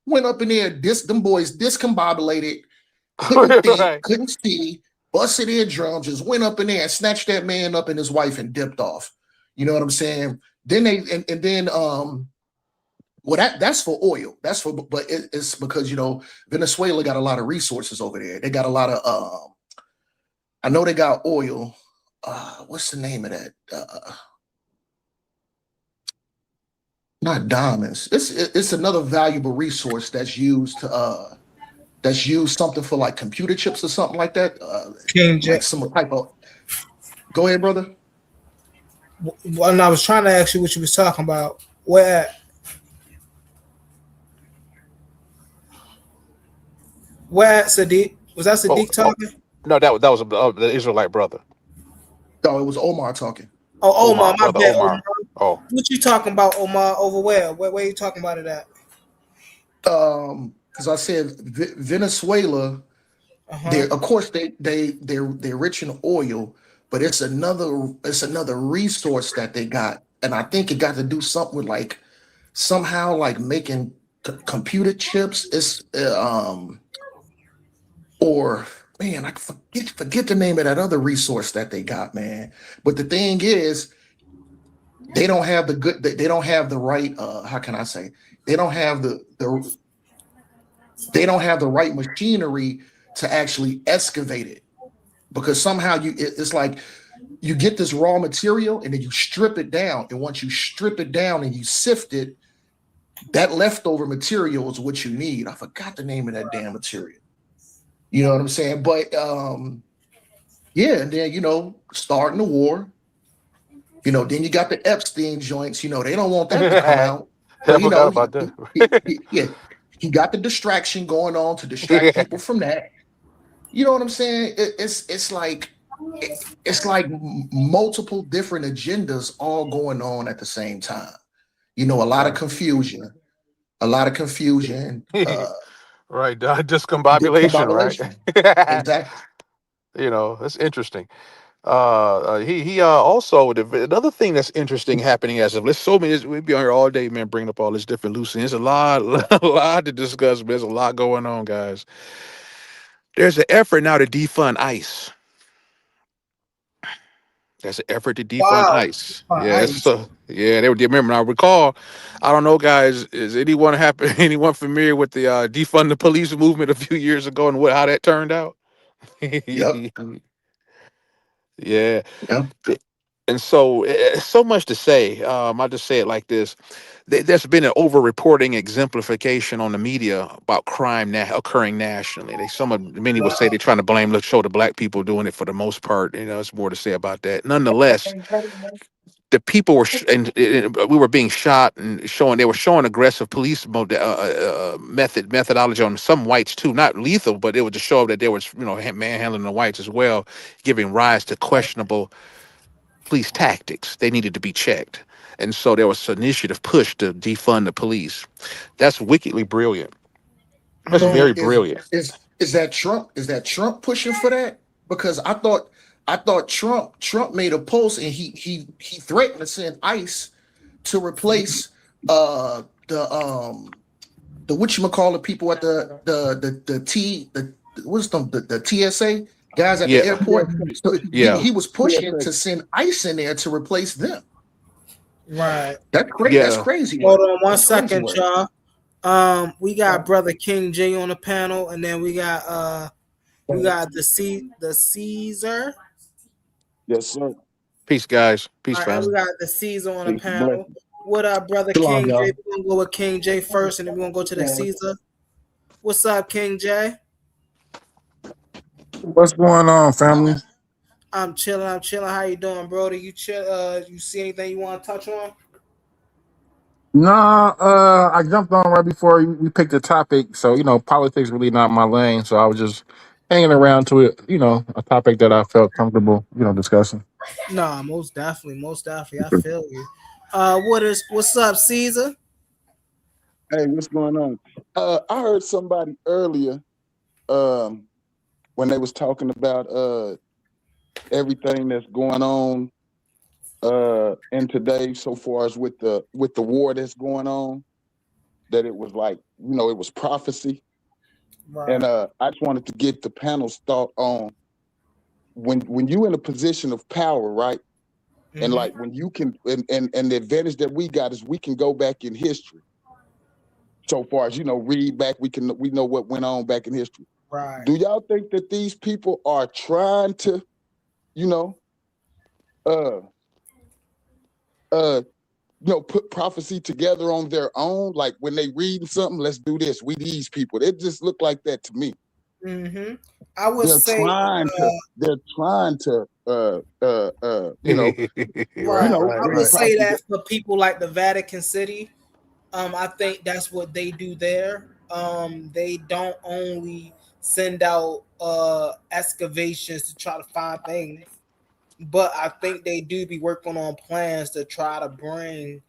Went up in there, them boys discombobulated, couldn't think, Right. couldn't see, busted eardrums, just went up in there and snatched that man up and his wife and dipped off. You know what I'm saying? Then well, that's for oil. That's for, but it's because Venezuela got a lot of resources over there. They got a lot of I know they got oil. What's the name of that? Not diamonds. It's another valuable resource that's used something for like computer chips or something like that. King Like J. some type of. Go ahead, brother. Well, I was trying to ask you what you was talking about. Where Sadiq? Was that Sadiq talking? No, that was the Israelite brother. No, it was Omar talking. Oh, Omar, my brother bad. Omar. Oh, What you talking about, Omar? Over where? Where you talking about it at? Because I said Venezuela. Of course they're rich in oil, but it's another resource that they got, and I think it got to do something with like somehow like making computer chips. It's or man, I forget the name of that other resource that they got, man. But the thing is, they don't have they don't have the right. How can I say? They don't have they don't have the right machinery to actually excavate it, because somehow it's like you get this raw material and then you strip it down, and once you strip it down and you sift it, that leftover material is what you need. I forgot the name of that damn material. You know what I'm saying? But yeah, and then starting the war, then you got the Epstein joints. They don't want that to come out. I But forgot about that. he got the distraction going on to distract people from that. You know what I'm saying? It's like multiple different agendas all going on at the same time. A lot of confusion. Right? Discombobulation, right? Exactly. That's interesting. He also another thing that's interesting happening as of we'd be on here all day, man, bringing up all this different loose ends. There's a lot to discuss. But there's a lot going on, guys. There's an effort now to defund ICE. There's an effort to defund ICE. Yes. They would remember. I recall. I don't know, guys. Is anyone anyone familiar with the defund the police movement a few years ago and how that turned out? Yep. Yeah. Yep. And so, so much to say. I'll just say it like this: there's been an over-reporting exemplification on the media about crime occurring nationally. Many would say they're trying to show the black people doing it for the most part. It's more to say about that. Nonetheless, the people were we were being shot and they were showing aggressive police methodology on some whites too, not lethal, but it would just show that there was manhandling the whites as well, giving rise to questionable police tactics. They needed to be checked. And so there was an initiative push to defund the police. That's wickedly brilliant. That's very brilliant. Is that Trump? Is that Trump pushing for that? Because I thought Trump made a post and he threatened to send ICE to replace the whatchamacallit people at the TSA guys at the airport. So he was pushing to send ICE in there to replace them. Right. That's crazy. That's crazy. Hold on one second, y'all. We got brother King J on the panel, and then we got the Caesar. Yes, sir. Peace, guys. Peace, All right, and we family. got the Caesar on the Peace and blessings. panel. What up, brother Shalom, King J? y'all. We're gonna go with King J first, and then we're gonna go to the Caesar. What's up, King J? What's going on, family? I'm chilling. I'm chilling. How you doing, bro? Do you chill? You see anything you want to touch on? Nah, I jumped on right before we picked the topic, so politics really not my lane. So I was just hanging around to it, a topic that I felt comfortable, discussing. Nah, most definitely, most definitely. I feel you. What's up, Caesar? Hey, what's going on? I heard somebody earlier when they was talking about everything that's going on in today so far as with the war that's going on, that it was like, it was prophecy. Right. And I just wanted to get the panel's thought on when you in a position of power, right? And like when you can and the advantage that we got is we can go back in history. So far as read back, we know what went on back in history. Right. Do y'all think that these people are trying to, put prophecy together on their own? Like when they read something, let's do this. We these people. It just looked like that to me. I would say they're trying to right. I would say prophecy. that for people like the Vatican City, I think that's what they do there. They don't only send out excavations to try to find things, but I think they do be working on plans to try to bring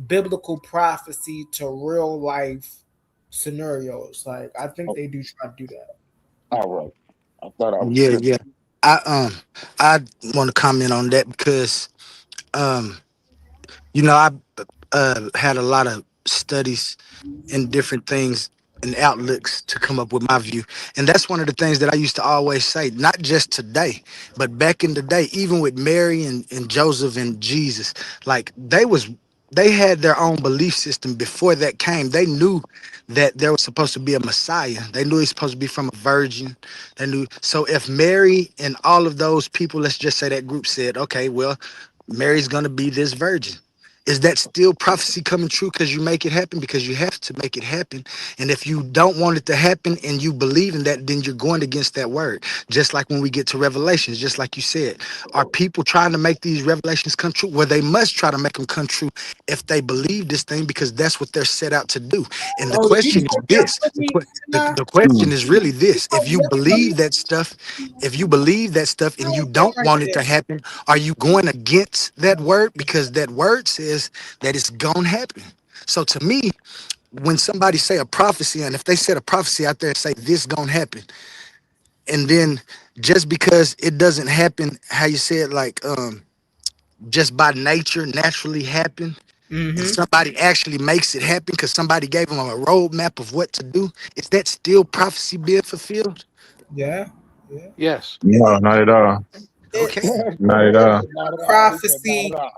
biblical prophecy to real life scenarios. Like I think they do try to do that. All right. I thought I was Yeah, tripping. yeah. I want to comment on that because um I had a lot of studies and different things and outlooks to come up with my view. And that's one of the things that I used to always say, not just today, but back in the day, even with Mary and Joseph and Jesus, like they had their own belief system before that came. They knew that there was supposed to be a Messiah. They knew he's supposed to be from a virgin. They knew. So if Mary and all of those people, let's just say that group said, okay, well, Mary's going to be this virgin. Is that still prophecy coming true because you make it happen? Because you have to make it happen. And if you don't want it to happen and you believe in that, then you're going against that word. Just like when we get to Revelations, just like you said, are people trying to make these revelations come true? Well, they must try to make them come true if they believe this thing, because that's what they're set out to do. And the Oh, you question is broke that this. for me, The question is really this. If you believe that stuff, and you don't right want it there. to happen, are you going against that word? Because that word says that it's gonna happen. So to me, when somebody say a prophecy, and if they said a prophecy out there and say this gonna happen, and then just because it doesn't happen, how you said, like just by nature, naturally happen, and somebody actually makes it happen because somebody gave them a roadmap of what to do, is that still prophecy being fulfilled? Yeah. Yes. No, not at all. Okay. Not at all. Not at all. He said Prophecy not at all.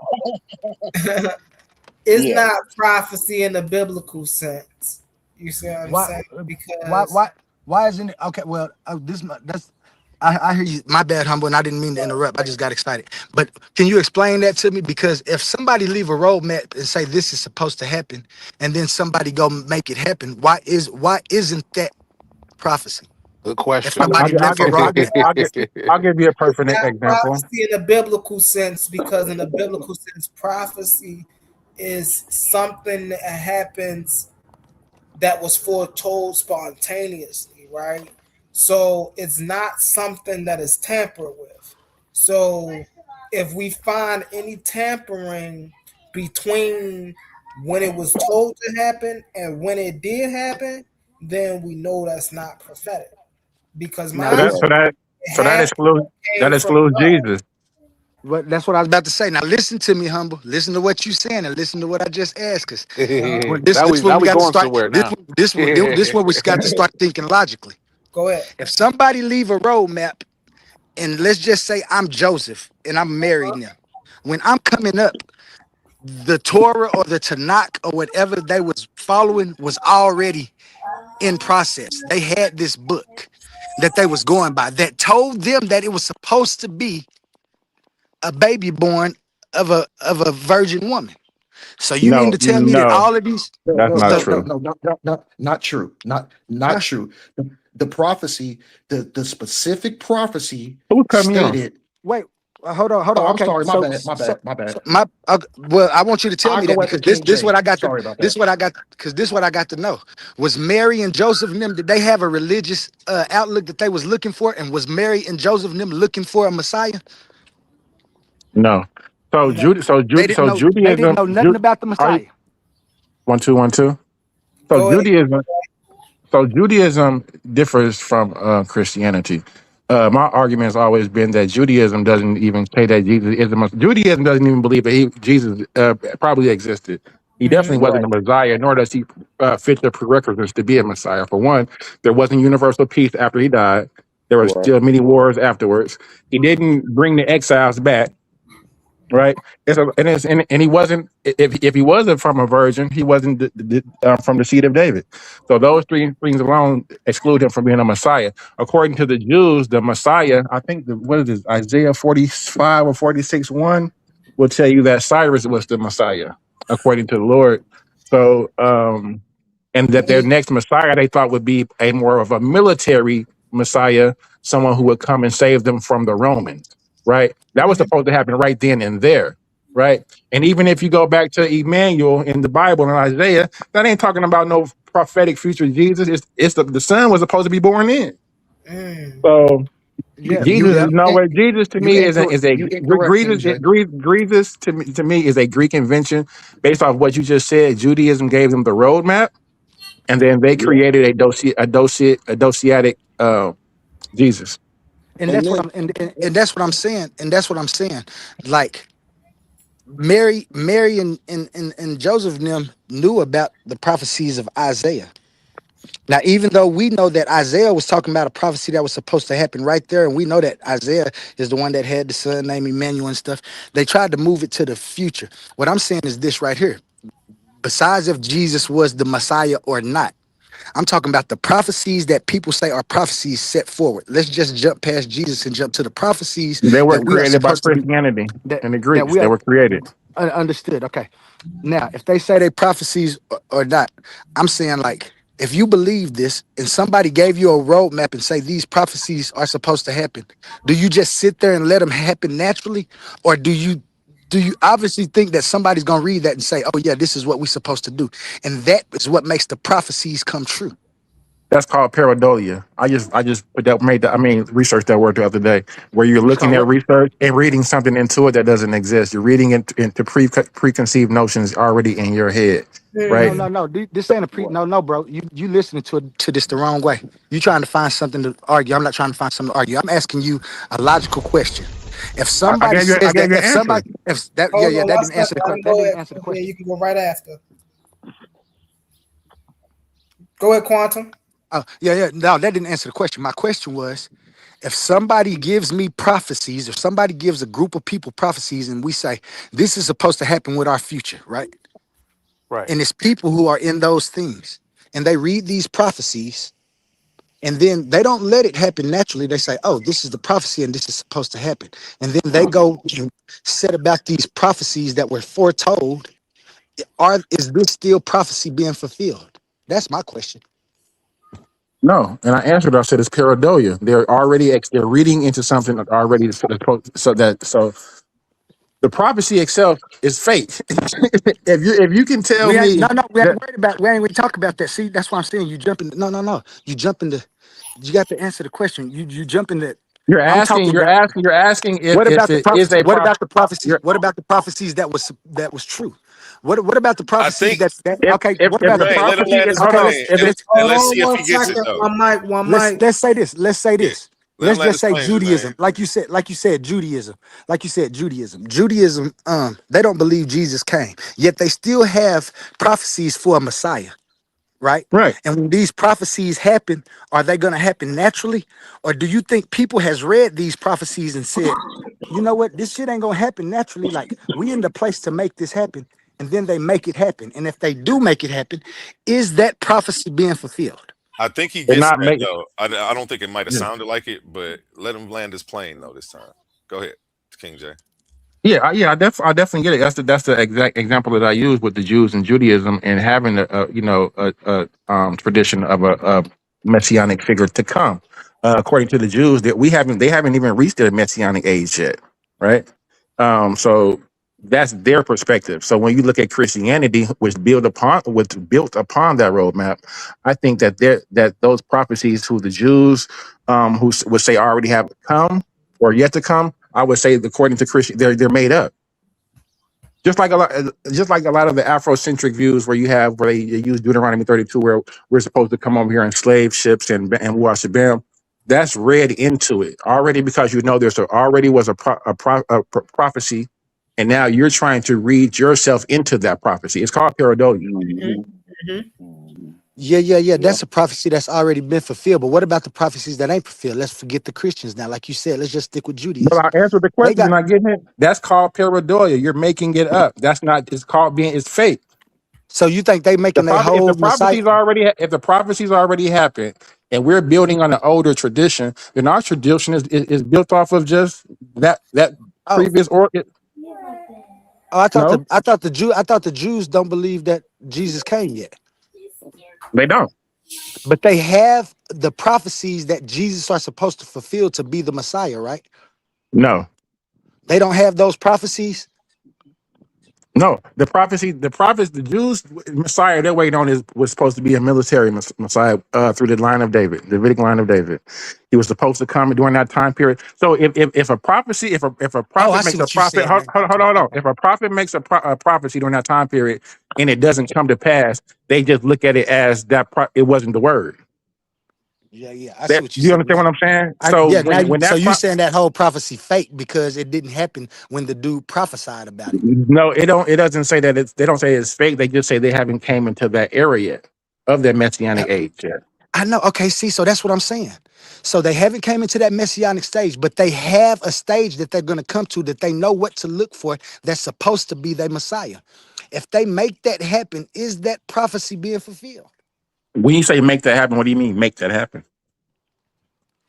is Yeah. not prophecy in the biblical sense. You see what I'm Why? saying? Why? Because Why isn't it? Okay. Well, that's. I hear you. My bad, humble, and I didn't mean to interrupt. I just got excited. But can you explain that to me? Because if somebody leave a roadmap and say this is supposed to happen, and then somebody go make it happen, why isn't that prophecy? Good If question. somebody left a roadmap. I'll give you a it's perfect not example. prophecy in the biblical sense, because in the biblical sense, prophecy is something that happens that was foretold spontaneously, right? So it's not something that is tampered with. So if we find any tampering between when it was told to happen and when it did happen, then we know that's not prophetic. Because Now So mind that listen. so you, that it so that happened, excludes came from God. Jesus. That's what I was about to say. Now listen to me, humble. Listen to what you saying and listen to what I just asked. Cause now this where now we we got to going start. somewhere now. This where we got to start thinking logically. Go ahead. If somebody leave a roadmap, and let's just say I'm Joseph and I'm married now, when I'm coming up, the Torah or the Tanakh or whatever they was following was already in process. They had this book that they was going by that told them that it was supposed to be a baby born of a virgin woman. So you mean No, to tell me that no, all of these? No, that's no, not no, no, So, true. no, no, no, no, not true. Not huh? true. The prophecy, the specific prophecy Who's cutting me off? stated. Wait, hold on, hold Oh, on. I'm Okay, sorry. My so bad. My so bad. My bad. so my well, I want you to tell I me that go after because King this what I James. got to Sorry about this that. what I got because this what I got to know. Was Mary and Joseph and them, did they have a religious outlook that they was looking for, and was Mary and Joseph and them looking for a Messiah? No. So No, So they didn't Judaism. know nothing about the Are you Messiah. 1 2 1 2? So Go ahead. Judaism differs from Christianity. My argument has always been that Judaism doesn't even say that Jesus is the Messiah. Judaism doesn't even believe that Jesus probably existed. He definitely Mm-hmm. wasn't Right. a Messiah, nor does he fit the prerequisites to be a Messiah. For one, there wasn't universal peace after he died. There were Right. still many wars afterwards. He didn't bring the exiles back. Right. And he wasn't, if he wasn't from a virgin, he wasn't from the seed of David. So those three things alone exclude him from being a Messiah. According to the Jews, the Messiah, I think what is this, Isaiah 45 or 46:1 will tell you that Cyrus was the Messiah, according to the Lord. So and that their next Messiah they thought would be a more of a military Messiah, someone who would come and save them from the Romans. Right? That was supposed to happen right then and there. Right? And even if you go back to Emmanuel in the Bible and Isaiah, that ain't talking about no prophetic future Jesus. It's the son was supposed to be born in. Mm. So Yeah, Jesus is nowhere. Jesus to me You incorrect, King James. Jesus to me is a Greek invention based off what you just said. Judaism gave them the roadmap, and then they Yeah. created a Dosiatic Jesus. and And that's what then and that's what I'm saying, and that's what I'm saying. Like Mary and Joseph and them knew about the prophecies of Isaiah. Now, even though we know that Isaiah was talking about a prophecy that was supposed to happen right there, and we know that Isaiah is the one that had the son named Emmanuel and stuff, they tried to move it to the future. What I'm saying is this right here. Besides if Jesus was the Messiah or not, I'm talking about the prophecies that people say are prophecies set forward. Let's just jump past Jesus and jump to the prophecies They were that we are created by supposed to be Christianity that and the that Greeks. we They are were created. understood. Okay. Now, if they say they prophecies or not, I'm saying like if you believe this and somebody gave you a roadmap and say these prophecies are supposed to happen, do you just sit there and let them happen naturally, or do you obviously think that somebody's gonna read that and say, "Oh yeah, this is what we're supposed to do," and that is what makes the prophecies come true? That's called pareidolia. I just put that made that I mean researched that word the other day, where you're It's looking called at what? research and reading something into it that doesn't exist. You're reading it into preconceived notions already in your head, No, right? no, no. This ain't a pre. No, no, bro. You listening to this the wrong way. You trying to find something to argue. I'm not trying to find something to argue. I'm asking you a logical question. If I somebody I says gave that, you an if answer. somebody, if that, yeah, Hold yeah, on that one didn't answer second. the I question. can That go didn't ahead, answer the and then question. you can go right after. Go ahead, Quantum. Oh, yeah, yeah. No, that didn't answer the question. My question was, if somebody gives me prophecies, or somebody gives a group of people prophecies, and we say this is supposed to happen with our future, right? Right. And it's people who are in those things, and they read these prophecies. And then they don't let it happen naturally. They say, oh, this is the prophecy and this is supposed to happen. And then they go and set about these prophecies that were foretold. Is this still prophecy being fulfilled? That's my question. No, and I answered. I said it's pareidolia. They're already they're reading into something that already so the prophecy itself is fake. If you can tell We ain't me no no we ain't that worried about we ain't even talk about that. See, that's what I'm saying. You jump in no no no. You jump into you got to answer the question. You jump into I'm talking about you're asking what if about the it is prophecy? a What prop. about the prophecies? You're What about the prophecies that was true? What about the I prophecies think that okay? What if about the the Right. Let him prophecy land is his hold okay? on plane, if and it's and Hold let's on see if one he gets it second. though. One let's mic. let's say this. Let's say Yeah. this. Let him Let's land just his say plane, Judaism, Jermaine. like you said Judaism, Judaism. They don't believe Jesus came, yet they still have prophecies for a Messiah, right? right. And when these prophecies happen, are they going to happen naturally, or do you think people has read these prophecies and said, you know what, this shit ain't gonna happen naturally. Like we in the place to make this happen, and then they make it happen. And if they do make it happen, is that prophecy being fulfilled? I think he They're gets not that making. though. I don't think it might have Yeah. sounded like it, but let him land his plane though this time. Go ahead, King J. I definitely get it. That's the exact example that I use with the Jews and Judaism and having a tradition of a messianic figure to come. According to the Jews, that they haven't even reached their messianic age yet, right? So that's their perspective. So when you look at Christianity, which built upon that roadmap, I think that those prophecies who the Jews who would say already have come or yet to come, I would say according to Christian, they're made up. Just like a lot of the Afrocentric views where they use Deuteronomy 32, where we're supposed to come over here and slave ships and wash the bam. That's read into it already because already was a prophecy, and now you're trying to read yourself into that prophecy. It's called pareidolia. Yeah. That's a prophecy that's already been fulfilled. But what about the prophecies that ain't fulfilled? Let's forget the Christians now. Like you said, let's just stick with But Judaism. I answered the They question. You're got not getting it. That's called pareidolia. You're making it up. That's not. It's fake. So you think they making a If whole the Messiah? prophecies already happened, and we're building on an older tradition, then our tradition is built off of just that Oh, previous or I thought no, the Jews don't believe that Jesus came yet. they don't. But they have the prophecies that Jesus are supposed to fulfill to be the Messiah, right? No. They don't have those prophecies. No, the the Jews Messiah they're waiting on was supposed to be a military Messiah through the line of David, the Davidic line of David. He was supposed to come during that time period. So if a prophecy, if a Oh, I prophet see makes a what you prophet, said now. hold on. If a prophet makes a prophecy during that time period and it doesn't come to pass, they just look at it as it wasn't the word. Yeah. I see what you're You saying understand now. what I'm saying? So So you saying that whole prophecy fake because it didn't happen when the dude prophesied about it. no, it doesn't say that they don't say it's fake. They just say they haven't came into that area yet of their messianic age yet. I know. Okay, see, so that's what I'm saying. So they haven't came into that messianic stage, but they have a stage that they're going to come to that they know what to look for that's supposed to be their Messiah. If they make that happen, is that prophecy being fulfilled? When you say make that happen, what do you mean make that happen?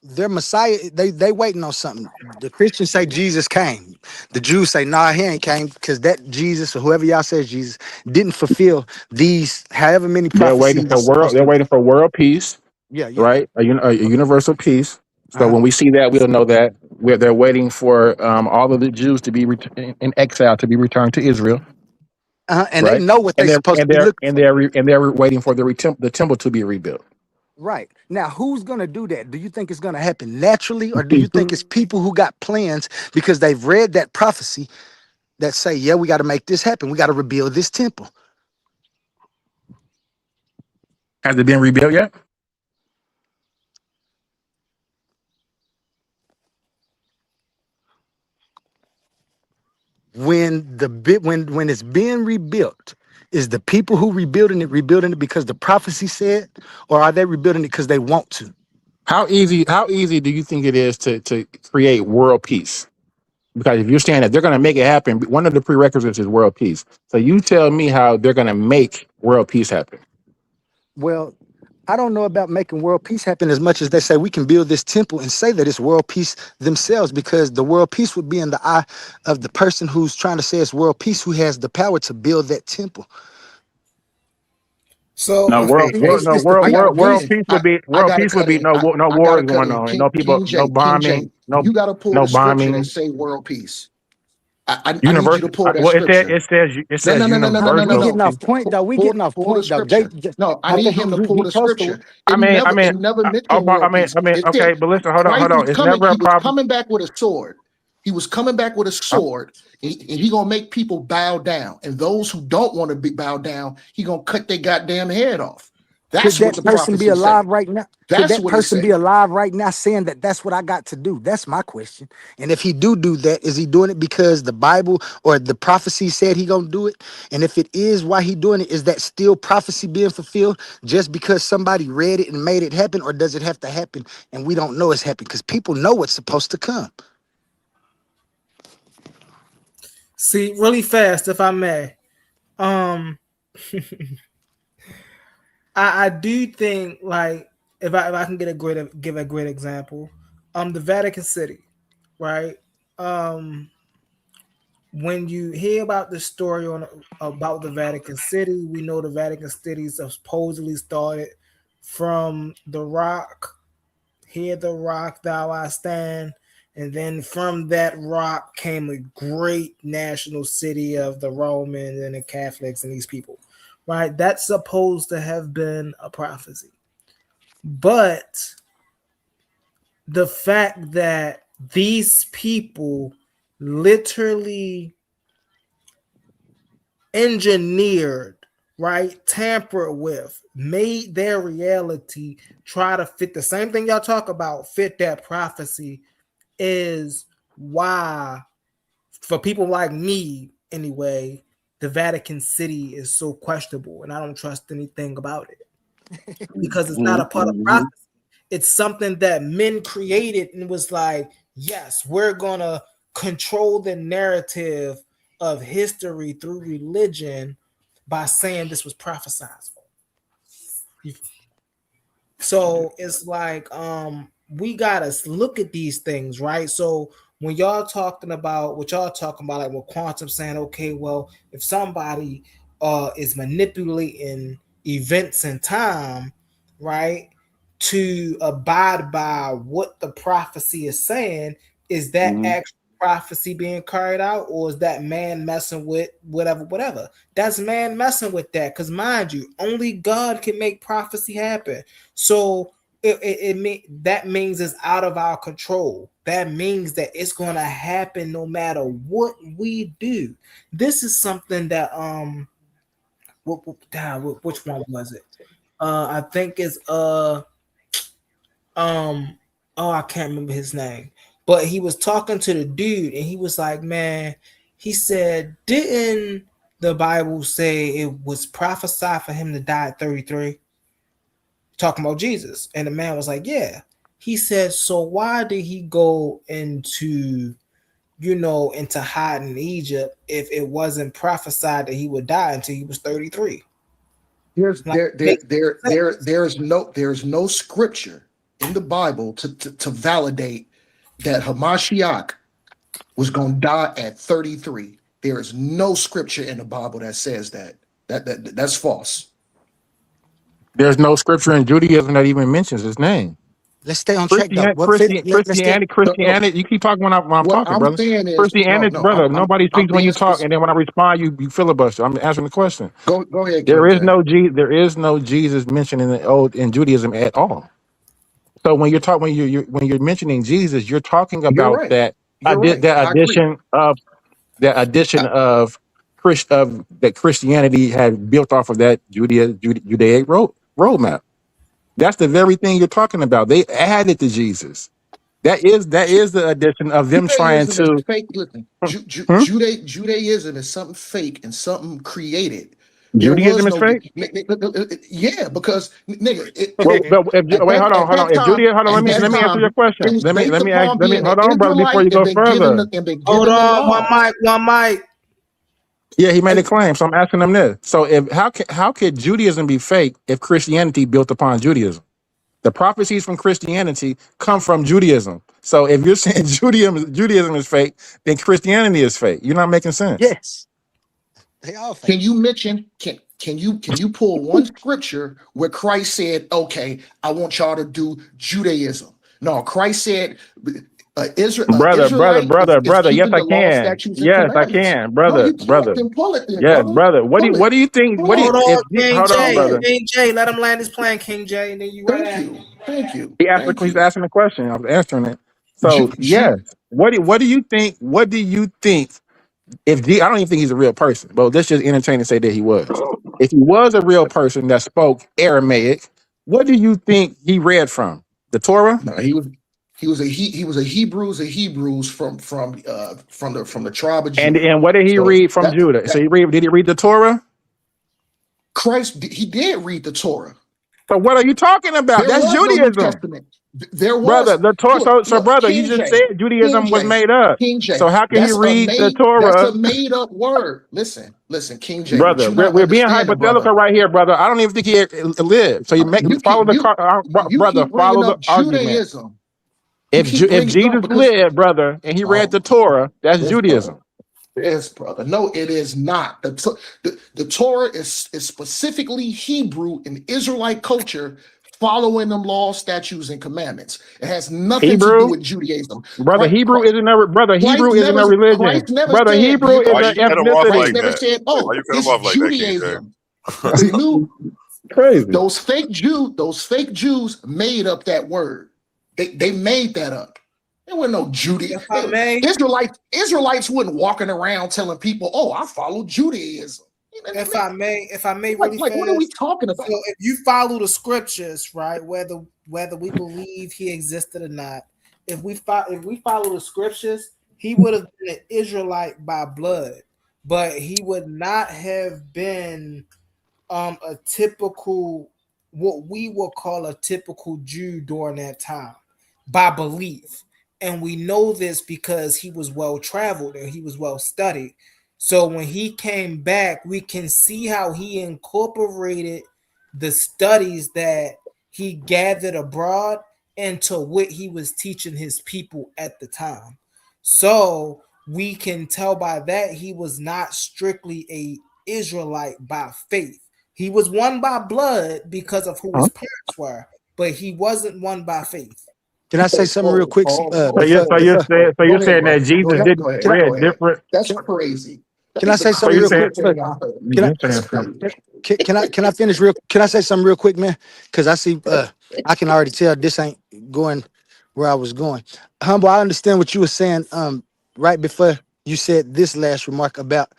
Their Messiah, they waiting on something. The Christians say Jesus came. The Jews say, nah, he ain't came because that Jesus or whoever y'all says Jesus didn't fulfill these however many They're waiting prophecies for it's supposed they're to. waiting for world peace, Yeah. right? A universal peace. So Uh-huh. when we see that, we'll know that they're waiting for all of the Jews to be in exile to be returned to Israel, And they right? know what they supposed to be looking for. And they're waiting for the temple to be rebuilt. Right. Now, who's going to do that? Do you think it's going to happen naturally, or do you think it's people who got plans because they've read that prophecy that say, yeah, we got to make this happen. We got to rebuild this temple. Has it been rebuilt yet? When it's being rebuilt, is the people who rebuilding it because the prophecy said, or are they rebuilding it because they want to? How easy do you think it is to create world peace? Because if you're saying that they're going to make it happen, one of the prerequisites is world peace. So you tell me how they're going to make world peace happen. Well, I don't know about making world peace happen as much as they say we can build this temple and say that it's world peace themselves, because the world peace would be in the eye of the person who's trying to say it's world peace, who has the power to build that temple. So No world peace would be I gotta cut in. no I gotta wars cut going in. on, and no people, no King J, bombing, no you gotta pull the scripture that bombing. say world peace. I need you Universal. to pull that Well, scripture. it says We universal. getting off point though. We getting off Pull the point though. scripture. No, I need him to pull He the supposed to. scripture. It never mentioned world peace. It Okay, said but listen, hold Christ on. was It's coming. never a He was problem. coming back with a sword. He was coming back with a sword, and he gonna make people bow down. And those who don't want to be bowed down, he gonna cut their goddamn head off. That's Could what that the person be prophecy say. alive right now? Could That's that what it person say. be alive right now saying that that's what I got to do? That's my question. And if he do that, is he doing it because the Bible or the prophecy said he gonna do it? And if it is, why he doing it? Is that still prophecy being fulfilled just because somebody read it and made it happen, or does it have to happen and we don't know it's happening? Because people know what's supposed to come. See, really fast, if I may. I do think like if I can give a great example, the Vatican City, right? When you hear about the story about the Vatican City, we know the Vatican City supposedly started from the rock. Here the rock thou I stand. And then from that rock came a great national city of the Romans and the Catholics and these people. Right? That's supposed to have been a prophecy. But the fact that these people literally engineered, right, tampered with, made their reality try to fit the same thing y'all talk about, fit that prophecy, is why, for people like me anyway, the Vatican City is so questionable, and I don't trust anything about it because it's not a part of prophecy. It's something that men created and was like, yes, we're gonna control the narrative of history through religion by saying this was prophesied. So it's like we gotta look at these things, right? So when y'all talking about what y'all talking about, like with quantum saying, okay, well, if somebody is manipulating events in time, right, to abide by what the prophecy is saying, is that actual prophecy being carried out, or is that man messing with whatever? That's man messing with that, because mind you, only God can make prophecy happen. So that means it's out of our control. That means that it's going to happen no matter what we do. This is something that which one was it? I think it's I can't remember his name, but he was talking to the dude and he was like, man, he said, didn't the Bible say it was prophesied for him to die at 33? Talking about Jesus. And the man was like, yeah. He said, so why did he go into hiding in Egypt if it wasn't prophesied that he would die until he was 33? There's no scripture in the Bible to validate that Hamashiach was going to die at 33. There is no scripture in the Bible that says that. That's false. There's no scripture in Judaism that even mentions his name. Let's stay on track though. Christianity. You keep talking when I'm talking, brother. Christianity, brother. Nobody speaks when you talk, and then when I respond, you filibuster. I'm answering the question. Go ahead. There is no Jesus mentioned in Judaism at all. So when you're mentioning Jesus, you're talking about right. that addition of that Christianity had built off of that Judaic roadmap. That's the very thing you're talking about. They added to Jesus. That is the addition of them trying Judaism to. is fake. Listen, Judaism is something fake and something created. There was Judaism is no, fake. yeah, because nigga, Wait, hold on. If Judaism, hold on. Let me answer your question. Let me hold on, brother, before you go further. Hold on, one mic. Yeah, he made a claim, so I'm asking him this. So, how could Judaism be fake if Christianity built upon Judaism? The prophecies from Christianity come from Judaism. So, if you're saying Judaism is fake, then Christianity is fake. You're not making sense. Yes, they all fake. Can you mention? Can you pull one scripture where Christ said, "Okay, I want y'all to do Judaism"? No, Christ said, "Israel, brother. Yes, I can. Yes, I can, brother. Then pull it, Yes, brother. What do you think? Hold on, King J. brother. King J, let him land his plane, King J, and then you Thank you. He's asking the question. I was answering it. So yes. What do you think? What do you think? I don't even think he's a real person, but let's just entertain and say that he was. If he was a real person that spoke Aramaic, what do you think he read from? The Torah? No, he was a Hebrews from the tribe of Judah. And what did he read from Judah? So did he read the Torah? Christ, he did read the Torah. So what are you talking about? That's Judaism. There Brother, was the Torah. So look, brother, you just said King Judaism was J, made up. King So J. how can he read the That's a Torah? made up word. Listen, King J. What Brother, you not we're being understanding, brother? hypothetical right here, brother. I don't even think he lived. So You follow keep the you brother, keep follow bringing the up argument. Judaism. You keep If bringing no Jesus because lived, brother, and he read oh the my God, Torah, that's yes, brother. Judaism. Yes, brother. No, it is not. The Torah is specifically Hebrew and Israelite culture, following them laws, statutes, and commandments. It has nothing to do Hebrew, with Judaism. brother. Hebrew isn't Christ a never religion. Brother, said, do Hebrew you is know Why an you cut him off Christ like ethnicity. never that? said, Why oh, you cut him it's off like that, King J? Judaism. They knew Crazy. those fake Jews made up that word. They made that up. There were no If I may, Israelites wasn't walking around telling people, oh, I follow Judaism. if I may, Like, really what are we fast. talking about? So if you follow the scriptures, right, whether we believe he existed or not, if we follow the scriptures, he would have been an Israelite by blood, but he would not have been a typical, what we would call a typical Jew during that time by belief. And we know this because he was well traveled and he was well studied. So when he came back, we can see how he incorporated the studies that he gathered abroad into what he was teaching his people at the time. So we can tell by that he was not strictly a Israelite by faith. He was one by blood because of who his parents were, but he wasn't one by faith. Can I say something real quick? So you're Go ahead, saying that brother. Jesus didn't read different. That's crazy. Can I That's the say So something you're real saying craziest quick? thing I heard. Can I That's crazy. can I finish real? Can I say something real quick, man? Because I see I can already tell this ain't going where I was going. Humble, I understand what you were saying. Right before you said this last remark about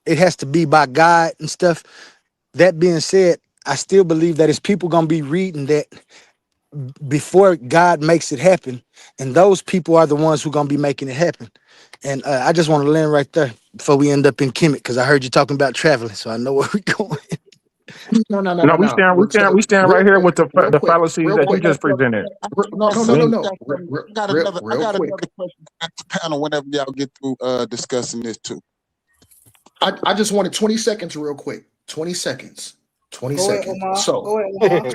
it has to be by God and stuff. That being said, I still believe that it's people gonna be reading that before God makes it happen, and those people are the ones who gonna be making it happen. And I just want to land right there before we end up in Kemet, because I heard you talking about traveling, so I know where we're going. No, we stand right Real here quick, with the fallacies that you just presented. No. I Real got quick. another question at the panel whenever y'all get through discussing this too. I just wanted 20 seconds real quick. 20 seconds. 20 Go ahead, seconds. Omar. So, Go ahead, Omar.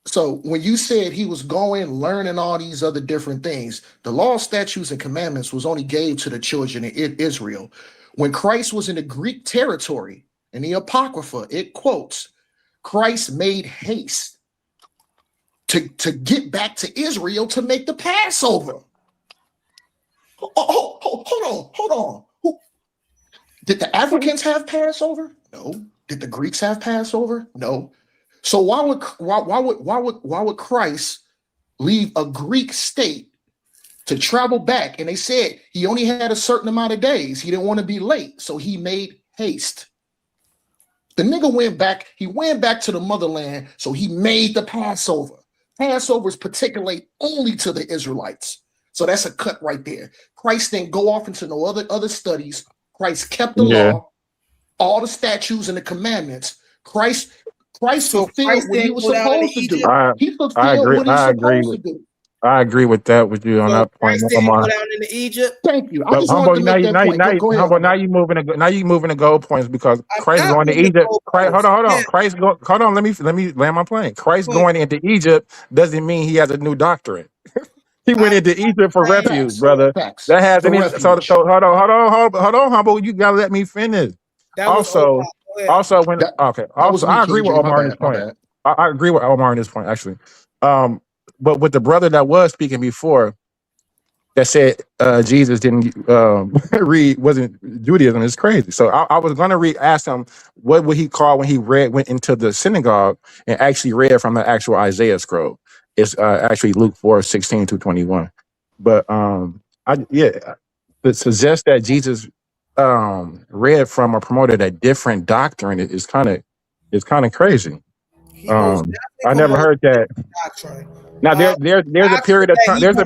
so when you said he was going, learning all these other different things, the law, statutes, and commandments was only gave to the children of Israel. When Christ was in the Greek territory, in the Apocrypha, it quotes, Christ made haste to get back to Israel to make the Passover. Hold on. Did the Africans have Passover? No. Did the Greeks have Passover? No. So why would Christ leave a Greek state to travel back? And they said he only had a certain amount of days. He didn't want to be late, so he made haste. The nigga went back. He went back to the motherland, so he made the Passover. Passover is particular only to the Israelites. So that's a cut right there. Christ didn't go off into no other studies. Christ kept the law, all the statutes and the commandments. Christ fulfilled what he was supposed to do. He fulfilled what he's supposed to do. I agree with that with you on So that point, Christ didn't Omar. go down into Egypt. Thank you. I But just wanted to make that point. Go ahead. Humble, now you moving the goal points because Christ not going to moving the Egypt. goalposts. Hold on. Yeah. Christ go. Hold on. Let me land my plane. Christ going into Egypt doesn't mean he has a new doctrine. He went into Egypt for refuge, brother. Facts. That has For any. refuge. So hold on, Humble. You gotta let me finish. That was Omar. Go ahead. That was me, I agree King with J. My Omar on this bad. My point. bad. I agree with Omar on this point actually. But with the brother that was speaking before, that said Jesus didn't wasn't Judaism is crazy. So I was gonna ask him what would he call when he went into the synagogue and actually read from the actual Isaiah scroll. It's actually Luke 4:16-21. But to suggest that Jesus read from or promoted a different doctrine is kind of crazy. He most definitely I never promoted heard that. doctrine. Now there's a period of time. There's a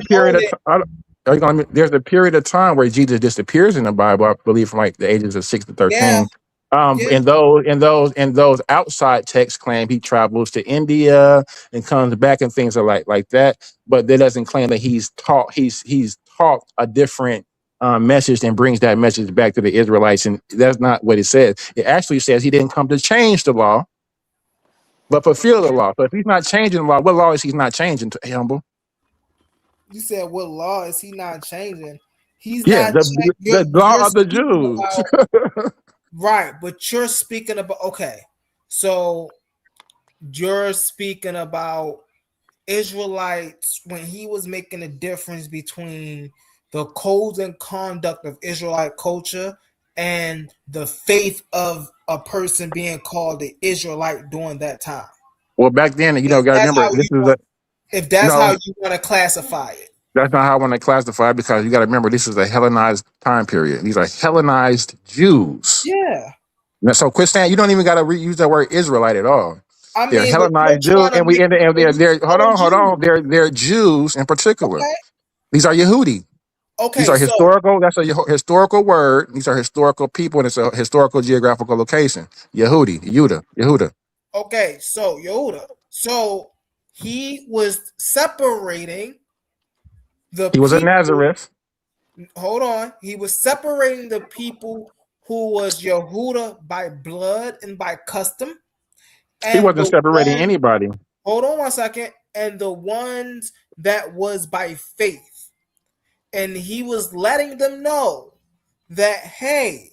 period of time where Jesus disappears in the Bible. I believe from like the ages of 6 to 13. Yeah. And those outside texts claim he travels to India and comes back and things are like that. But that doesn't claim that he's taught a different message and brings that message back to the Israelites. And that's not what it says. It actually says he didn't come to change the law, but fulfill the law. So if he's not changing the law, what law is he not changing? To humble. You said what law is he not changing? He's Yeah, not. the law of the Jews. Right, but you're speaking about so you're speaking about Israelites when he was making a difference between the codes and conduct of Israelite culture and the faith of a person being called an Israelite during that time. Well, back then, you know, got to remember this is If that's how you want to classify it. That's not how I want to classify it because you got to remember this is a Hellenized time period. These are Hellenized Jews. Yeah. Now, so quit saying you don't even got to use that word Israelite at all. I They're mean, but Hellenized you're Jews, trying to and they're hold on. They're Jews in particular. Okay. These are Yehudi. Okay, These are so historical. That's a historical word. These are historical people, and it's a historical geographical location. Yehudi, Yehuda. okay, so Yehuda. So he was separating the He was a people. Nazareth. Hold on. He was separating the people who was Yehuda by blood and by custom. He And wasn't the separating one, anybody. hold on 1 second. And the ones that was by faith. And he was letting them know that, hey,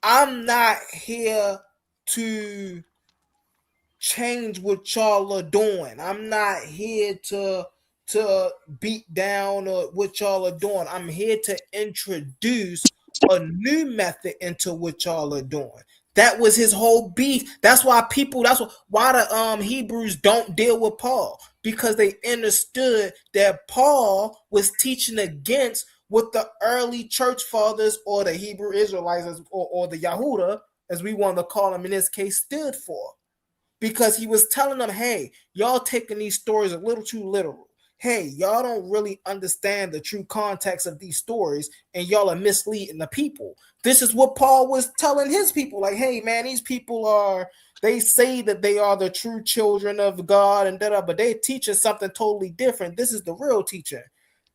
I'm not here to change what y'all are doing. I'm not here to beat down or what y'all are doing. I'm here to introduce a new method into what y'all are doing. That was his whole beef. That's why why the Hebrews don't deal with Paul, because they understood that Paul was teaching against what the early church fathers or the Hebrew Israelites or the Yahuda, as we want to call them in this case, stood for. Because he was telling them, hey, y'all taking these stories a little too literal. Hey, y'all don't really understand the true context of these stories, and y'all are misleading the people. This is what Paul was telling his people. Like, hey, man, these people they say that they are the true children of God and da-da, but they're teaching something totally different. This is the real teaching.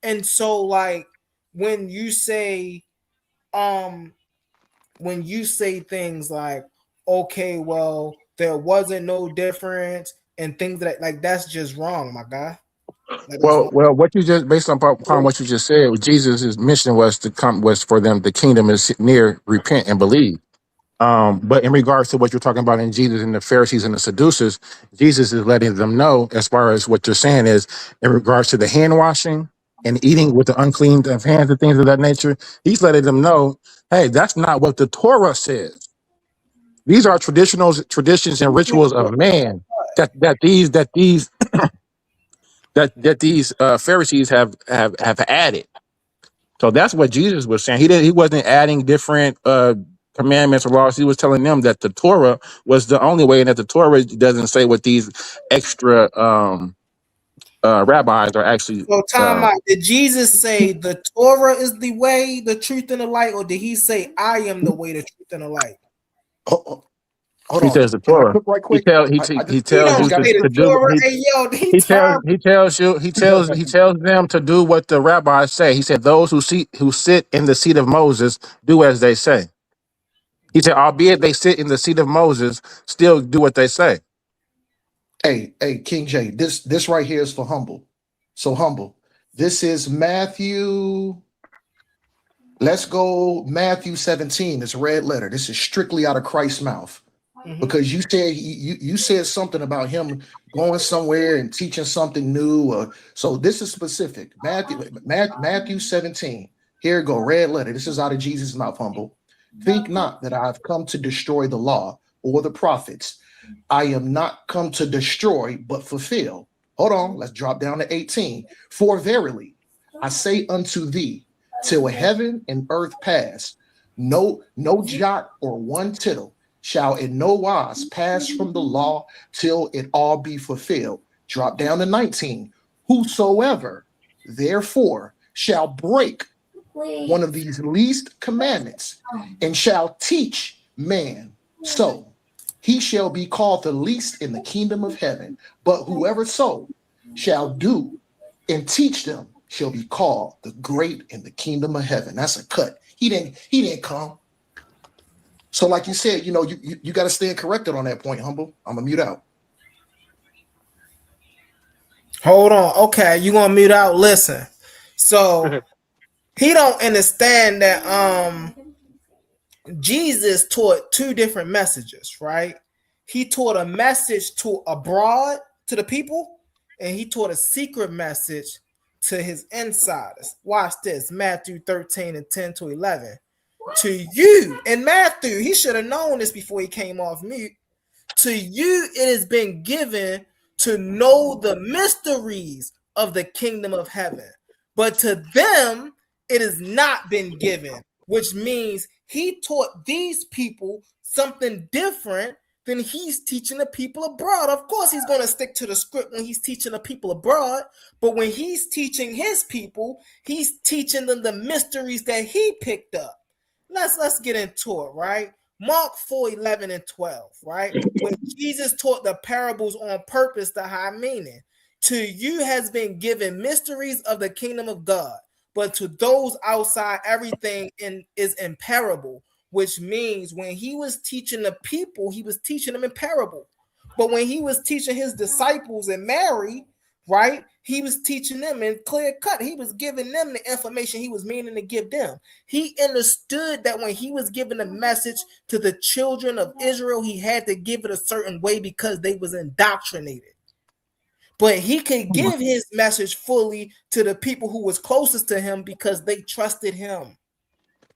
And so, like, when you say things like, okay, well, there wasn't no difference and things that's just wrong, my guy. Well, what you just based upon what you just said, Jesus' mission was for them. The kingdom is near. Repent and believe. But in regards to what you're talking about in Jesus and the Pharisees and the seducers, Jesus is letting them know, as far as what you're saying is in regards to the hand washing and eating with the unclean of hands and things of that nature. He's letting them know, hey, that's not what the Torah says. These are traditions and rituals of man that these Pharisees have added. So that's what Jesus was saying. He wasn't adding different commandments or laws. He was telling them that the Torah was the only way, and that the Torah doesn't say what these extra rabbis are actually. So time out. Did Jesus say the Torah is the way, the truth, and the light, or did he say I am the way, the truth, and the light? Hold He on. says the Can I Torah. cook right He quick? tells I you just got to do. He tells them to do what the rabbis say. He said those who sit in the seat of Moses do as they say. He said, albeit they sit in the seat of Moses, still do what they say. Hey, King J, this right here is for humble. So humble. This is Matthew. Let's go Matthew 17. It's a red letter. This is strictly out of Christ's mouth. Because you said something about him going somewhere and teaching something new. So this is specific. Matthew 17. Here you go, red letter. This is out of Jesus' mouth, humble. Think not that I have come to destroy the law or the prophets. I am not come to destroy, but fulfill. Hold on, let's drop down to 18. For verily, I say unto thee, till heaven and earth pass, no jot or one tittle shall in no wise pass from the law till it all be fulfilled. Drop down to 19. Whosoever, therefore, shall break one of these least commandments and shall teach man, so he shall be called the least in the kingdom of heaven. But whoever so shall do and teach them shall be called the great in the kingdom of heaven. That's a cut. He didn't come. So, like you said, you got to stay corrected on that point, Humble. I'm gonna mute out. Hold on. Okay, you gonna mute out? Listen. So he don't understand that Jesus taught two different messages, right? He taught a message to abroad to the people, and he taught a secret message to his insiders. Watch this, Matthew 13 and 10 to 11. To you, and Matthew, he should have known this before he came off mute. To you, it has been given to know the mysteries of the kingdom of heaven, but to them it has not been given, which means he taught these people something different than he's teaching the people abroad. Of course, he's going to stick to the script when he's teaching the people abroad, but when he's teaching his people, he's teaching them the mysteries that he picked up. Let's get into it, right? Mark 4:11 and 12, right? When Jesus taught the parables on purpose to hide meaning. To you has been given mysteries of the kingdom of God, but to those outside, everything is in parable, which means when he was teaching the people, he was teaching them in parable. But when he was teaching his disciples and Mary, right, he was teaching them in clear cut. He was giving them the information he was meaning to give them. He understood that when he was giving a message to the children of Israel, he had to give it a certain way because they was indoctrinated. But he could give his message fully to the people who was closest to him because they trusted him.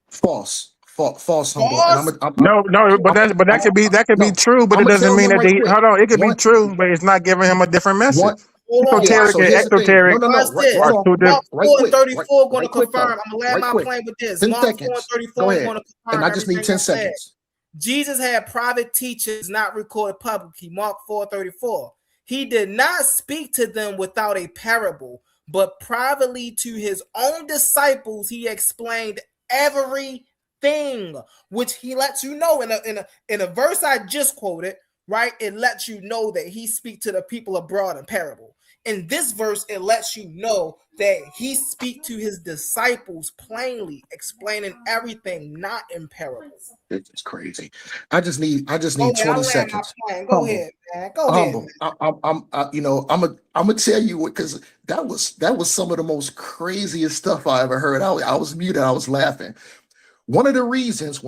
False, Humble. And No, but that could be true, but it doesn't mean that hold on. It could be true, but it's not giving him a different message. Esoteric and exoteric are two different. Mark 4 and 34 going to confirm. I'm going to land my plane with this. Mark 4 and 34 is going to confirm. And I just need 10 seconds. Jesus had private teachings not recorded publicly. Mark 4:34. He did not speak to them without a parable, but privately to his own disciples, he explained everything, which he lets you know in a verse I just quoted, right? It lets you know that he speaks to the people abroad in parable. In this verse, it lets you know that he speaks to his disciples plainly, explaining everything, not in parables. It's crazy. I just need 20 seconds. Go ahead, man. Go Humble. ahead. I'm gonna tell you what, because that was some of the most craziest stuff I ever heard. I was muted. I was laughing. One of the reasons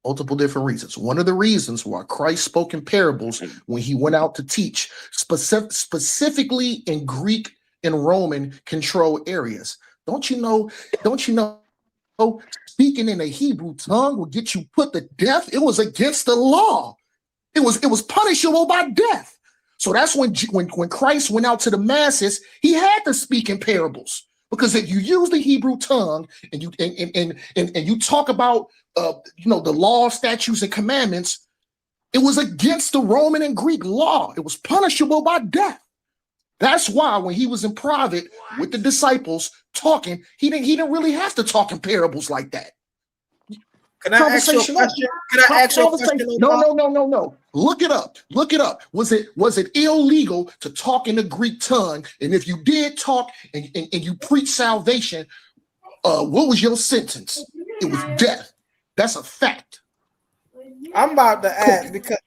multiple different reasons. One of the reasons why Christ spoke in parables when he went out to teach, specifically in Greek and Roman controlled areas. Don't you know, speaking in a Hebrew tongue will get you put to death? It was against the law. It was punishable by death. So that's when Christ went out to the masses, he had to speak in parables. Because if you use the Hebrew tongue and you talk about the law, statutes, and commandments, it was against the Roman and Greek law. It was punishable by death. That's why when he was in private with the disciples talking, he didn't really have to talk in parables like that. Can I ask you a question? No. Look it up. Was it illegal to talk in the Greek tongue? And if you did talk and you preach salvation, what was your sentence? It was death. That's a fact. I'm about to ask because,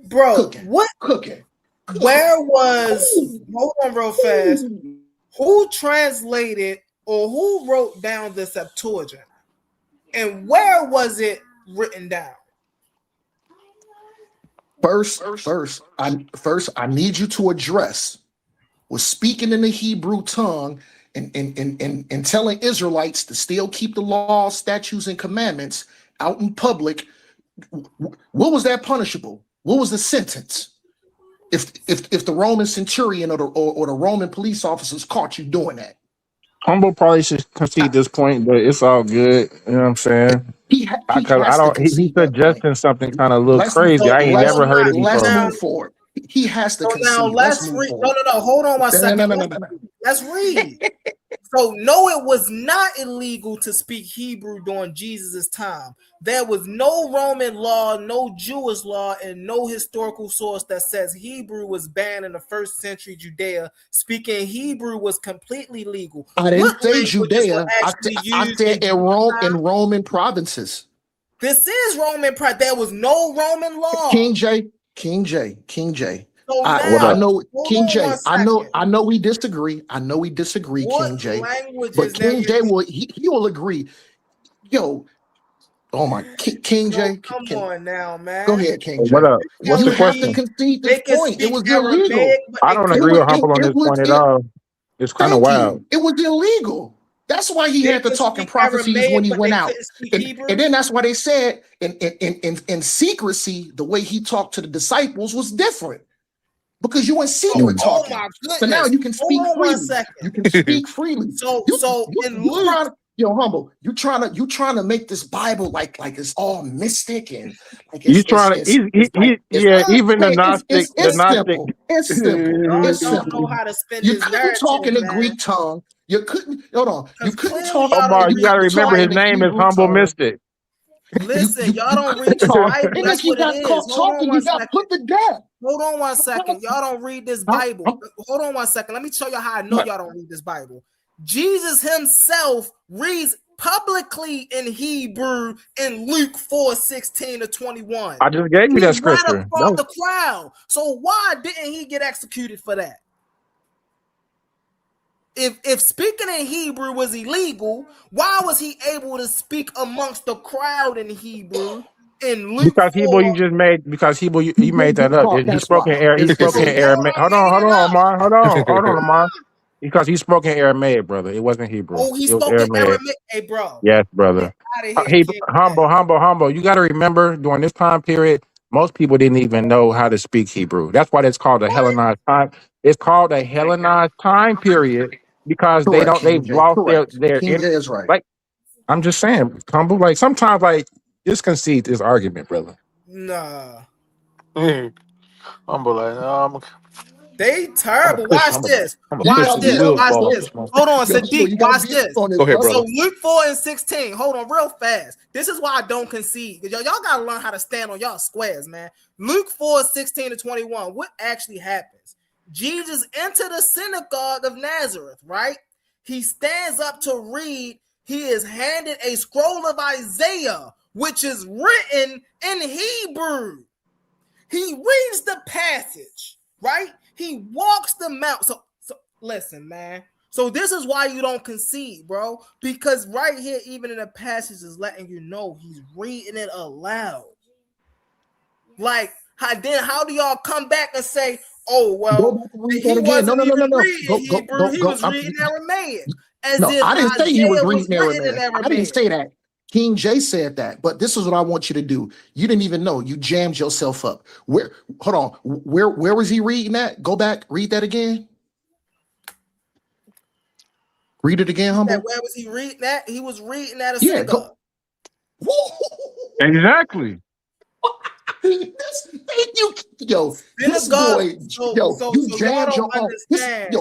bro, where was, hold on real fast, who translated or who wrote down the Septuagint? And where was it written down? First, I need you to address was speaking in the Hebrew tongue and telling Israelites to still keep the law, statutes, and commandments out in public. What was that punishable? What was the sentence? If the Roman centurion or the Roman police officers caught you doing that? Humble probably should concede this point, but it's all good. You know what I'm saying? He's suggesting something kind of a little crazy. I ain't never heard it before. Let's move forward. He has to concede. Now let's read. No. Hold on one second. No. Let's read. So no, it was not illegal to speak Hebrew during Jesus' time. There was no Roman law, no Jewish law, and no historical source that says Hebrew was banned in the first century Judea. Speaking Hebrew was completely legal. I didn't What say languages were Judea. actually I used said in Jesus' Rome, in time? Roman provinces. This is Roman pride. There was no Roman law. King J. So I now, know hold King on J. one second. I know we disagree. What King J. But languages now King you? J he will agree. Yo, oh my King No, J. come on now, Go man. ahead, King What J. up? What's You the have to question? concede this They can point. It speak was illegal. Aramaic, but I they don't couldn't agree with Humble on It this was point at all. It's kind of thank wild. you. It was illegal. That's why he they had to could talk in speak prophecies when Aramaic, he but went they out. couldn't speak And Hebrew. then that's why they said in secrecy, the way he talked to the disciples was different. Because you in secret Oh talking. my So now goodness. you can Hold speak on one freely. second. You can speak freely. So in You Luke, trying to, yo, Humble, you trying to make this Bible like it's all mystic and like He's trying to, yeah, even the Gnostic, it's simple. It's simple. y'all It's don't know simple. how to spin You this couldn't talk narrative, in the man. Greek tongue. You couldn't, hold on. You Because couldn't clearly talk, y'all don't Omar, you read got to the remember his in the Bible. name is Hebrew Humble tongue. Mystic. Listen, y'all don't Couldn't read the talk. Bible. And if That's he what it got is. caught Hold on talking, he one got second. put to death. Hold on one second. Y'all don't read this Bible. Hold on one second. Let me show you how I know y'all don't read this Bible. Jesus himself reads publicly in Hebrew in Luke 4:16-21. I just gave you He that read scripture. across the crowd. So why didn't he get executed for that? If speaking in Hebrew was illegal, why was he able to speak amongst the crowd in Hebrew in Luke Because 4? Hebrew you made that up. He That's spoke in why. He spoke So in y'all Aramaic. Hold made on, it up. Omar. Hold on, Omar. Because he spoke in Aramaic, brother. It wasn't Hebrew. Oh, he It was spoke in Aramaic. Aramaic. Hey, bro, Yes, get brother. out of here, He kid. humble. You got to remember during this time period, most people didn't even know how to speak Hebrew. That's why it's called a Hellenized time. It's called a Hellenized time period because Correct, they've King J. lost Correct. their King J is right. like. I'm just saying, humble. Like sometimes, like just concede this argument, brother. Nah, Humble like, they I'm a terrible. push. Watch this. I'm a Watch push Yo, these this. wheels Watch off this. this month. Hold on, Yo, Sadiq. you Watch gotta be this. on this, Go ahead, brother. So brother. Luke 4:16. Hold on, real fast. This is why I don't concede. Y'all gotta learn how to stand on y'all squares, man. Luke 4:16-21. What actually happens? Jesus entered the synagogue of Nazareth, right? He stands up to read. He is handed a scroll of Isaiah, which is written in Hebrew. He reads the passage, right? He walks the mount. So listen, man. So this is why you don't concede, bro. Because right here, even in the passage, is letting you know he's reading it aloud. Like, how do y'all come back and say, oh, Go well, back and read he that again. wasn't even No. reading Hebrew, he was reading Aramaic. As No, if I didn't say he was Isaiah was reading written in Aramaic. I didn't Aramaic. say that. King J said that. But this is what I want you to do. You didn't even know. You jammed yourself up. Hold on. Where was he reading that? Go back, read that again. Read it again, Humble. Where was he reading that? He was reading at a Yeah, synagogue. Exactly. Thank you, yo. This Synagogue. boy, So you y'all jammed don't your own. understand.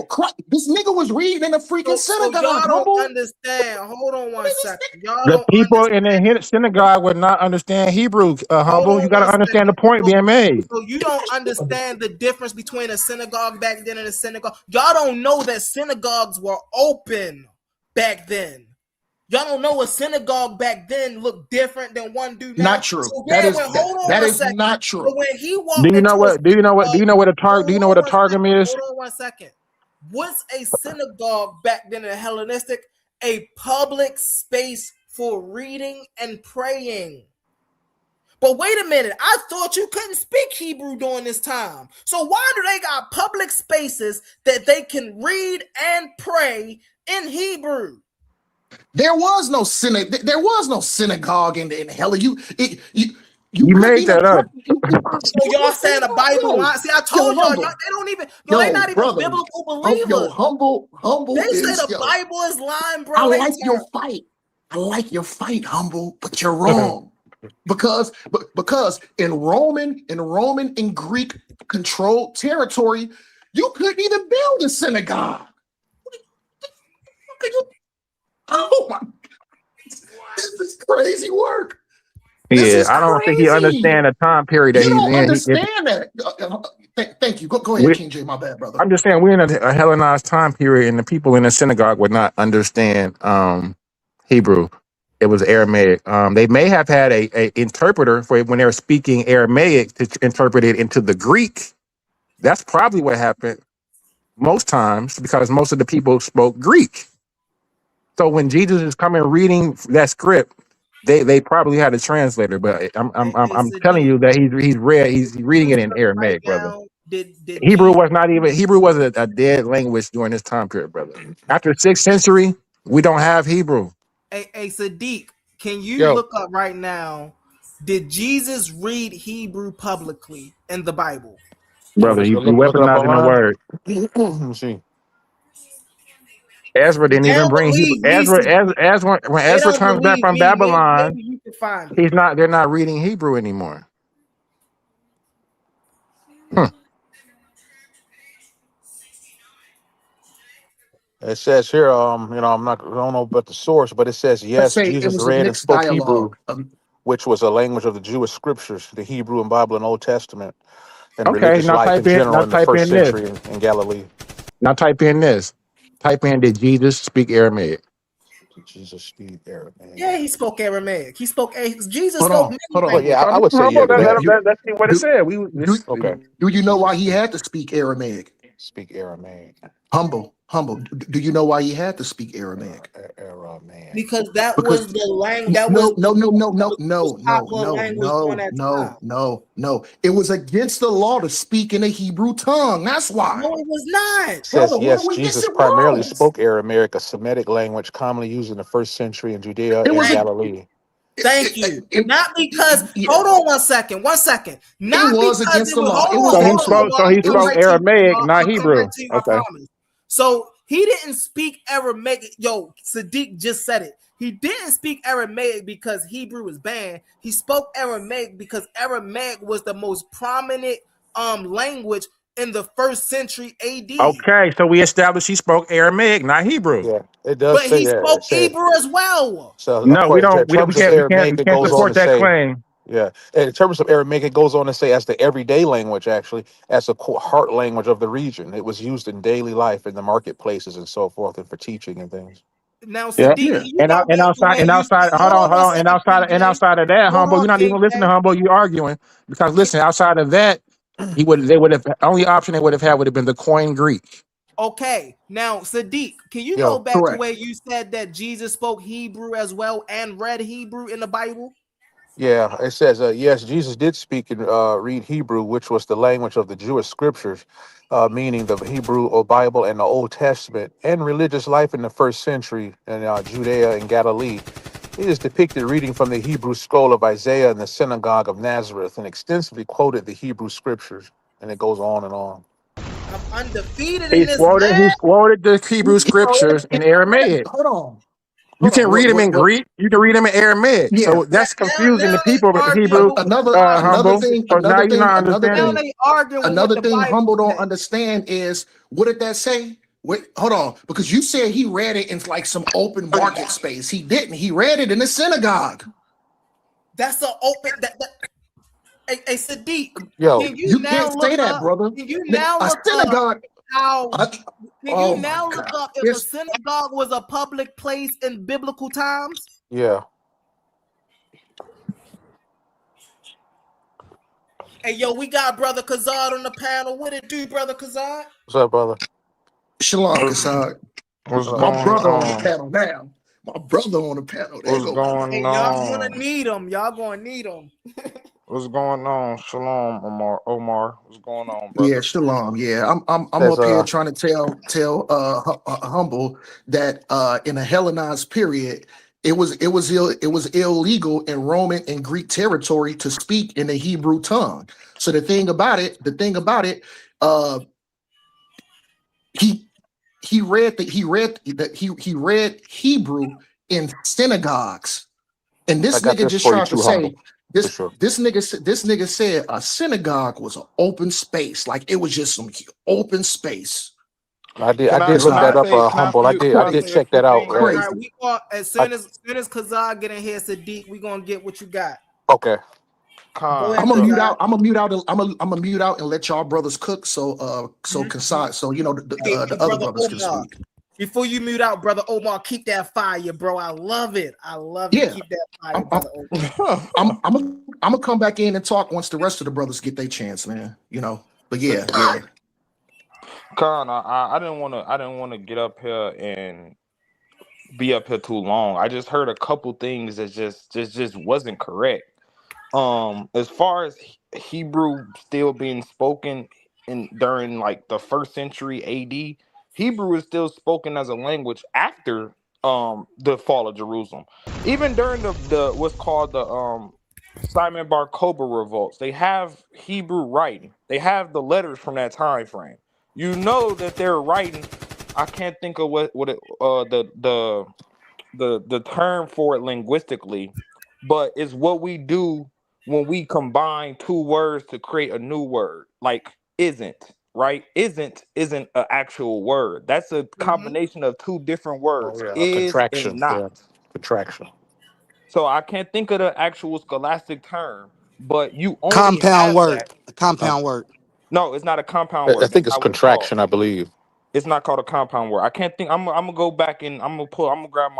This nigga was reading in a freaking So synagogue, y'all don't Humble. understand. Hold on one second. Y'all The don't people understand. in the synagogue would not understand Hebrew. Hold Humble. You on got one to understand the second. point being made. So you don't understand the difference between a synagogue back then and a synagogue. Y'all don't know that synagogues were open back then. Y'all don't know a synagogue back then looked different than one do now. Not true. So That yeah, is well, hold on that one is second. not So true. when he Do walked you into know a what? Do you know what? Do you know what a targum is? Hold on one second. What's a synagogue back then in Hellenistic? A public space for reading and praying. But wait a minute, I thought you couldn't speak Hebrew during this time. So why do they got public spaces that they can read and pray in Hebrew? There was no synagogue in hell. You You couldn't made even that up. So y'all saying the Bible line? See, I told y'all, Humble. they don't even, they Yo, not even brother. biblical believers. Humble They say is the Bible is lying, I bro. like your fight. I like your fight, Humble, but you're wrong. Because in Roman and Greek controlled territory, you couldn't even build a synagogue. What are Oh my! This is crazy work. This Yeah, is I don't think he crazy. understand the time period that You he's don't in. understand that. Thank you. Go ahead, King J. My bad, brother. I'm just saying we're in a Hellenized time period, and the people in the synagogue would not understand Hebrew. It was Aramaic. They may have had a interpreter for when they were speaking Aramaic to interpret it into the Greek. That's probably what happened most times because most of the people spoke Greek. So when Jesus is coming reading that script, they probably had a translator. But I'm telling you that he's reading it in Aramaic, brother. Did Hebrew was not even Hebrew was a dead language during this time period, brother. After 6th century, we don't have Hebrew. Hey, Sadiq, can you Yo. look up right now? Did Jesus read Hebrew publicly in the Bible? Brother, you Look it up weaponizing the online. word. Let me see. Ezra didn't They even don't bring Hebrew. believe me, Sadiq. When They Ezra don't comes back believe from me. Babylon, Maybe you can find it. they're not reading Hebrew anymore. It says here, I don't know about the source, but it says Let's yes, say it Jesus was a read and mixed spoke Hebrew, dialogue. which was a language of the Jewish scriptures, the Hebrew and Bible and Old Testament, and Okay, religious now life in type in general in the first century in Galilee. Now type in this. Type in did Jesus speak Aramaic? Did Jesus speak Aramaic? Yeah, he spoke Aramaic. Jesus Hold spoke on, many hold on. Well, yeah, languages. I would say yeah to that. Let's see what it said. Okay. Do you know why he had to speak Aramaic? Speak Aramaic. Humble. Do you know why he had to speak Aramaic? Aramaic. Because that Because was the language. no, That was the most no, popular language during that time. no. It was against the law to speak in the Hebrew tongue. That's why. No, it was not. Says Brother, yes, yes, Jesus it primarily was. spoke Aramaic, a Semitic language commonly used in the first century in Judea It and was a Galilee. Thank you. Not because. yeah. Hold on 1 second. 1 second. Not It was because against it the was. law. It Hold was on. against the law. So he It was spoke Aramaic, not I'll come right Hebrew. to you. I Okay. promise. So he didn't speak Aramaic. Yo, Sadiq just said it. He didn't speak Aramaic because Hebrew was banned. He spoke Aramaic because Aramaic was the most prominent language in the first century AD. Okay, so we established he spoke Aramaic, not Hebrew. Yeah, it does But say he that. spoke It said Hebrew as well. so. No, we In don't. We terms of can't. Aramaic, We it can't goes on support to that say, claim. yeah. In terms of Aramaic, it goes on to say as the everyday language, actually, as a heart language of the region. It was used in daily life in the marketplaces and so forth, and for teaching and things. Now, Yeah. Sadiq, can you go back to where And you outside, hold hold on on, 1 second, King and J. outside of that, Hold humble, you're on, not King even listening to J. humble. You arguing because listen, outside of that, they would have only option they would have had would have been the coin Greek. Okay, now Sadiq, can you go Yo, back to correct. where you said that Jesus spoke Hebrew as well and read Hebrew in the Bible? yeah, it says, yes, Jesus did speak and read Hebrew, which was the language of the Jewish scriptures, meaning the Hebrew or Bible and the Old Testament, and religious life in the first century in Judea and Galilee. He is depicted reading from the Hebrew scroll of Isaiah in the synagogue of Nazareth and extensively quoted the Hebrew scriptures. And it goes on and on. I'm undefeated in this He's land. quoted the Hebrew scriptures in Aramaic. Hold You on. can read them in Greek. You can read them in Aramaic. Yeah. So that's confusing Now the people with the they Hebrew, arguing with Another humble. thing, So now you're not now understanding. they arguing with what another the thing Bible humble don't says. understand is what did that say? Wait, hold on, because you said he read it in like some open market space. He didn't. He read it in a synagogue. That's an open hey Sadiq, Yo, can you You now can't look say that, up? brother. Can you now A look up synagogue. how can Oh you my now look God. up if a This synagogue was a public place in biblical times? yeah. Hey, yo, we got Brother Kazad on the panel. What it do, Brother Kazad? What's up, brother? Shalom, Kassad. What's My going brother on the on? panel now. My brother on the panel. There What's go my brother. going Hey, y'all gonna on? need them. Y'all gonna need them. What's going on? Shalom, Omar. What's going on, Yeah, brother? shalom. Yeah, I'm Says up here trying to tell humble that in a Hellenized period, it was illegal in Roman and Greek territory to speak in the Hebrew tongue. So the thing about it, uh, he read Hebrew in synagogues, and I this got nigga this just for you tried to too, humble. say For this sure. this nigga said a synagogue was an open space, like it was just some open space. I did. Can I I did It's can look I that not. up. say can I Humble. say I can I did say a check few that out. things All Right. right, Crazy. we going as I, soon as Kazar get in here, Sadiq, we gonna get what you got. okay. Go con? ahead, I'm gonna mute Kazar. out. I'm gonna mute out. I'm gonna mute out and let y'all brothers cook. So Kasai, so Hey, the hey, other brother brothers can Omar. speak. Before you mute out, brother Omar, keep that fire, bro. I love it. I love it. Yeah, Keep that fire, I'm brother Omar. I'm gonna come back in and talk once the rest of the brothers get their chance, man. But yeah. Con, I didn't want to get up here and be up here too long. I just heard a couple things that just wasn't correct. As far as Hebrew still being spoken in during like the first century AD, Hebrew is still spoken as a language after the fall of Jerusalem. Even during the what's called the Simon Bar Kokhba revolts, they have Hebrew writing. They have the letters from that time frame. You know that they're writing. I can't think of what it, the term for it linguistically, but it's what we do when we combine two words to create a new word. Like isn't, right? Isn't an actual word. That's a combination of two different Oh words, yeah. A is and contraction. not. Yeah. Contraction. So I can't think of the actual scholastic term, but you only Compound have word. that. A Uh, compound word. No, it's not a compound I word. That's think it's not what it's called. contraction. I believe. It's not called a compound word. I can't think. I'm gonna go back and I'm gonna grab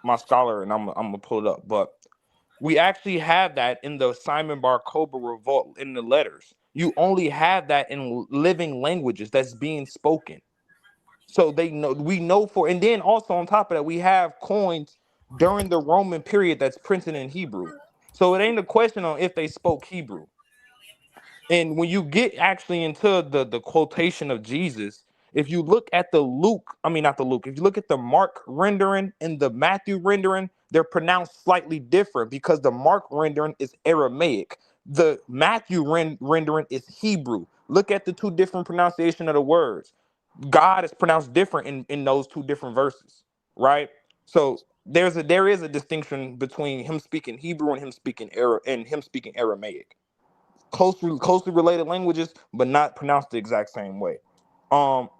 my scholar and I'm gonna pull it up. But we actually have that in the Simon Bar Kokhba revolt in the letters. You only have that in living languages that's being spoken. So they know we know for, and then also on top of that, we have coins during the Roman period that's printed in Hebrew. So it ain't a question on if they spoke Hebrew. And when you get actually into the quotation of Jesus, if you look at the Luke, I mean not the Luke, if you look at the Mark rendering and the Matthew rendering, they're pronounced slightly different because the Mark rendering is Aramaic. The Matthew rendering is Hebrew. Look at the two different pronunciation of the words. God is pronounced different in those two different verses, right? So there is a distinction between him speaking Hebrew and him speaking Aramaic, closely related languages, but not pronounced the exact same way.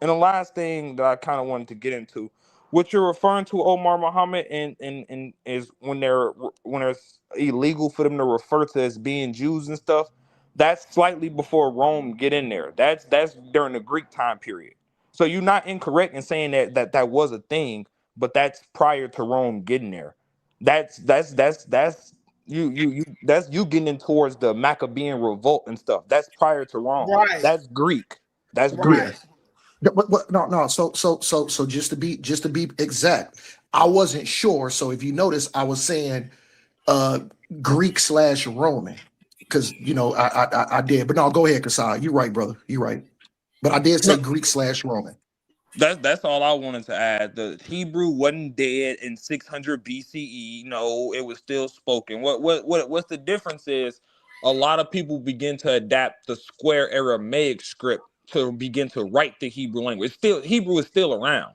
And the last thing that I kind of wanted to get into, what you're referring to, Omar Muhammad, and is when there's illegal for them to refer to as being Jews and stuff. That's slightly before Rome get in there. That's during the Greek time period. So you're not incorrect in saying that was a thing, but that's prior to Rome getting there. That's you that's you getting in towards the Maccabean revolt and stuff. That's prior to Rome. Right, That's Greek. That's Greek. right. Yeah. No. So just to be exact, I wasn't sure. So if you notice, I was saying uh Greek/Roman because I did. But no, go ahead, Kasai. You're right, brother. You're right. But I did say No, Greek/Roman. that's all I wanted to add. The Hebrew wasn't dead in 600 BCE. No, it was still spoken. What's the difference is a lot of people begin to adapt the square Aramaic script to begin to write the Hebrew language. Still, Hebrew is still around.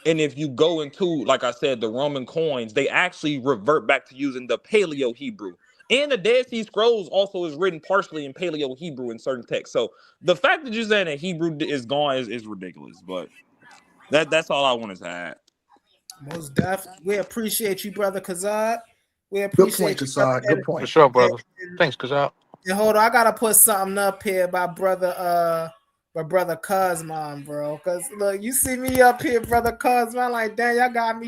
And if you go into, like I said, the Roman coins, they actually revert back to using the Paleo Hebrew. And the Dead Sea Scrolls also is written partially in Paleo Hebrew in certain texts. So the fact that you're saying that Hebrew is gone is ridiculous. But that's all I wanted to add. Most definitely. We appreciate you, brother Kazad. We Good point, appreciate you, brother. Kasai. Good For point. sure, And, brother. Thanks, Kazal. and hold on, I gotta put something up here by brother Cosman, bro. Cause look, you see me up here, brother Cosman, like damn, y'all got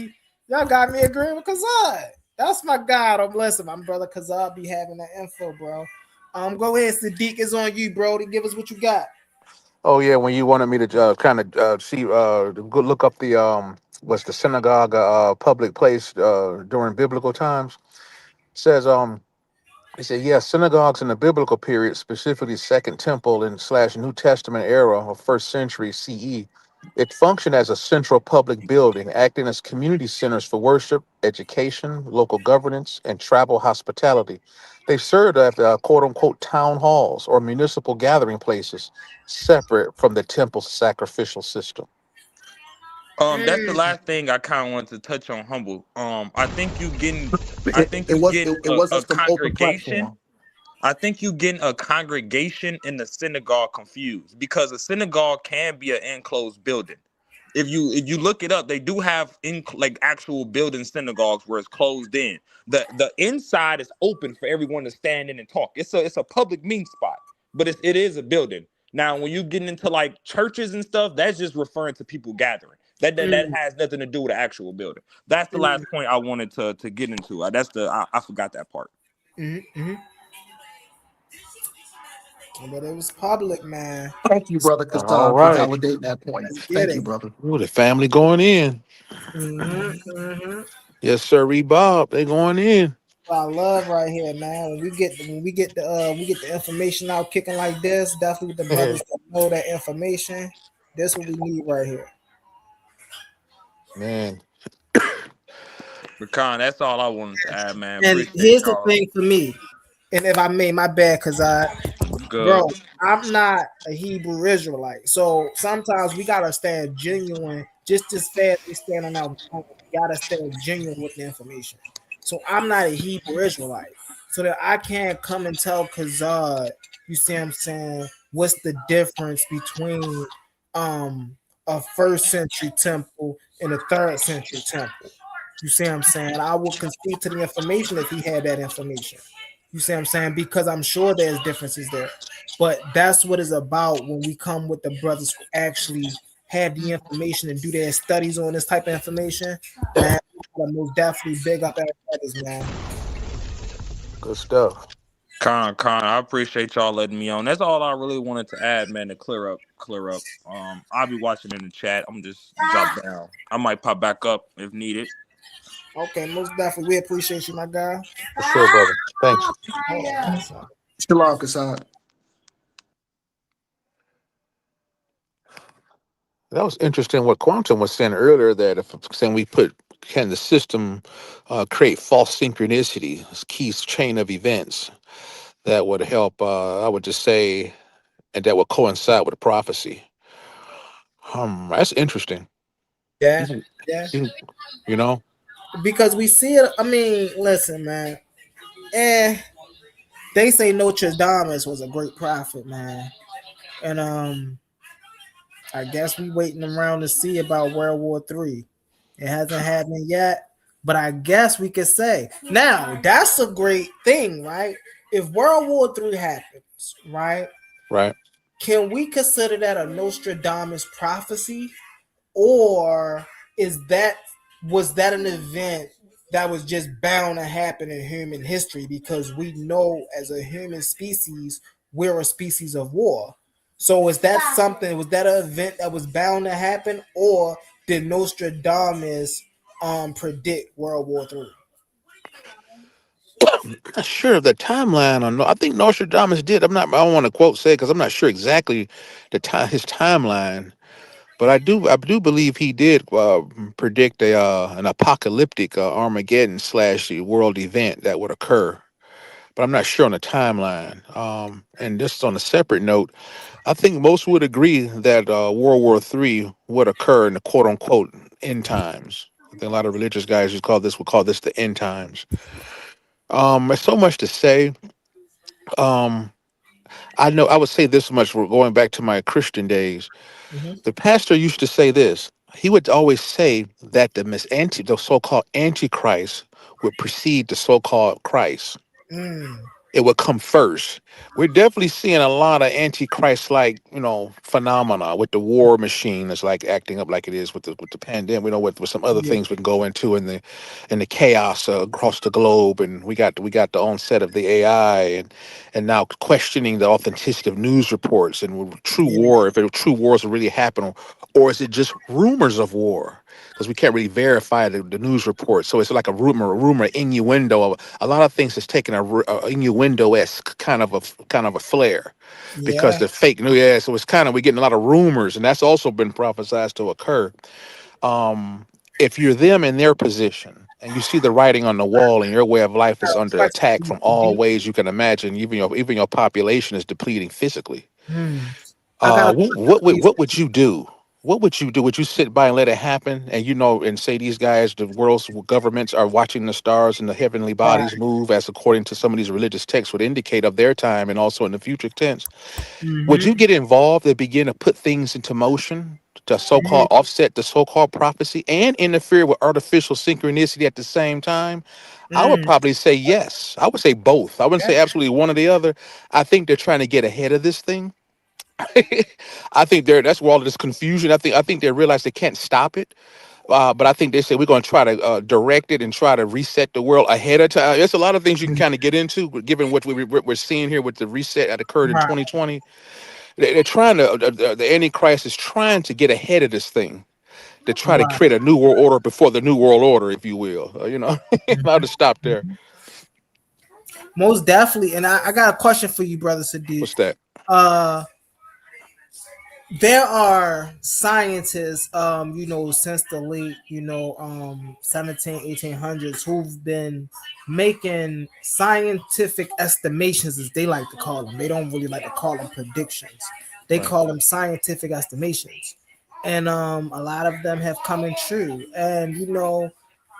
me agreeing with Kazad. That's my guy. Don't bless him. My brother Kazad be having that info, bro. Go ahead, Sadiq is on you, bro, to give us what you got. Oh yeah, when you wanted me to kind of see, go look up the what's the synagogue public place during biblical times. Says He said, yes, synagogues in the biblical period, specifically Second Temple and / New Testament era of first century CE, it functioned as a central public building, acting as community centers for worship, education, local governance, and travel hospitality. They served as quote unquote town halls or municipal gathering places, separate from the temple's sacrificial system. That's the last thing I kind of wanted to touch on, humble. I think you getting It a wasn't some open congregation. platform. I think you getting a congregation and the synagogue confused because a synagogue can be an enclosed building. If you look it up, they do have like actual building synagogues where it's closed in. The inside is open for everyone to stand in and talk. It's a public meeting spot, but it is a building. Now, when you getting into like churches and stuff, that's just referring to people gathering. That Mm, has nothing to do with the actual building. That's the last mm, point I wanted to get into. I forgot that part. mm. But it was public, man. Thank you, brother All Kassan, for right. validating that point. Let's get Thank it. you, brother. Ooh, the family going in. Mm-hmm. Yes, sir, Bob. They going in. What I love right here, man. When we get the information out kicking like this, definitely with the brothers that know that information. That's what we need right here. Man. But Con, that's all I wanted to add, man. And Appreciate here's the y'all. thing for me, and if I may, my bad, cause What's good? bro, I'm not a Hebrew Israelite, so sometimes we gotta stand genuine. Just as fast as we stand on our own, we gotta stand genuine with the information. So I'm not a Hebrew Israelite, so that I can't come and tell Kazad, you see what I'm saying, what's the difference between a first century temple and a third century temple. You see what I'm saying? I will concede to the information if he had that information. You see what I'm saying? Because I'm sure there's differences there. But that's what it's about when we come with the brothers who actually have the information and do their studies on this type of information. Man, I most definitely big up our brothers, man. Good stuff. Con, I appreciate y'all letting me on. That's all I really wanted to add, man, to clear up. I'll be watching in the chat. I'm just drop down. I might pop back up if needed. Okay, most definitely. We appreciate you, my guy. For sure, brother. Thanks. Shalom, Kassan. That was interesting what Quantum was saying earlier, that if saying can the system create false synchronicity, this key chain of events that would help, I would just say, and that would coincide with the prophecy. That's interesting. Yeah, yeah. You know? Because we see it. I mean, listen, man. They say Nostradamus was a great prophet, man. And I guess we waiting around to see about World War III. It hasn't happened yet, but I guess we could say now that's a great thing, right? If World War III happens, right? Right. Can we consider that a Nostradamus prophecy, or was that an event that was just bound to happen in human history because we know as a human species we're a species of war? So was that an event that was bound to happen, or did Nostradamus predict World War III? Not sure of the timeline on. I think Nostradamus did. I don't want to quote say because I'm not sure exactly his timeline, but I do believe he did predict an apocalyptic Armageddon / world event that would occur. But I'm not sure on the timeline. And just on a separate note, I think most would agree that World War III would occur in the quote unquote end times. I think a lot of religious guys would call this the end times. There's so much to say. Um, I know I would say this much. We're going back to my Christian days. Mhm. The pastor used to say this. He would always say that the so-called Antichrist would precede the so-called Christ. Mm. It would come first. We're definitely seeing a lot of antichrist like phenomena with the war machine that's like acting up like it is with the pandemic. We know with some other Yeah. things we can go into in the chaos across the globe, and we got the onset of the AI and now questioning the authenticity of news reports and true Yeah. war, if true wars will really happen, or is it just rumors of war? Because we can't really verify the news report. So it's like a rumor innuendo of a lot of things that's taking a innuendo-esque kind of a flair because Yeah. the fake news. Yeah, so it's we're getting a lot of rumors, and that's also been prophesied to occur. If you're them in their position and you see the writing on the wall and your way of life is under attack from all ways you can imagine, even your population is depleting physically. Hmm. I got What would you do? what would you do? Would you sit by and let it happen, and and say these guys, the world's governments are watching the stars and the heavenly Right. bodies move as according to some of these religious texts would indicate of their time, and also in the future tense? Would Mm-hmm. you get involved and begin to put things into motion to so-called offset the so-called prophecy and interfere with artificial synchronicity at the same time? I would Mm. probably say yes. I would say both. I wouldn't Yeah. say absolutely one or the other. I think they're trying to get ahead of this thing. I think that's where all of this confusion. I think they realize they can't stop it. But I think they say we're going to try to direct it and try to reset the world ahead of time. There's a lot of things you can kind of get into, given what we're seeing here with the reset that occurred in Right. 2020. They're trying to, the Antichrist is trying to get ahead of this thing to try to Right. create a new world order before the new world order, if you will. I'll just stop there. Most definitely. And I got a question for you, brother Sadiq. What's that? Uh, there are scientists, since the late, 17, 1800s who've been making scientific estimations, as they like to call them. They don't really like to call them predictions. They Right. call them scientific estimations. And a lot of them have come in true. And,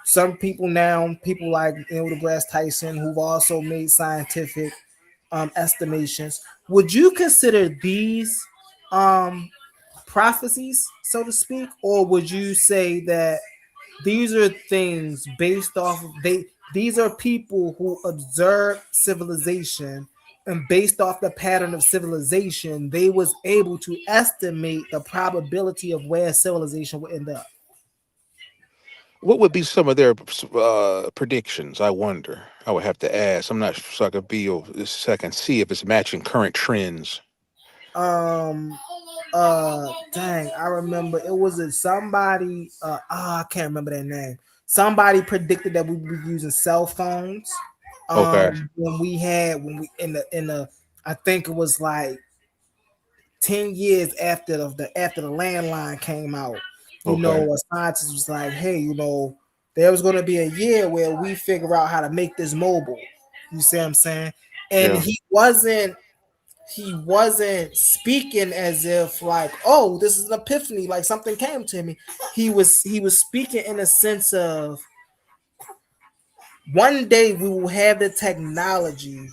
some people now, people like Neil deGrasse Tyson, who've also made scientific estimations. Would you consider these um prophecies, so to speak, or would you say that these are things based off of these are people who observe civilization, and based off the pattern of civilization they was able to estimate the probability of where civilization would end up? What would be some of their predictions? I wonder. I would have to ask. I'm not sure, so I could so I can see if it's matching current trends. um Dang, I remember it was somebody, I can't remember their name. Somebody predicted that we would be using cell phones Okay. when we in the I think it was like 10 years after after the landline came out. Okay. A scientist was like, hey, there was going to be a year where we figure out how to make this mobile. You see what I'm saying? And Yeah. he wasn't speaking as if like, oh, this is an epiphany, like something came to me. He was speaking in a sense of one day we will have the technology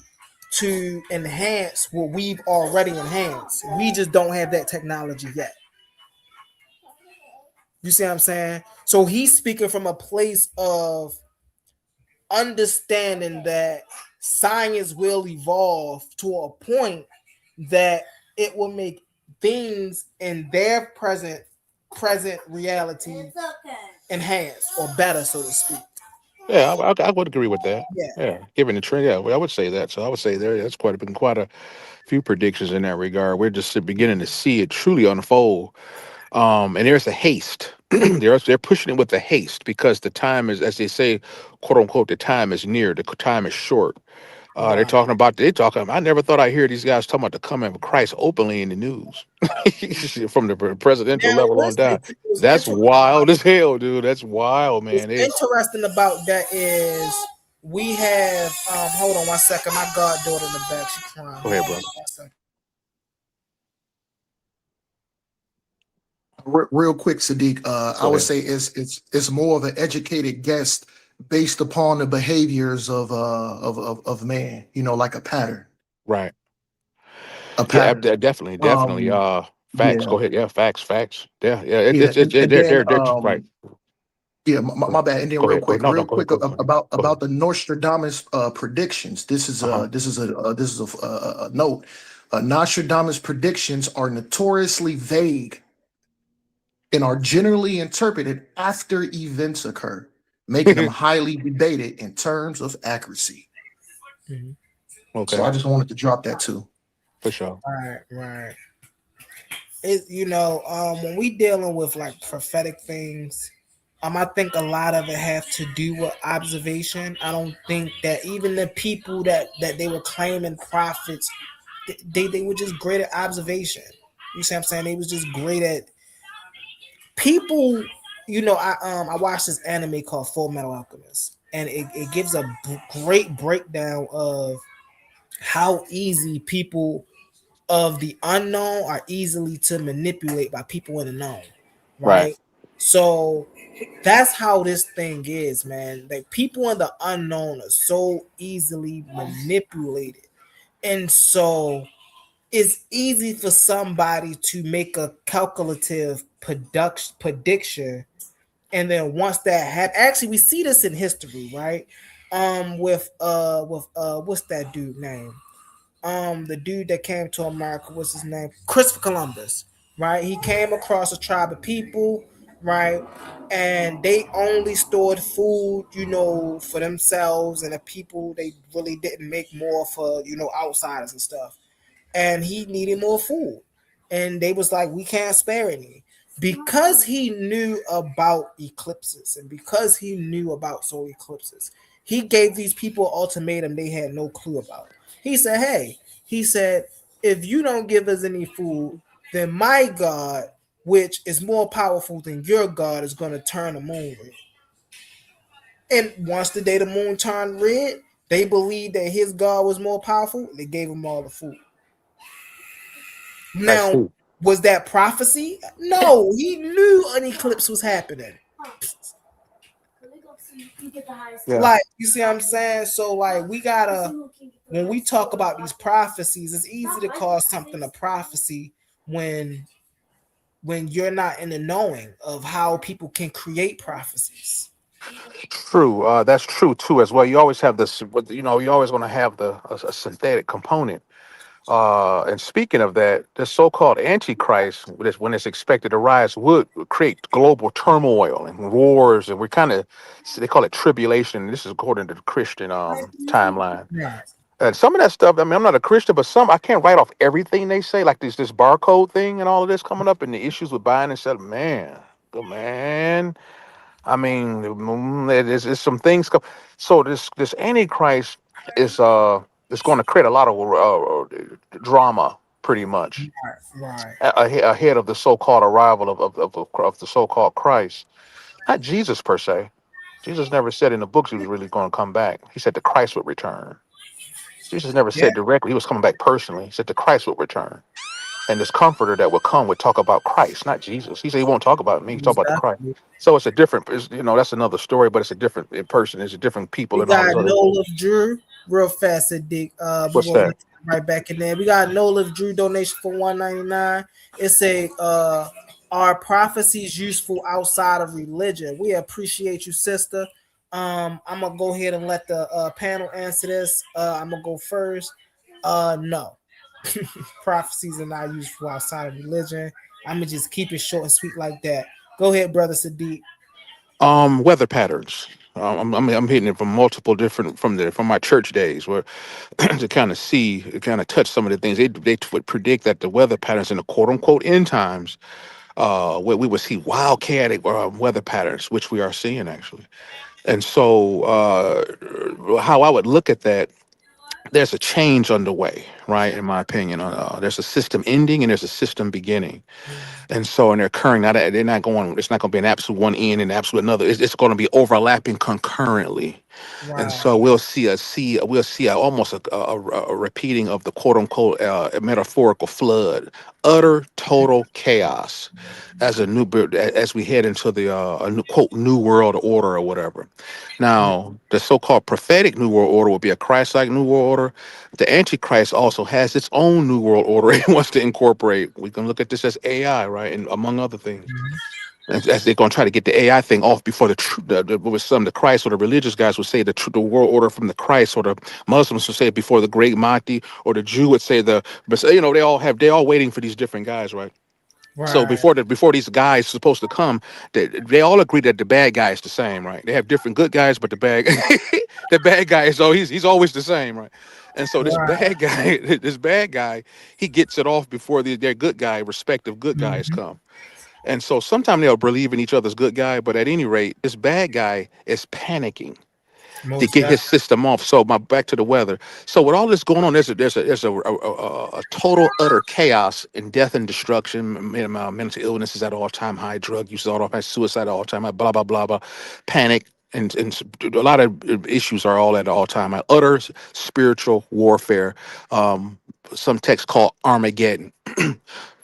to enhance what we've already enhanced. We just don't have that technology yet. You see what I'm saying? So he's speaking from a place of understanding that science will evolve to a point that it will make things in their present reality enhanced or better, so to speak. Yeah, I would agree with that. Yeah. Yeah, given the trend, yeah, well, I would say that. So I would say that's been quite a few predictions in that regard. We're just beginning to see it truly unfold. And there's a haste. They're pushing it with a haste because the time is, as they say, quote unquote, the time is near. The time is short. They're Right. talking about. I never thought I'd hear these guys talking about the coming of Christ openly in the news, from the presidential Now, level on down. what's That's interesting wild as hell, dude. That's wild, what's man. interesting about that is we have hold on one second, my goddaughter in the back, she crying. Go Hold ahead, on brother. one second. Real quick, Sadiq, I Go would ahead. say it's more of an educated guess based upon the behaviors of man. Like a pattern. Right. A Yeah, pattern. definitely. Facts. Yeah, Go ahead. Yeah, facts. Yeah, yeah. yeah, and then They're right. yeah, my bad. And then Go real ahead. Go ahead. quick, No, no. Go ahead. Go ahead. Go ahead. about the Nostradamus predictions. This is Uh huh. a note. Nostradamus predictions are notoriously vague and are generally interpreted after events occur, making them highly debated in terms of accuracy. So Okay. I just wanted to drop that too. For sure. Right. When we dealing with like prophetic things, I think a lot of it have to do with observation. I don't think that even the people that they were claiming prophets, they were just great at observation. You see what I'm saying? They was just great at people. I watched this anime called Full Metal Alchemist, and it gives a great breakdown of how easy people of the unknown are easily to manipulate by people in the known. Right. right? So that's how this thing is, man. Like people in the unknown are so easily manipulated. And so it's easy for somebody to make a calculative prediction, and then once that happens, actually we see this in history, right? With what's that dude name? The dude that came to America, what's his name? Christopher Columbus, right? He came across a tribe of people, right? And they only stored food, for themselves and the people. They really didn't make more for, outsiders and stuff. And he needed more food. And they was like, we can't spare any. Because he knew about eclipses and because he knew about solar eclipses, he gave these people an ultimatum they had no clue about. He said, hey, he said, if you don't give us any food, then my God, which is more powerful than your God, is going to turn the moon red. And once the day the moon turned red, they believed that his God was more powerful. They gave him all the food. That's Now, true. was that prophecy? No, he knew an eclipse was happening. Yeah. Like, you see what I'm saying? So, like, we gotta, when we talk about these prophecies, it's easy to call something a prophecy when you're not in the knowing of how people can create prophecies. True. That's true too, as well. You always have this. You always going to have a synthetic component. And speaking of that, the so-called Antichrist, when it's expected to rise, would create global turmoil and wars, and we're kind of, they call it tribulation. This is according to the Christian timeline. Right. And some of that stuff, I mean, I'm not a Christian, but I can't write off everything they say, like this barcode thing and all of this coming up, and the issues with buying and selling. Man, good man. I mean, there's some things. So this Antichrist is going to create a lot of drama, pretty much, Right. ahead of the so-called arrival of the so-called Christ. Not Jesus per se. Jesus never said in the books he was really going to come back. He said the Christ would return. Jesus never Yeah, said directly he was coming back personally. He said the Christ would return. And this comforter that would come would talk about Christ, not Jesus. He said he won't talk about me. He talk about the Christ. exactly. So it's a different, that's another story, but it's a different person. It's a different people We and all got this other. No Lift Drew real fast, Dick. We're What's gonna that? get right back in there. We got No Lift Drew donation for $1.99. It's a are prophecies useful outside of religion? We appreciate you, sister. I'm gonna go ahead and let the panel answer this. I'm gonna go first. No. Prophecies are not useful outside of religion. I'm gonna just keep it short and sweet like that. Go ahead, brother Sadiq. Weather patterns. I'm hitting it from multiple different from my church days where to kind of touch some of the things they would predict that the weather patterns in the quote unquote end times, where we would see wild chaotic weather patterns, which we are seeing actually. And so, how I would look at that, there's a change underway, right? In my opinion, there's a system ending and there's a system beginning, and so and they're occurring. Not they're not going. It's not going to be an absolute one end and absolute another. It's going to be overlapping concurrently. And Right. so we'll see almost a repeating of the quote unquote metaphorical flood, utter total chaos, as as we head into the a new, quote new world order or whatever. Now the so-called prophetic new world order will be a Christ-like new world order. The Antichrist also has its own new world order it wants to incorporate. We can look at this as AI, right, and among other things as they're going to try to get the AI thing off before with some of the Christ or the religious guys would say the world order from the Christ, or the Muslims would say it before the Great Mahdi, or the Jew would say but they all waiting for these different guys, right? So Right. before these guys supposed to come, they all agree that the bad guy is the same, right? They have different good guys, but the bad the bad guy is he's always the same, right? And so this Right. bad guy, this bad guy, he gets it off before their good guy, respective good guys Mhm. come. And so sometimes they'll believe in each other's good guy, but at any rate, this bad guy is panicking to Most get his definitely. system off. So back to the weather. So with all this going on, there's a total utter chaos and death and destruction. Mental illness is at all time high. Drug use is all time high. Suicide at all time high. Blah blah blah blah. Panic. And a lot of issues are all at all time high. Utter spiritual warfare. Some texts call Armageddon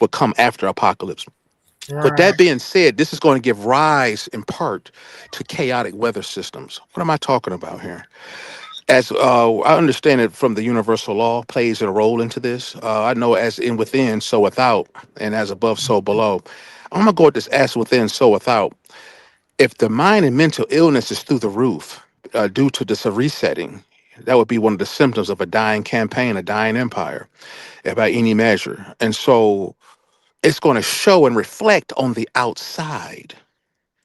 will come after apocalypse. But Right. that being said, this is going to give rise in part to chaotic weather systems. What am I talking about here? As I understand it from the universal law plays a role into this. I know as in within, so without, and as above, so below. I'm gonna go with this as within, so without. If the mind and mental illness is through the roof due to this resetting, that would be one of the symptoms of a dying campaign, a dying empire, by any measure. And so it's going to show and reflect on the outside.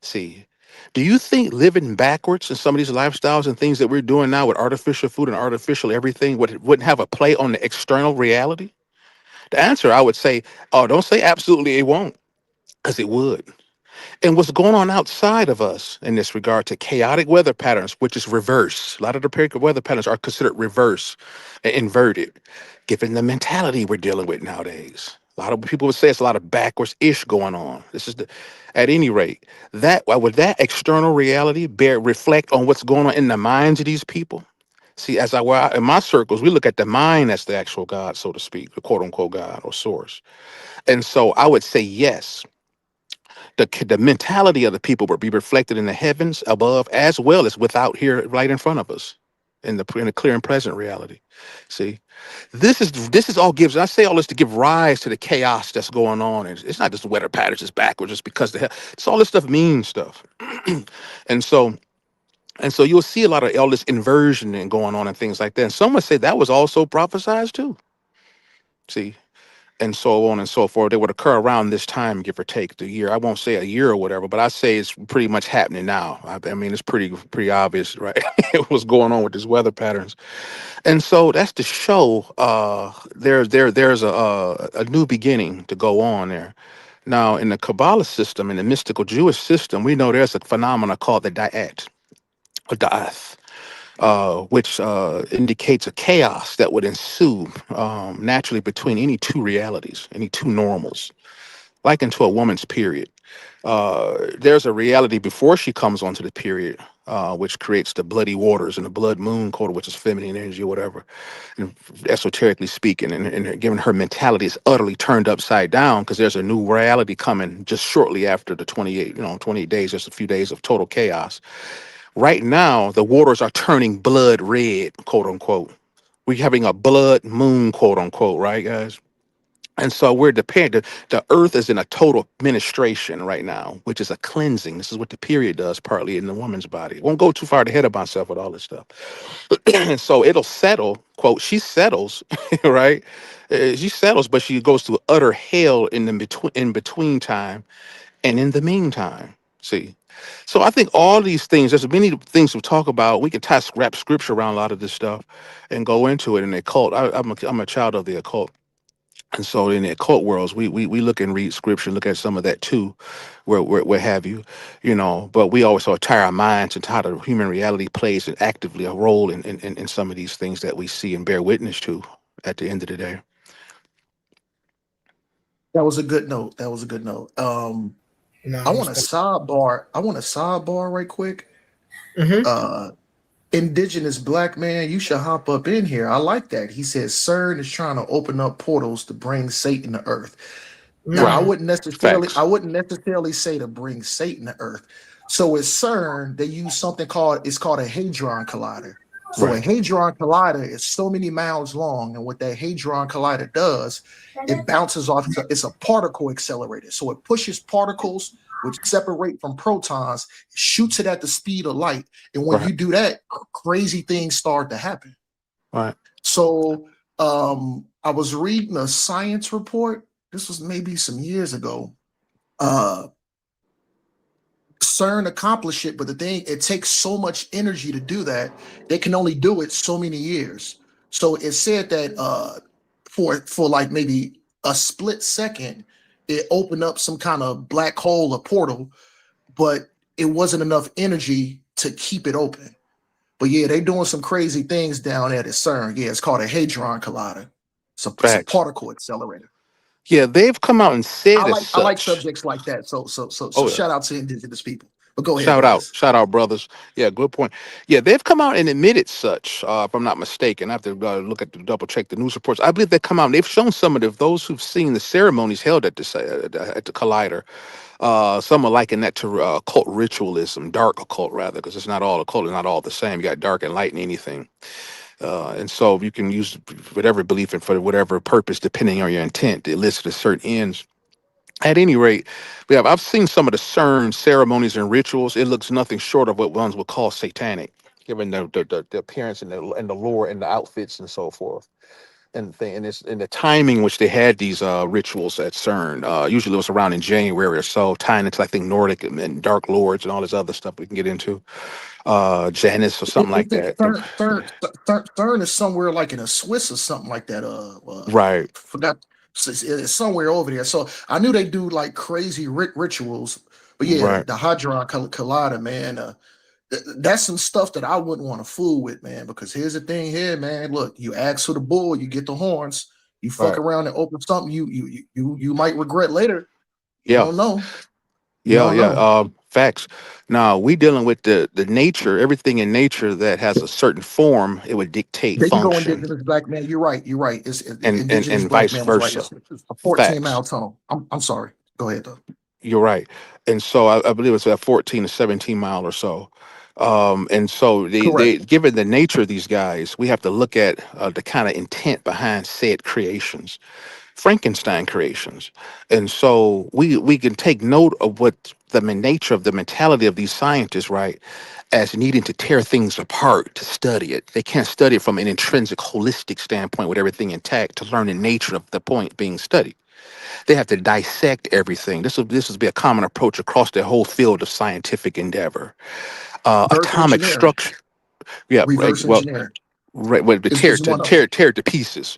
See, do you think living backwards in some of these lifestyles and things that we're doing now with artificial food and artificial everything wouldn't have a play on the external reality? The answer, I would say, oh, don't say absolutely it won't, because it would. And what's going on outside of us in this regard to chaotic weather patterns, which is reverse. A lot of the periodic weather patterns are considered reverse and inverted, given the mentality we're dealing with nowadays. A lot of people would say it's a lot of backwards-ish going on. This is at any rate, that would that external reality reflect on what's going on in the minds of these people? See, in my circles, we look at the mind as the actual God, so to speak, the quote unquote God or source. And so I would say yes, the mentality of the people will be reflected in the heavens above as well as without here right in front of us in the clear and present reality. See, this is all gives. I say all this to give rise to the chaos that's going on. And it's not just the weather patterns just backwards just because it's all this stuff means stuff. and so you'll see a lot of all this inversion and going on and things like that. And some would say that was also prophesized too. See, and so on and so forth. They would occur around this time, give or take the year. I won't say a year or whatever, but I say it's pretty much happening now. I mean, it's pretty obvious, right? What's going on with these weather patterns, and so that's to show there's a new beginning to go on there. Now, in the Kabbalah system, in the mystical Jewish system, we know there's a phenomena called the Da'at, or Da'ath, which indicates a chaos that would ensue naturally between any two realities, any two normals, like into a woman's period. There's a reality before she comes onto the period, which creates the bloody waters and the blood moon quarter, which is feminine energy or whatever, and esoterically speaking. And given her mentality is utterly turned upside down because there's a new reality coming just shortly after the 28 days, just a few days of total chaos. Right now, the waters are turning blood red, quote unquote. We're having a blood moon, quote unquote, right, guys? And so we're dependent. The earth is in a total ministration right now, which is a cleansing. This is what the period does, partly in the woman's body. Won't go too far ahead of myself with all this stuff. And so it'll settle, quote, she settles, right? She settles, but she goes through utter hell in between time and in the meantime. See, so I think all these things, there's many things to talk about. We can wrap scripture around a lot of this stuff and go into it in the occult. I'm a child of the occult. And so in the occult worlds, we look and read scripture, look at some of that too, where have you, but we also tie our minds into how the human reality plays and actively a role in some of these things that we see and bear witness to at the end of the day. That was a good note. That was a good note. No, I want a sidebar. Right quick. Indigenous black man, you should hop up in here. I like that. He says CERN is trying to open up portals to bring Satan to earth. Now, I wouldn't necessarily say to bring Satan to earth. So at CERN, they use something called a hadron collider. So a hadron collider is so many miles long, and what that hadron collider does, it bounces off. It's a particle accelerator. So it pushes particles which separate from protons, shoots it at the speed of light. And when you do that, crazy things start to happen. Right. So I was reading a science report. This was maybe some years ago. CERN accomplished it, but the thing, it takes so much energy to do that. They can only do it so many years. So it said that for like maybe a split second, it opened up some kind of black hole or portal, but it wasn't enough energy to keep it open. But yeah, they're doing some crazy things down there at CERN. Yeah, it's called a hadron collider. It's a particle accelerator. Yeah, they've come out and said I like subjects like that. So shout out to indigenous people. But go ahead, brothers. Shout out, brothers. Yeah, good point. Yeah, they've come out and admitted such. If I'm not mistaken, I have to look at the double check the news reports. I believe they come out and they've shown some of those who've seen the ceremonies held at the Collider. Some are liking that to occult ritualism, dark occult rather, because it's not all occult, it's not all the same. You got dark and light and anything. And so you can use whatever belief and for whatever purpose, depending on your intent, to elicit a certain ends. At any rate, I've seen some of the CERN ceremonies and rituals. It looks nothing short of what ones would call satanic, given the appearance and the lore and the outfits and so forth. And the timing in which they had these rituals at CERN. Usually it was around in January or so, tying into I think Nordic and Dark Lords and all this other stuff we can get into. Janus or something like that. CERN is somewhere like in a Swiss or something like that. Right. Forgot. It's somewhere over there. So I knew they do like crazy rituals. But yeah, Right. the Hadron Collider, man. That's some stuff that I wouldn't want to fool with, man. Because here's the thing here, man. Look, you ask for the bull, you get the horns. You fuck Right. around and open something you might regret later. You Yeah. don't know. Yeah. Facts. Now we dealing with the nature, everything in nature that has a certain form, it would dictate There you go, function, indigenous black man. You're right. You're right. It's and indigenous black vice man was right. versa. It's a 14-mile Facts. tunnel. I'm sorry. Go ahead though. You're right. And so I believe it's at 14 to 17 mile or so. And so Correct. they given the nature of these guys, we have to look at the kind of intent behind said creations. Frankenstein creations. And so we can take note of what the nature of the mentality of these scientists, right, as needing to tear things apart to study it. They can't study it from an intrinsic holistic standpoint with everything intact to learn the nature of the point being studied. They have to dissect everything. This will be a common approach across the whole field of scientific endeavor. Reverse Atomic engineering. structure. Yeah, Reverse well, engineering right, well, is one of them. tear it to pieces.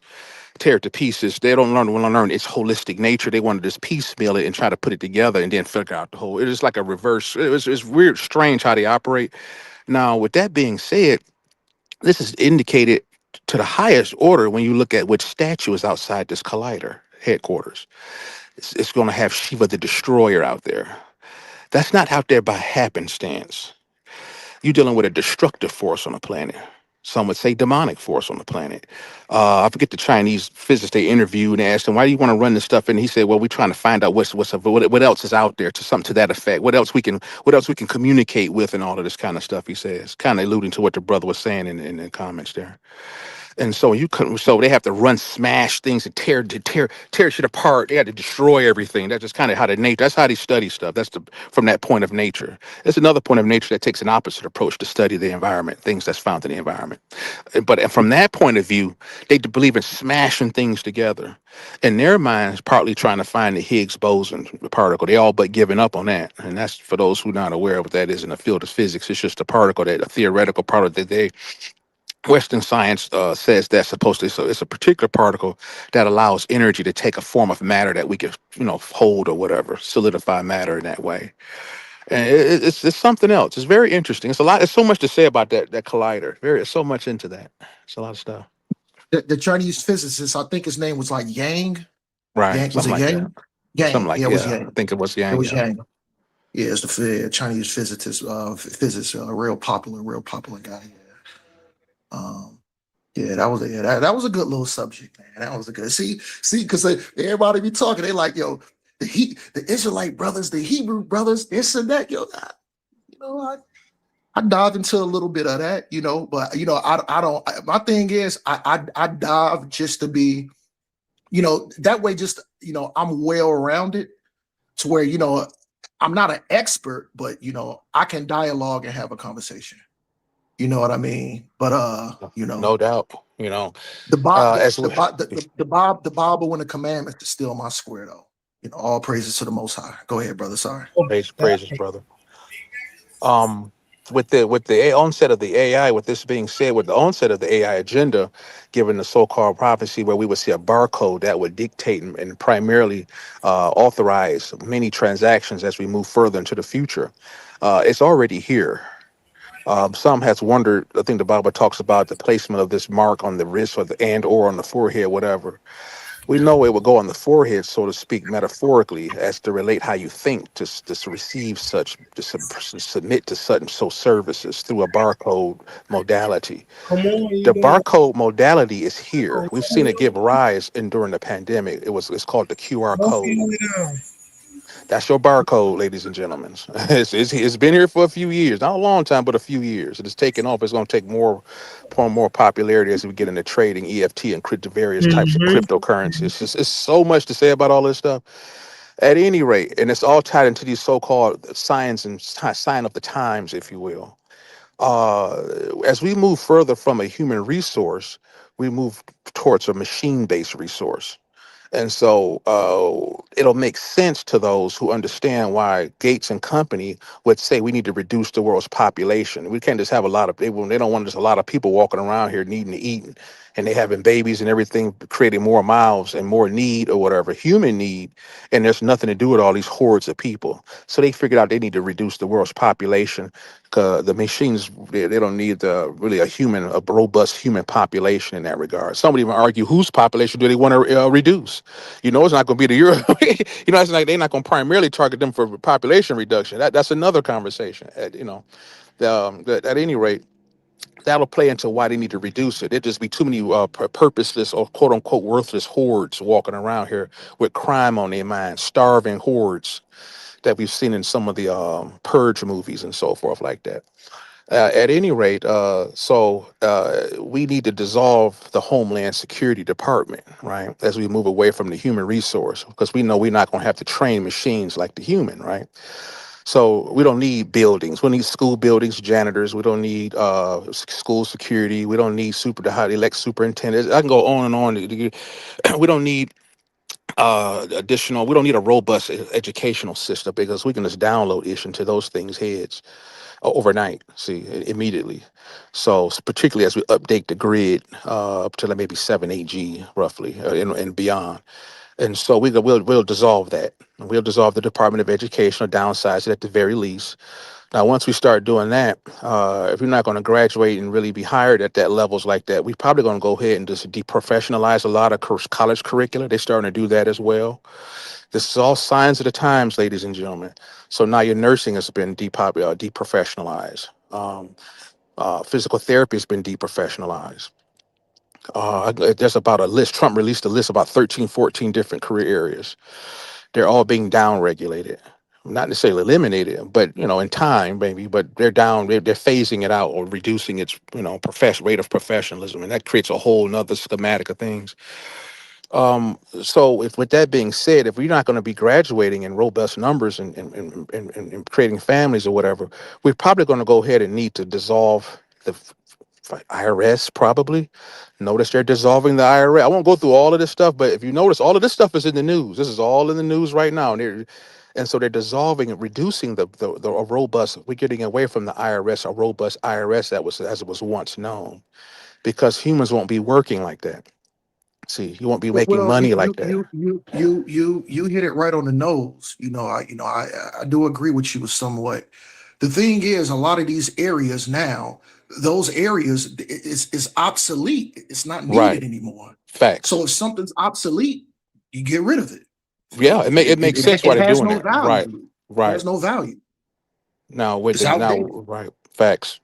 Tear it to pieces. They don't want to learn its holistic nature. They want to just piecemeal it and try to put it together and then figure out the whole. It is like a reverse. It's weird, strange how they operate. Now, with that being said, this is indicated to the highest order when you look at which statue is outside this collider headquarters. It's going to have Shiva the Destroyer out there. That's not out there by happenstance. You're dealing with a destructive force on the planet. Some would say demonic force on the planet. I forget the Chinese physicist they interviewed and asked him, "Why do you want to run this stuff?" And he said, "Well, we're trying to find out what else is out there, to something to that effect. What else we can communicate with, and all of this kind of stuff." He says, kind of alluding to what the brother was saying in the comments there. And so so they have to smash things and tear shit apart. They had to destroy everything. That's just kind of how the nature. That's how they study stuff. From that point of nature. There's another point of nature that takes an opposite approach to study the environment, things that's found in the environment. But from that point of view, they believe in smashing things together. In their minds, partly trying to find the Higgs boson particle. They all but giving up on that. And that's for those who are not aware of what that is in the field of physics. It's just a particle, a theoretical particle that Western science says that's supposed to. So it's a particular particle that allows energy to take a form of matter that we can, hold or whatever, solidify matter in that way. And it's something else. It's very interesting. It's a lot. There's so much to say about that collider. There's so much into that. It's a lot of stuff. The Chinese physicist, I think his name was like Yang. Right. Yang, was Something it like Yang? that. Yang. Something like Yeah, it was yeah. Yang. I think it was Yang. It was Yeah. Yang. Yeah, it's the Chinese physicist, real popular guy. Yeah, that was a good little subject, man. That was a good because everybody be talking. They like, yo, the Israelite brothers, the Hebrew brothers, this and that. Yo, I dived into a little bit of that, but I don't. My thing is, I dive just to be, that way. Just I'm well rounded to where I'm not an expert, but I can dialogue and have a conversation. You know what I mean? But no doubt. the Bible, As the Bible and the commandments is still my square though. All praises to the Most High. Go ahead, brother. Sorry. praises, brother. With the onset of the AI, with this being said, with the onset of the AI agenda, given the so-called prophecy where we would see a barcode that would dictate and primarily authorize many transactions as we move further into the future, it's already here. Some has wondered. I think the Bible talks about the placement of this mark on the wrist or on the forehead, whatever. We know it will go on the forehead, so to speak, metaphorically, as to relate how you think to receive such, submit to such so services through a barcode modality. Come on, you The doing barcode modality is here. come We've seen it on, give rise in during the pandemic. It's called the QR don't code. feel it down. That's your barcode, ladies and gentlemen. It's been here for a few years, not a long time, but a few years. It is taking off. It's going to take more popularity as we get into trading, EFT, and various types of Mm-hmm. cryptocurrencies. It's so much to say about all this stuff. At any rate, and it's all tied into these so-called signs and sign of the times, if you will. As we move further from a human resource, we move towards a machine-based resource. And so it'll make sense to those who understand why Gates and company would say we need to reduce the world's population. We can't just have a lot of people. They don't want just a lot of people walking around here needing to eat and they having babies and everything, creating more mouths and more need or whatever, human need. And there's nothing to do with all these hordes of people. So they figured out they need to reduce the world's population. The machines, they don't need really a robust human population in that regard. Some would even argue whose population do they want to reduce? You know, it's not going to be the Euro. You know, it's like they're not going to primarily target them for population reduction. That's another conversation. At any rate, that'll play into why they need to reduce it. There'd just be too many purposeless or quote unquote worthless hordes walking around here with crime on their minds, starving hordes that we've seen in some of the purge movies and so forth like that. At any rate, we need to dissolve the Homeland Security Department, right? As we move away from the human resource, because we know we're not going to have to train machines like the human, right? So we don't need buildings. We don't need school buildings, janitors. We don't need school security. We don't need the high elect superintendents. I can go on and on. We don't need additional. We don't need a robust educational system because we can just download ish into those things' heads overnight, immediately. So particularly as we update the grid up to like maybe 7, 8G roughly and beyond. And so we'll dissolve that. We'll dissolve the Department of Education or downsize it at the very least. Now, once we start doing that, if you're not going to graduate and really be hired at that levels like that, we're probably going to go ahead and just deprofessionalize a lot of college curricula. They're starting to do that as well. This is all signs of the times, ladies and gentlemen. So now your nursing has been deprofessionalized. Physical therapy has been deprofessionalized. There's about a list. Trump released a list about 13, 14 different career areas. They're all being down regulated. Not necessarily eliminated, but in time, maybe. But they're down. They're phasing it out or reducing its rate of professionalism, and that creates a whole nother schematic of things. So if with that being said, if we're not going to be graduating in robust numbers and creating families or whatever, we're probably going to go ahead and need to dissolve the IRS probably. Notice they're dissolving the IRS. I won't go through all of this stuff, but if you notice, all of this stuff is in the news. This is all in the news right now. And so they're dissolving and reducing the a robust, we're getting away from the IRS, a robust IRS that was as it was once known, because humans won't be working like that. See, you won't be making Well, money like that. you hit it right on the nose. I do agree with you somewhat. The thing is, a lot of these areas now, those areas is obsolete. It's not Right. needed anymore. Facts. So if something's obsolete, you get rid of it. Yeah, it makes sense why It they're has doing no that. Right. value. It Right. has no value. Now with It's the now outdated. right. Facts,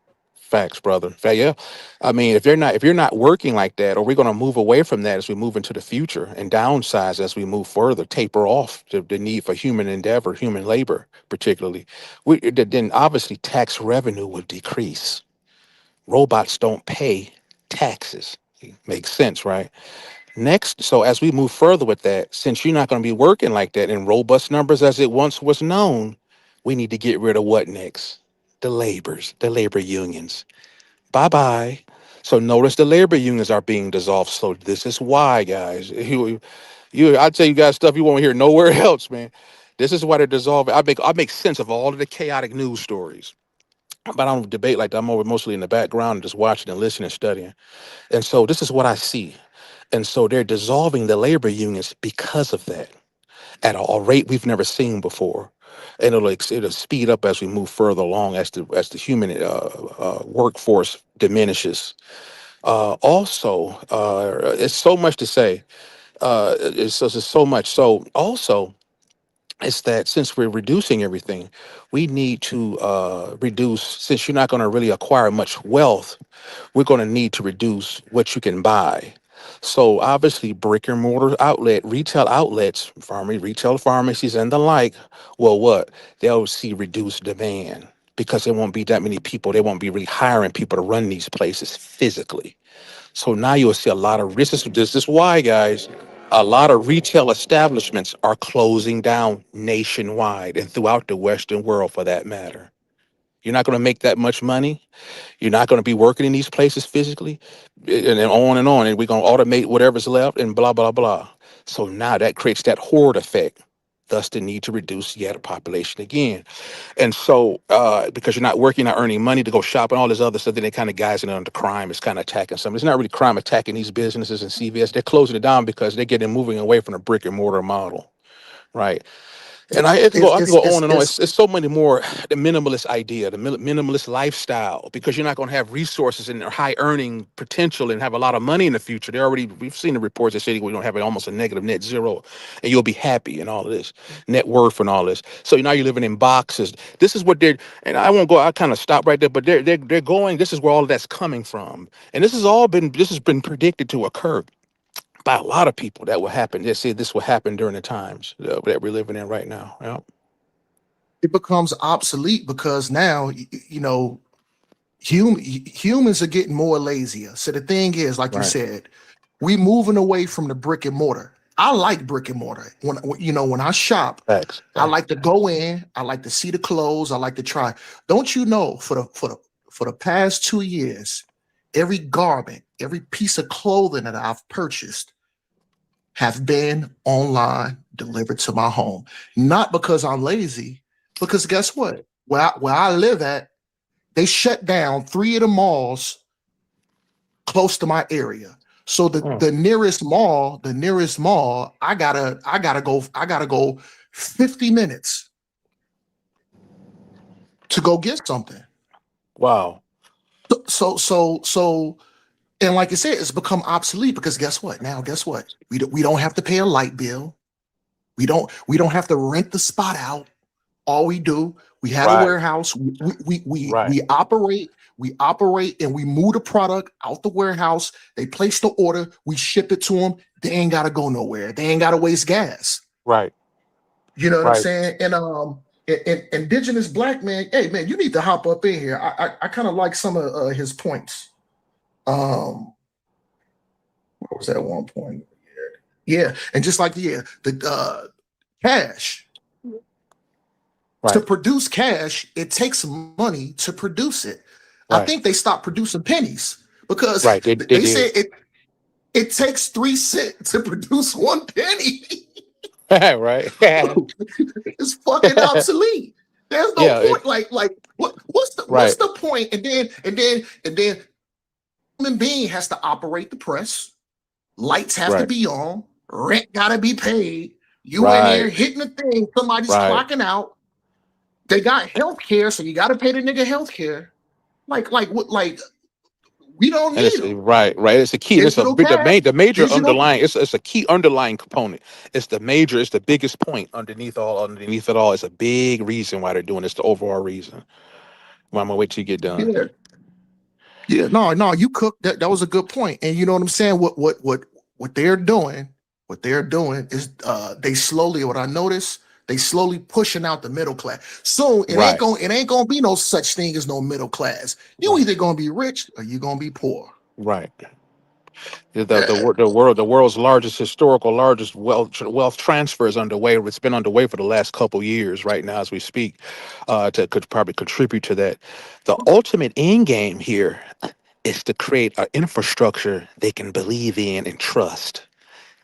brother. Yeah. I mean, if you're not working like that, or we're gonna move away from that as we move into the future and downsize as we move further, taper off the need for human endeavor, human labor, particularly, then obviously tax revenue would decrease. Robots don't pay taxes. Makes sense, right? Next, so as we move further with that, since you're not going to be working like that in robust numbers as it once was known, we need to get rid of what next? The labor unions. Bye bye. So notice the labor unions are being dissolved. So this is why, guys. I tell you guys stuff you won't hear nowhere else, man. This is why they're dissolving. I make sense of all of the chaotic news stories, but I don't debate like that. I'm over mostly in the background, and just watching and listening and studying. And so this is what I see. And so they're dissolving the labor unions because of that at a rate we've never seen before. And it'll speed up as we move further along as the human workforce diminishes. Also, it's so much to say. It's so much. So also, it's that since we're reducing everything, we need to reduce. Since you're not going to really acquire much wealth, we're going to need to reduce what you can buy. So obviously, brick and mortar retail outlets, retail pharmacies, and the like. Well, what they'll see reduced demand because there won't be that many people. They won't be really hiring people to run these places physically. So now you'll see a lot of this is why, guys, a lot of retail establishments are closing down nationwide and throughout the Western world for that matter. You're not going to make that much money. You're not going to be working in these places physically, and then on and on. And we're going to automate whatever's left and blah, blah, blah. So now that creates that horde effect, thus the need to reduce yet a population again. And so, because you're not working, not earning money to go shop and all this other stuff, then it kind of guys it under crime. It's kind of attacking something. It's not really crime attacking these businesses and CVS. They're closing it down because they're getting moving away from the brick and mortar model, right? And I can go on and on. It's so many more. The minimalist idea, the minimalist lifestyle, because you're not going to have resources and high earning potential and have a lot of money in the future. We've seen the reports that say we don't have almost a negative net zero, and you'll be happy and all of this net worth and all this. So now you're living in boxes. This is what they're, and I won't go. I kind of stop right there, but they're going. This is where all of that's coming from, and this has been predicted to occur by a lot of people. That will happen. They say this will happen during the times that we're living in right now. Yeah. It becomes obsolete because now, humans are getting more lazier. So the thing is, like you said, we moving away from the brick and mortar. I like brick and mortar. When I shop, Facts. I like to go in. I like to see the clothes. I like to try. Don't you know? For the past 2 years, every garment, every piece of clothing that I've purchased have been online delivered to my home. Not because I'm lazy, because guess what? Where I live at, they shut down 3 of the malls close to my area. So the nearest mall, I gotta go 50 minutes to go get something. Wow. So and like I said, it's become obsolete because guess what? Now, guess what? We don't have to pay a light bill. We don't have to rent the spot out. All we do, we have a warehouse. We operate and we move the product out the warehouse. They place the order. We ship it to them. They ain't gotta go nowhere. They ain't gotta waste gas. Right. You know what I'm saying? And indigenous black man, hey man, you need to hop up in here. I kind of like some of his points. What was that one point? Yeah, and just like the cash. To produce cash, it takes money to produce it. I think they stopped producing pennies because they say it takes 3 cents to produce 1 penny. Right. It's fucking obsolete. There's no point. What's the point? And then human being has to operate the press. Lights have to be on. Rent gotta be paid. You in here hitting the thing. Somebody's clocking out. They got health care, so you got to pay the nigga health care. Like we don't need it. Right. It's a key. It's the major underlying. It's a key underlying component. It's the biggest point underneath it all. It's a big reason why they're doing this. The overall reason. Well, I'm gonna wait till you get done. Yeah. No. You cooked. That was a good point. And you know what I'm saying. What they're doing. What they're doing is they slowly. What I noticed. They slowly pushing out the middle class. So it ain't gonna be no such thing as no middle class. You either gonna be rich or you gonna be poor. Right. The world's largest wealth transfer is underway. It's been underway for the last couple years right now as we speak. Could probably contribute to that. The ultimate end game here is to create an infrastructure they can believe in and trust,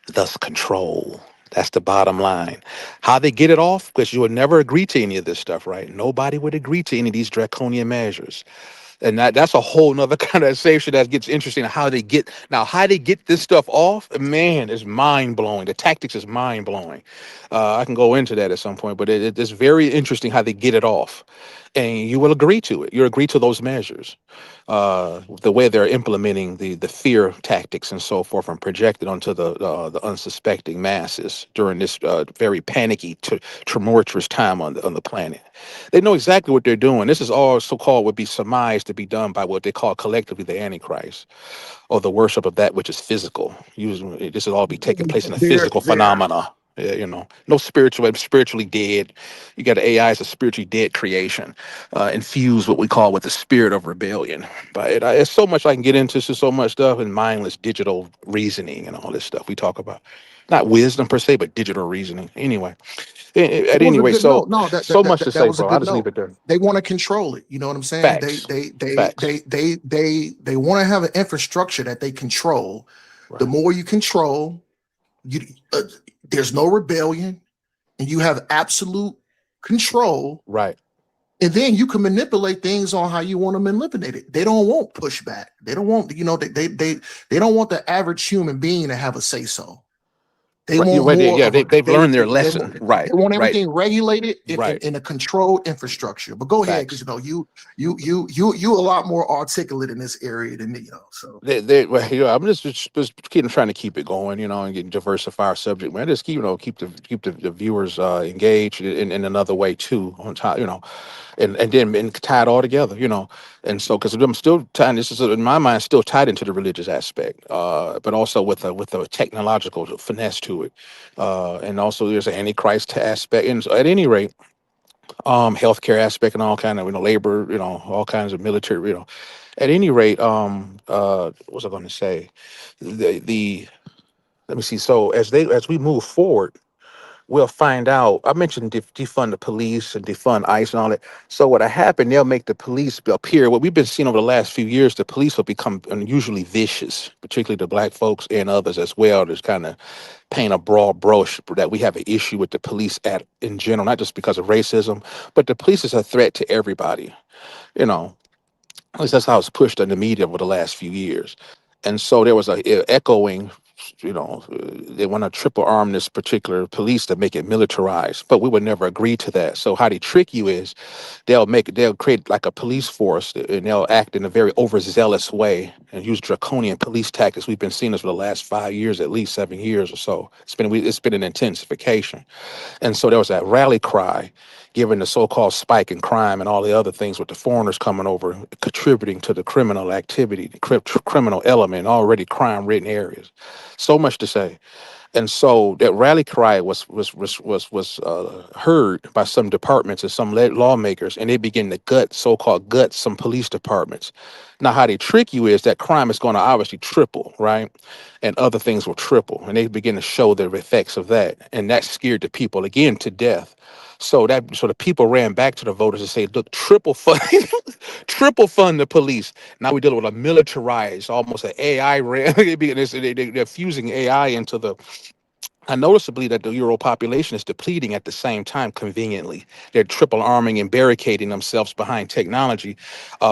thus control. That's the bottom line. How they get it off? Because you would never agree to any of this stuff, right? Nobody would agree to any of these draconian measures. And that's a whole nother conversation that gets interesting. How they get this stuff off, man, is mind blowing. The tactics is mind blowing. I can go into that at some point, but it's very interesting how they get it off. and you will agree to it. You agree to those measures, the way they're implementing the fear tactics and so forth, and projected onto the unsuspecting masses during this very panicky, tumultuous time on the planet. They know exactly what they're doing. This is all so-called would be surmised to be done by what they call collectively the Antichrist, or the worship of that which is physical. Usually, this will all be taking place in a physical phenomena. Yeah, no spiritually dead. You got AI as a spiritually dead creation, infused what we call with the spirit of rebellion. But it's so much I can get into. It's just so much stuff, and mindless digital reasoning and all this stuff we talk about. Not wisdom per se, but digital reasoning. Anyway, It at was any a rate, good note. so No, so much to that say, was a bro. I'll good just leave note. it there. They want to control it. You know what I'm saying? Facts. Facts. They want to have an infrastructure that they control. The Right. more you control, you there's no rebellion, and you have absolute control. Right. And then you can manipulate things on how you want to manipulate it. They don't want pushback. They don't want, they don't want the average human being to have a say so. They Right. want more Yeah. of a They've learned their lesson. they Right. want Right. everything regulated Right. in a controlled infrastructure. But go ahead, because Facts. you a lot more articulate in this area than me, so Well, I'm just trying to keep it going, and diversify our subject, man. Just keep the viewers engaged in another way too, on top, and then tie it all together, and so because I'm still tying this is in my mind still tied into the religious aspect, but also with a technological finesse to it, and also there's an antichrist aspect, and so at any rate, healthcare aspect and all kind of labor, all kinds of military, at any rate, what was I going to say? The let me see. So as we move forward, we'll find out. I mentioned defund the police and defund ICE and all that. So what happened? They'll make the police appear. What we've been seeing over the last few years, the police will become unusually vicious, particularly the black folks and others as well. There's kind of paint a broad brush that we have an issue with the police in general, not just because of racism, but the police is a threat to everybody. You know, at least that's how it's pushed in the media over the last few years. And so there was a echoing, they want to triple arm this particular police to make it militarized, but we would never agree to that. So how they trick you is they'll create like a police force, and they'll act in a very overzealous way and use draconian police tactics. We've been seeing this for the last 5 years, at least 7 years or so. It's been an intensification. And so there was that rally cry, given the so-called spike in crime and all the other things with the foreigners coming over, contributing to the criminal activity, the criminal element, already crime-ridden areas. So much to say. And so that rally cry was heard by some departments and some lawmakers, and they begin to so-called gut some police departments. Now, how they trick you is that crime is going to obviously triple, right? And other things will triple, and they begin to show the effects of that, and that scared the people again to death. So the people ran back to the voters and say, "Look, triple fund, triple fund the police." Now we're dealing with a militarized, almost an AI ran. They're fusing AI into the. And noticeably that the Euro population is depleting at the same time conveniently. They're triple arming and barricading themselves behind technology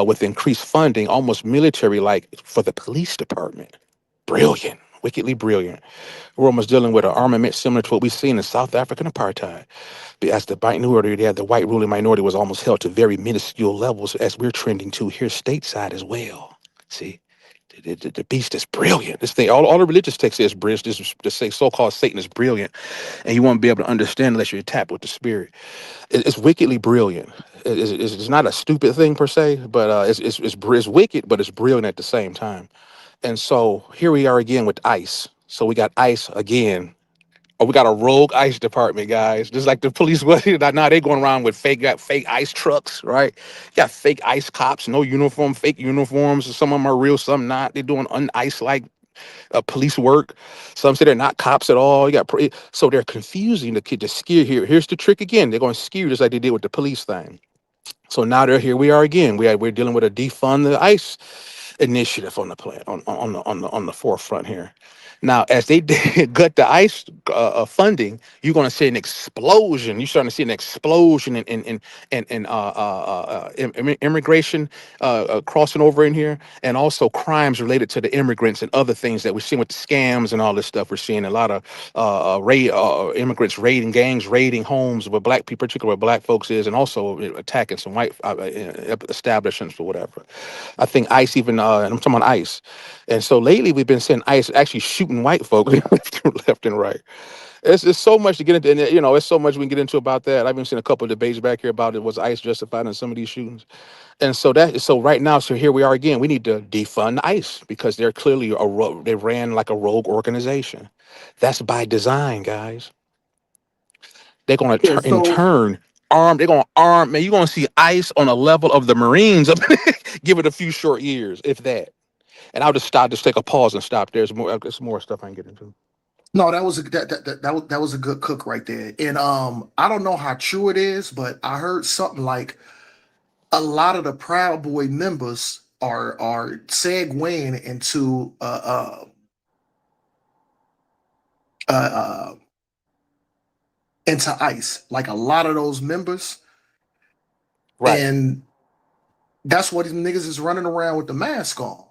with increased funding, almost military-like for the police department. Brilliant, wickedly brilliant. We're almost dealing with an armament similar to what we've seen in South African apartheid. But as the minority, the white ruling minority was almost held to very minuscule levels as we're trending to here stateside as well. See? The beast is brilliant. This thing, all the religious texts says bridge. This say so-called Satan is brilliant, and you won't be able to understand unless you're tapped with the spirit. It's wickedly brilliant. It's not a stupid thing per se, but it's wicked, but it's brilliant at the same time. And so here we are again with ICE. So we got ICE again. Oh, we got a rogue ICE department, guys. Just like the police was now they going around with fake ICE trucks, right? You got fake ICE cops, no uniform, fake uniforms. Some of them are real, some not. They're doing un-ICE like police work. Some say they're not cops at all. So they're confusing the kid to scare here. Here's the trick again. They're going to scare you just like they did with the police thing. So now here we are again. We're dealing with a defund the ICE initiative on the plan on the forefront here. Now, as they gut the ICE funding, you're going to see an explosion. You're starting to see an explosion in immigration crossing over in here, and also crimes related to the immigrants and other things that we're seeing with the scams and all this stuff. We're seeing a lot of immigrants raiding gangs, raiding homes where black people, particularly where black folks is, and also attacking some white establishments or whatever. I think ICE even, and I'm talking about ICE. And so lately we've been seeing ICE actually shooting white folks left and right. It's so much to get into, and it's so much we can get into about that. I've even seen a couple of debates back here about it. Was ICE justified in some of these shootings? And so right now, so here we are again. We need to defund ICE because they're clearly they ran like a rogue organization. That's by design, guys. They're going to turn armed. They're going to arm, man. You're going to see ICE on a level of the Marines. Give it a few short years, if that. And I'll just take a pause and stop. There's more stuff I can get into. No, that was that was a good cook right there. And I don't know how true it is, but I heard something like a lot of the Proud Boy members are segueing into into ICE. Like a lot of those members, right? And that's what these niggas is running around with the mask on.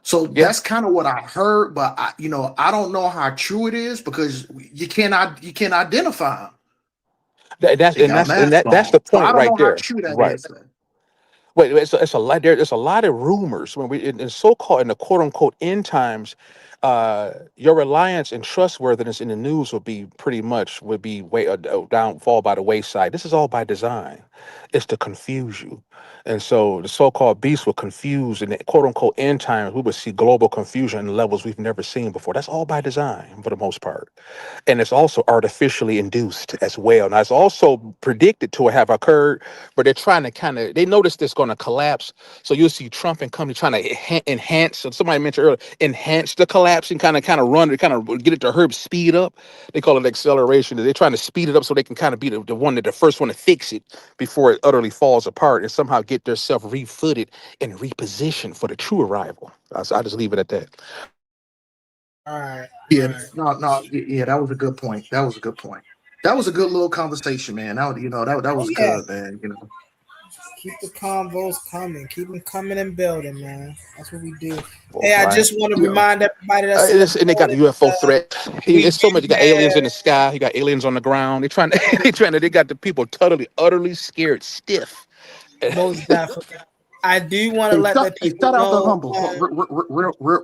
So that's kind of what I heard, but I don't know how true it is because you can't identify them. That's the So I point don't right know how there. true that Right. is. Wait, it's a lot. There's a lot of rumors when we in so-called in the quote unquote end times. Your reliance and trustworthiness in the news would be downfall by the wayside. This is all by design. It's to confuse you. And so the so-called beast will confuse in the quote unquote end times. We would see global confusion in levels we've never seen before. That's all by design for the most part. And it's also artificially induced as well. Now it's also predicted to have occurred, but they're trying to they notice this going to collapse. So you'll see Trump and company trying to enhance. So somebody mentioned earlier, enhance the collapse and kind of run it, kind of get it to speed up. They call it acceleration. They're trying to speed it up so they can kind of be the first one to fix it before it utterly falls apart and somehow get themselves refooted and repositioned for the true arrival. So I just leave it at that. All right. Yeah, yeah, that was a good point. That was a good point. That was a good little conversation, man. That was good, man. Keep the convos coming. Keep them coming and building, man. That's what we do. Hey, I just want to remind everybody that's and they got the UFO threat. It's so much. You got aliens in the sky. You got aliens on the ground. They got the people utterly scared stiff. Most definitely. I do want to let the people shout out know. to Humble,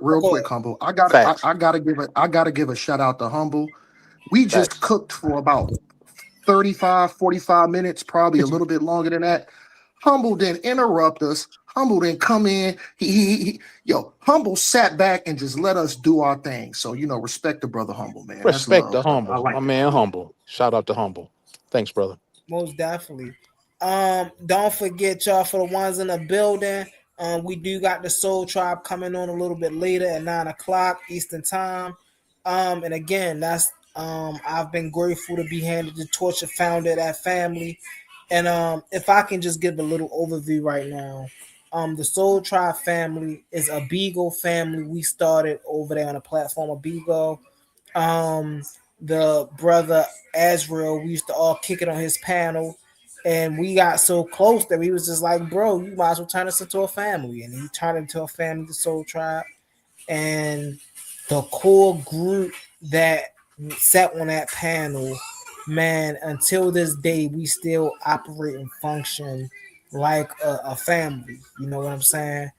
real quick, Humble. I gotta give a shout out to Humble. We just cooked for about 35, 45 minutes, probably a little bit longer than that. Humble didn't interrupt us. Humble didn't come in. Humble sat back and just let us do our thing. So respect the brother Humble, man. Respect the That's love. Humble. My man Humble. Shout out to Humble. Thanks, brother. Most definitely. Don't forget, y'all, for the ones in the building. We do got the Soul Tribe coming on a little bit later at 9:00 Eastern time. And again, that's I've been grateful to be handed the torch of founder of that family. And if I can just give a little overview right now. The Soul Tribe family is a Beagle family. We started over there on a platform of Beagle. The brother Azrael, we used to all kick it on his panel. And we got so close that we was just like, bro, you might as well turn us into a family. And he turned into a family, the Soul Tribe. And the core group that sat on that panel, man, until this day, we still operate and function like a family. You know what I'm saying?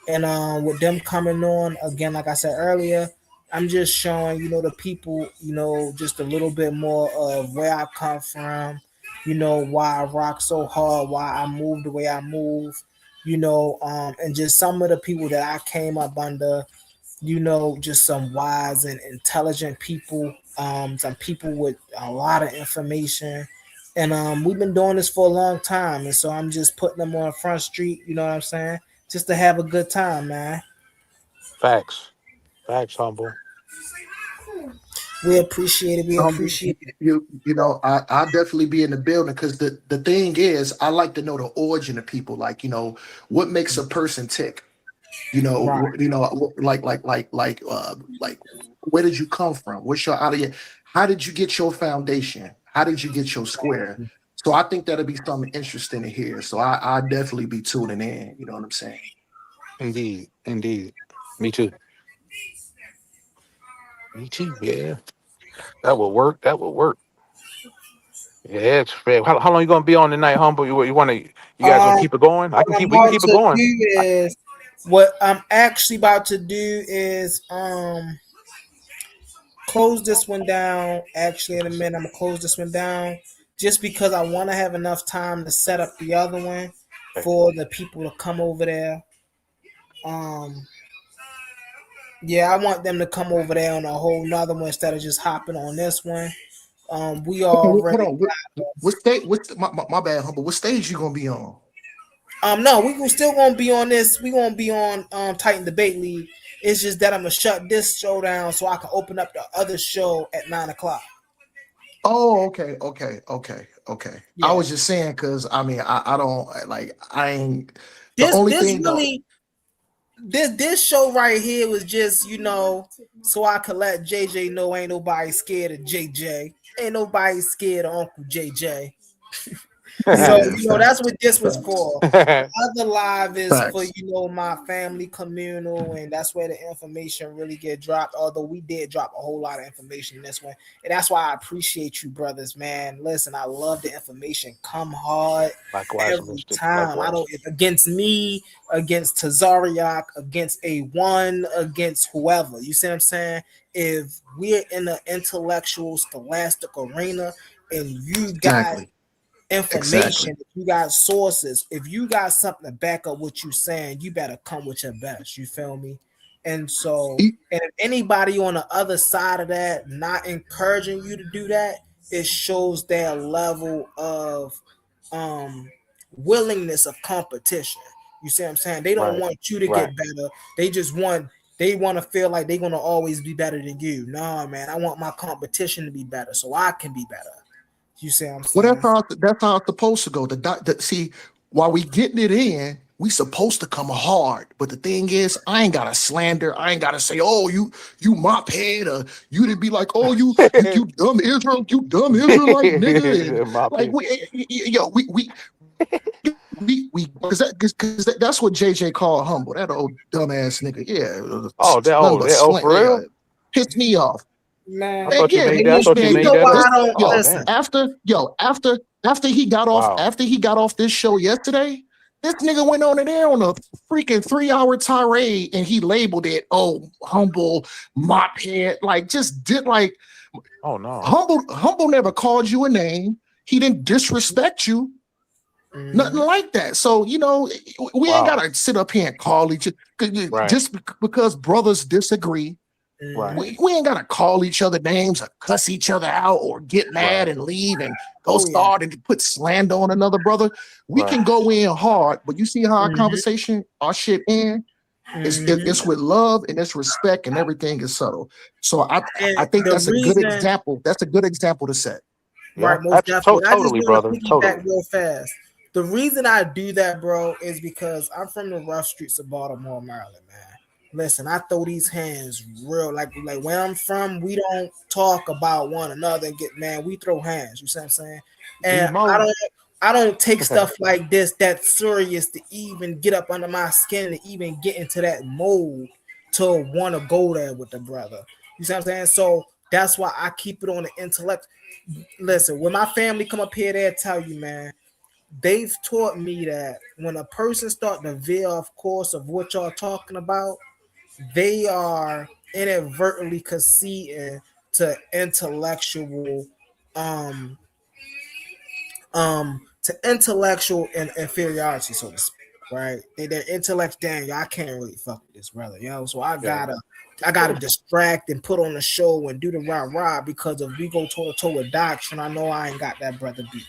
And with them coming on, again, like I said earlier, I'm just showing, the people, just a little bit more of where I come from, why I rock so hard, why I move the way I move, and just some of the people that I came up under, just some wise and intelligent people, some people with a lot of information. And we've been doing this for a long time. And so I'm just putting them on Front Street, you know what I'm saying? Just to have a good time, man. Facts, Humble. We appreciate it. We appreciate it. I definitely be in the building because the thing is, I like to know the origin of people. Like, what makes a person tick? Right. Like, where did you come from? What's your out of your? How did you get your foundation? How did you get your square? So I think that'll be something interesting to hear. So I definitely be tuning in. You know what I'm saying? Indeed, indeed. Me too. Me too. Yeah, that will work. That will work. Yeah, it's fair. How long you gonna be on tonight, humble? You want to? You guys gonna keep it going? I can What I'm keep. We can about keep it to going. do is what I'm actually about to do is close this one down. Actually, in a minute, I'm gonna close this one down just because I want to have enough time to set up the other one for the people to come over there. Um, yeah, I want them to come over there on a whole nother one instead of just hopping on this one. We Hold already on. What stage? My bad, humble. What stage you gonna be on? no, we still gonna be on this. We gonna be on Titan Debate League. It's just that I'm gonna shut this show down so I can open up the other show at 9 o'clock. Oh, okay. I Yeah. was just saying because I mean I don't like I ain't the This only this thing though. really this show right here was just, so I could let JJ know ain't nobody scared of JJ. Ain't nobody scared of Uncle JJ. So, Yeah, that's facts. what this was Facts. for. The other live is for, Facts. my family communal, and that's where the information really get dropped. Although we did drop a whole lot of information in this one. And that's why I appreciate you, brothers, man. Listen, I love the information. Come hard Likewise, every Mystic. time. I Likewise. don't against me, against Tazariak, against A1, against whoever. You see what I'm saying? If we're in an intellectual scholastic arena and you got Exactly. information, Exactly. if you got sources, if you got something to back up what you saying, you better come with your best. You feel me? And so, and if anybody on the other side of that not encouraging you to do that, it shows their level of willingness of competition. You see what I'm saying? They don't Right. want you to Right. get better. They want to feel like they're gonna always be better than you. Nah, man, I want my competition to be better so I can be better. You see what I'm Well, saying? that's how it's supposed to go. See, while we getting it in, we supposed to come hard. But the thing is, I ain't gotta slander. I ain't gotta say, oh, you mop head, or you to be like, oh, you dumb Israel, you dumb Israelite nigga, and My like opinion. we because that's what JJ called humble. That old dumbass nigga. Yeah, Oh, nothing but slant. for Yeah, real? pissed me off. I Man, And thought you yeah, made man, that. I you thought you man, made know that why up. I don't Oh, listen. damn. After he got off Wow. this show yesterday, this nigga went on in there on a freaking 3-hour tirade and he labeled it, oh, humble mop head. Like just did like Oh no. Humble never called you a name. He didn't disrespect you. Nothing like that. So, we ain't Wow. gotta sit up here and call each other Right. just because brothers disagree. Right. We ain't gotta call each other names or cuss each other out or get mad Right. and leave and go Oh yeah. start and put slander on another brother. We Right. can go in hard, but you see how our Mhm. conversation, our shit in, it's with love and it's respect and everything is subtle. So I And think the that's a good reason, example. That's a good example to set. Yeah. right, most definitely. I just Totally, want to brother. piggyback Totally. real fast. The reason I do that, bro, is because I'm from the rough streets of Baltimore, Maryland, man. Listen, I throw these hands real like where I'm from, we don't talk about one another and get mad. We throw hands, you see what I'm saying? And Emo. I don't take stuff like this that serious to even get up under my skin to even get into that mold to want to go there with the brother. You see what I'm saying? So that's why I keep it on the intellect. Listen, when my family come up here, they'll tell you, man, they've taught me that when a person start to veer off course of what y'all talking about, they are inadvertently conceding to intellectual um inferiority, so to speak, right? Their intellect, damn, I can't really fuck with this brother, so Yeah. I gotta distract and put on the show and do the rah because if we go toe to toe with doctrine, I know I ain't got that brother beat.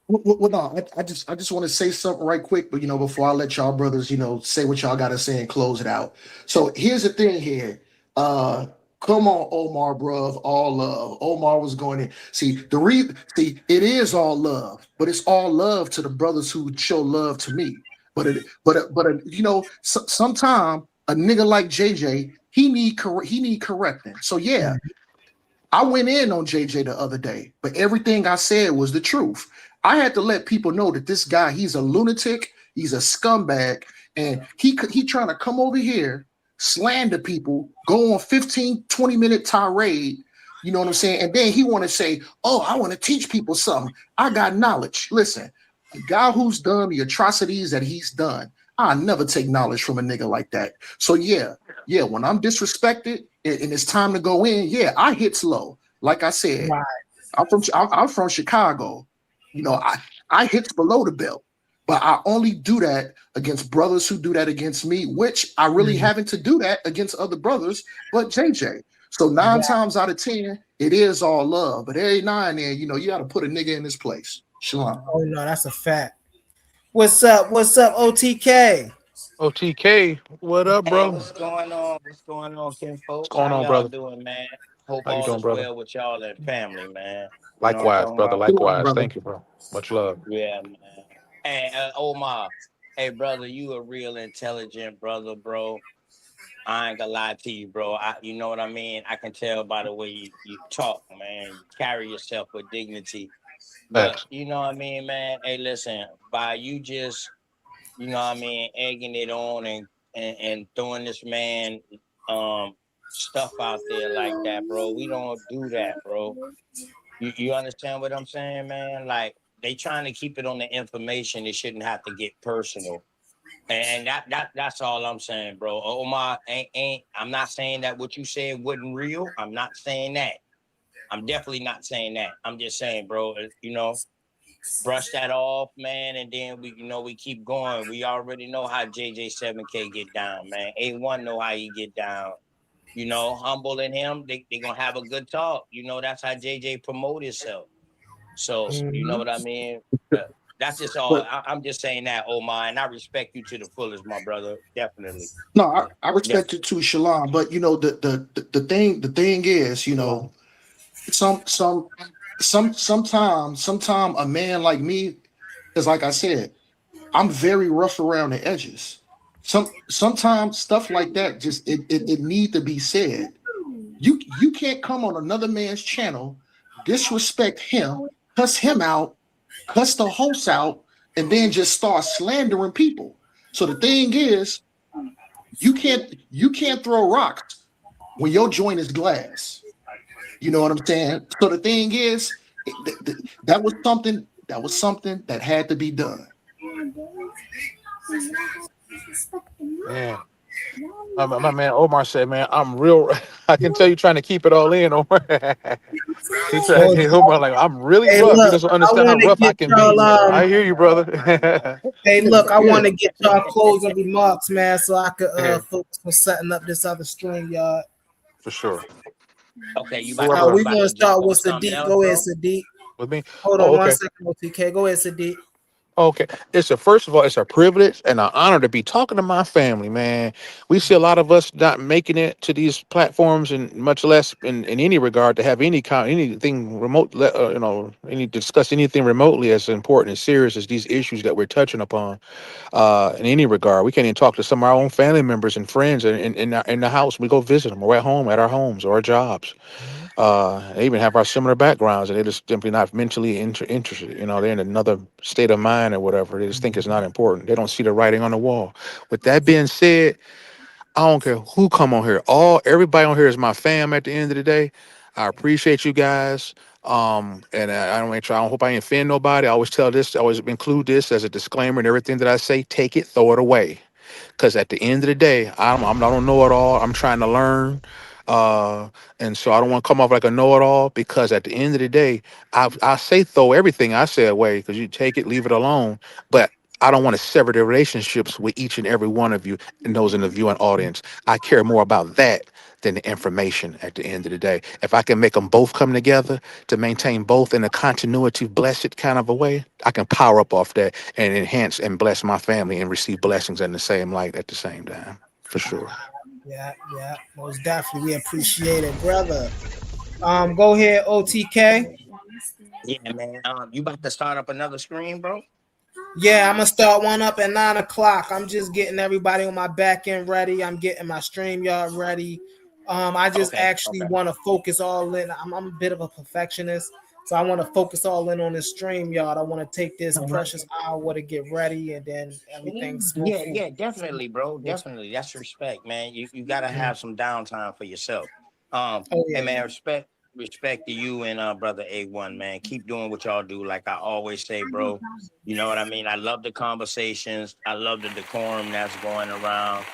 Well, no, I just want to say something right quick, but before I let y'all brothers, say what y'all gotta say and close it out. So here's the thing here. Come on, Omar, bruv, all love. Omar was going in. See, it is all love, but it's all love to the brothers who show love to me. But you know, sometime a nigga like JJ, he need correcting. So yeah, I went in on JJ the other day, but everything I said was the truth. I had to let people know that this guy, he's a lunatic, he's a scumbag, and he trying to come over here, slander people, go on 15, 20-minute tirade, you know what I'm saying? And then he want to say, oh, I want to teach people something. I got knowledge. Listen, a guy who's done the atrocities that he's done, I never take knowledge from a nigga like that. So yeah, when I'm disrespected and it's time to go in, yeah, I hits low. Like I said, Right. I'm from Chicago. You know, I hits below the belt, but I only do that against brothers who do that against me, which I really haven't to do that against other brothers, but JJ. So 9 times out of 10, it is all love. But every now and then, you know, you got to put a nigga in his place. Shalom. Oh no, that's a fact. What's up? What's up, OTK? OTK, what up, bro? Hey, what's going on? What's going on, Ken What's folks? going How on, y'all brother? doing, man? Hope How you all doing, is brother? well with y'all and family, man. You know what I'm Likewise, talking brother. about? Likewise. Thank you, bro. Much love. Yeah, man. Hey, Omar. Hey, brother, you a real intelligent brother, bro. I ain't gonna lie to you, bro. You know what I mean? I can tell by the way you talk, man. You carry yourself with dignity. But Thanks. you know what I mean, man? Hey, listen, by you just, you know what I mean, egging it on and throwing this man stuff out there like that, bro. We don't do that, bro. You understand what I'm saying, man? Like they trying to keep it on the information. It shouldn't have to get personal. And that's all I'm saying, bro. Omar ain't I'm not saying that what you said wasn't real. I'm not saying that. I'm definitely not saying that. I'm just saying, bro, you know, brush that off, man, and then we keep going. We already know how JJ7K get down, man. A1 know how he get down. You know, Humble and him, they gonna have a good talk. You know, that's how JJ promote himself. So you know what I mean? That's just all. But I'm just saying that, Omar, and I respect you to the fullest, my brother. Definitely. no, I Definitely. respect it too, Shalom. But you know, the thing is, you know, sometime a man like me, because like I said, I'm very rough around the edges. Sometimes stuff like that just it need to be said. You can't come on another man's channel, disrespect him, cuss him out, cuss the host out, and then just start slandering people. So the thing is, you can't throw rocks when your joint is glass. You know what I'm saying? So the thing is, that was something that had to be done. Man. My man Omar said, man, I'm real. I can tell you trying to keep it all in, Omar. Omar, like, I'm really Hey, rough. You look, just don't I understand how want to rough I get can be. y'all. I hear you, brother. Hey, look, I Yeah. want to get y'all closing remarks, man, so I could focus on setting up this other stream, y'all. For sure. Okay, you Who about our to Now you we're brother? about gonna to jump start on with something Sadiq. else, Go ahead, bro? Sadiq. With me? Hold Oh, on one okay. second, OTK. Go ahead, Sadiq. Okay. First of all, it's a privilege and an honor to be talking to my family, man. We see a lot of us not making it to these platforms, and much less in any regard to have anything remote, any discuss anything remotely as important and serious as these issues that we're touching upon. In any regard, we can't even talk to some of our own family members and friends in the house. We go visit them, or at home, at our homes or our jobs. They even have our similar backgrounds, and they're just simply not mentally interested. You know, they're in another state of mind or whatever. They just think it's not important. They don't see the writing on the wall. With that being said, I don't care who come on here. Everybody on here is my fam. At the end of the day, I appreciate you guys. And I don't hope I ain't offend nobody. I always tell this. I always include this as a disclaimer and everything that I say. Take it, throw it away. Because at the end of the day, I don't know it all. I'm trying to learn. And so I don't want to come off like a know-it-all, because at the end of the day, I say throw everything I say away, because you take it, leave it alone. But I don't want to sever the relationships with each and every one of you and those in the viewing audience. I care more about that than the information at the end of the day. If I can make them both come together to maintain both in a continuity, blessed kind of a way, I can power up off that and enhance and bless my family and receive blessings in the same light at the same time, for sure. Yeah, most definitely. We appreciate it, brother. Go ahead, OTK. Yeah, man. You about to start up another screen, bro? Yeah, I'm gonna start one up at 9 o'clock. I'm just getting everybody on my back end ready. I'm getting my StreamYard ready. I just Okay, actually okay. want to focus all in. I'm a bit of a perfectionist, so I want to focus all in on this StreamYard. I want to take this precious hour to get ready, and then everything's Yeah, smooth. yeah, definitely, bro. Definitely. That's respect, man. You gotta have some downtime for yourself. Oh Hey yeah. man, respect to you and brother A1, man. Keep doing what y'all do. Like I always say, bro. You know what I mean? I love the conversations. I love the decorum that's going around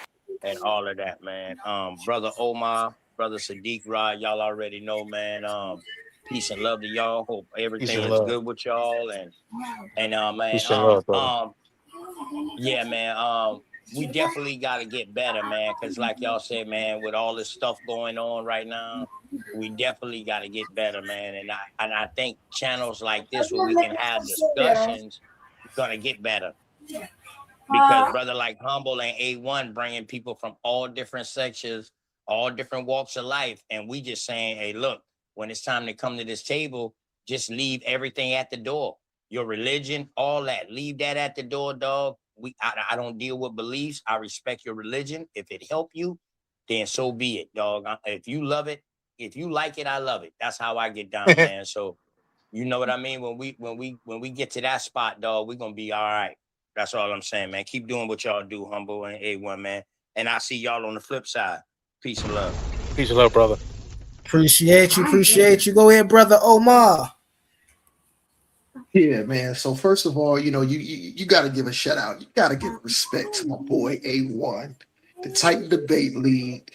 and all of that, man. Brother Omar, brother Sadiq Rod, y'all already know, man. Peace and love to y'all. Hope Peace everything and is love. good with y'all and man, Peace and love, brother. yeah, man. We definitely got to get better, man. Because, like y'all said, man, with all this stuff going on right now, we definitely got to get better, man. And I think channels like this where we can have discussions gonna get better because brother like Humble and A1 bringing people from all different sections, all different walks of life, and we just saying, hey, look, when it's time to come to this table, just leave everything at the door. Your religion, all that, leave that at the door, dog. I don't deal with beliefs. I respect your religion. If it help you, then so be it, dog. If you love it, if you like it, I love it. That's how I get down, man. So you know what I mean? When we get to that spot, dog, we're gonna be all right. That's all I'm saying, man. Keep doing what y'all do, Humble and A1, man. And I see y'all on the flip side. Peace and love. Peace and love, brother. Appreciate you. Appreciate you. Go ahead, brother Omar. Yeah, man. So first of all, you got to give a shout out. You got to give respect to my boy A1, the Titan debate lead.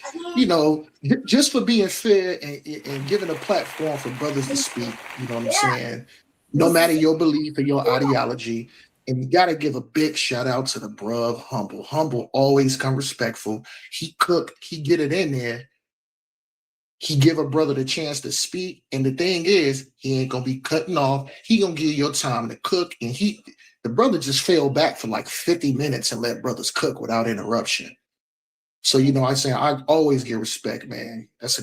Just for being fair and giving a platform for brothers to speak. You know what I'm saying? No matter your belief or your ideology, and you got to give a big shout out to the bruv Humble. Humble always come respectful. He cook. He get it in there. He give a brother the chance to speak, and the thing is, he ain't gonna be cutting off. He gonna give you your time to cook, and the brother just fell back for like 50 minutes and let brothers cook without interruption. So I always give respect, man. That's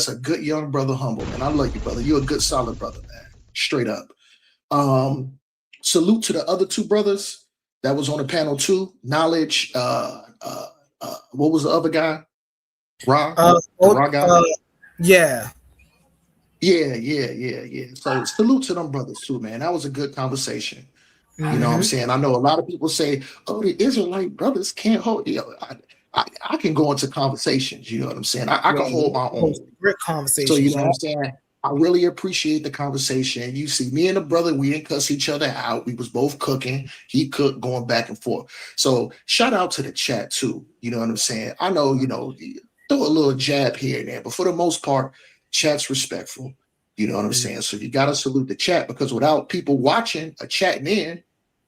a good young brother, Humble, man. I love you, brother. You're a good, solid brother, man. Straight up. Um, Salute to the other two brothers that was on the panel too. Knowledge. What was the other guy? Ra, the Ra guy. Yeah. Yeah. So salute to them brothers too, man. That was a good conversation. You know what I'm Mhm. saying? I know a lot of people say, "Oh, the Israelite brothers can't hold." I can go into conversations. You know what I'm saying? I Yeah, can hold my own. great So you conversations, know what y'all. I'm saying? I really appreciate the conversation. You see, me and the brother, we didn't cuss each other out. We was both cooking. He cooked, going back and forth. So shout out to the chat too. You know what I'm saying? I know, throw a little jab here and there, but for the most part, chat's respectful. You know what I'm saying? So you gotta salute the chat because without people watching or chatting in,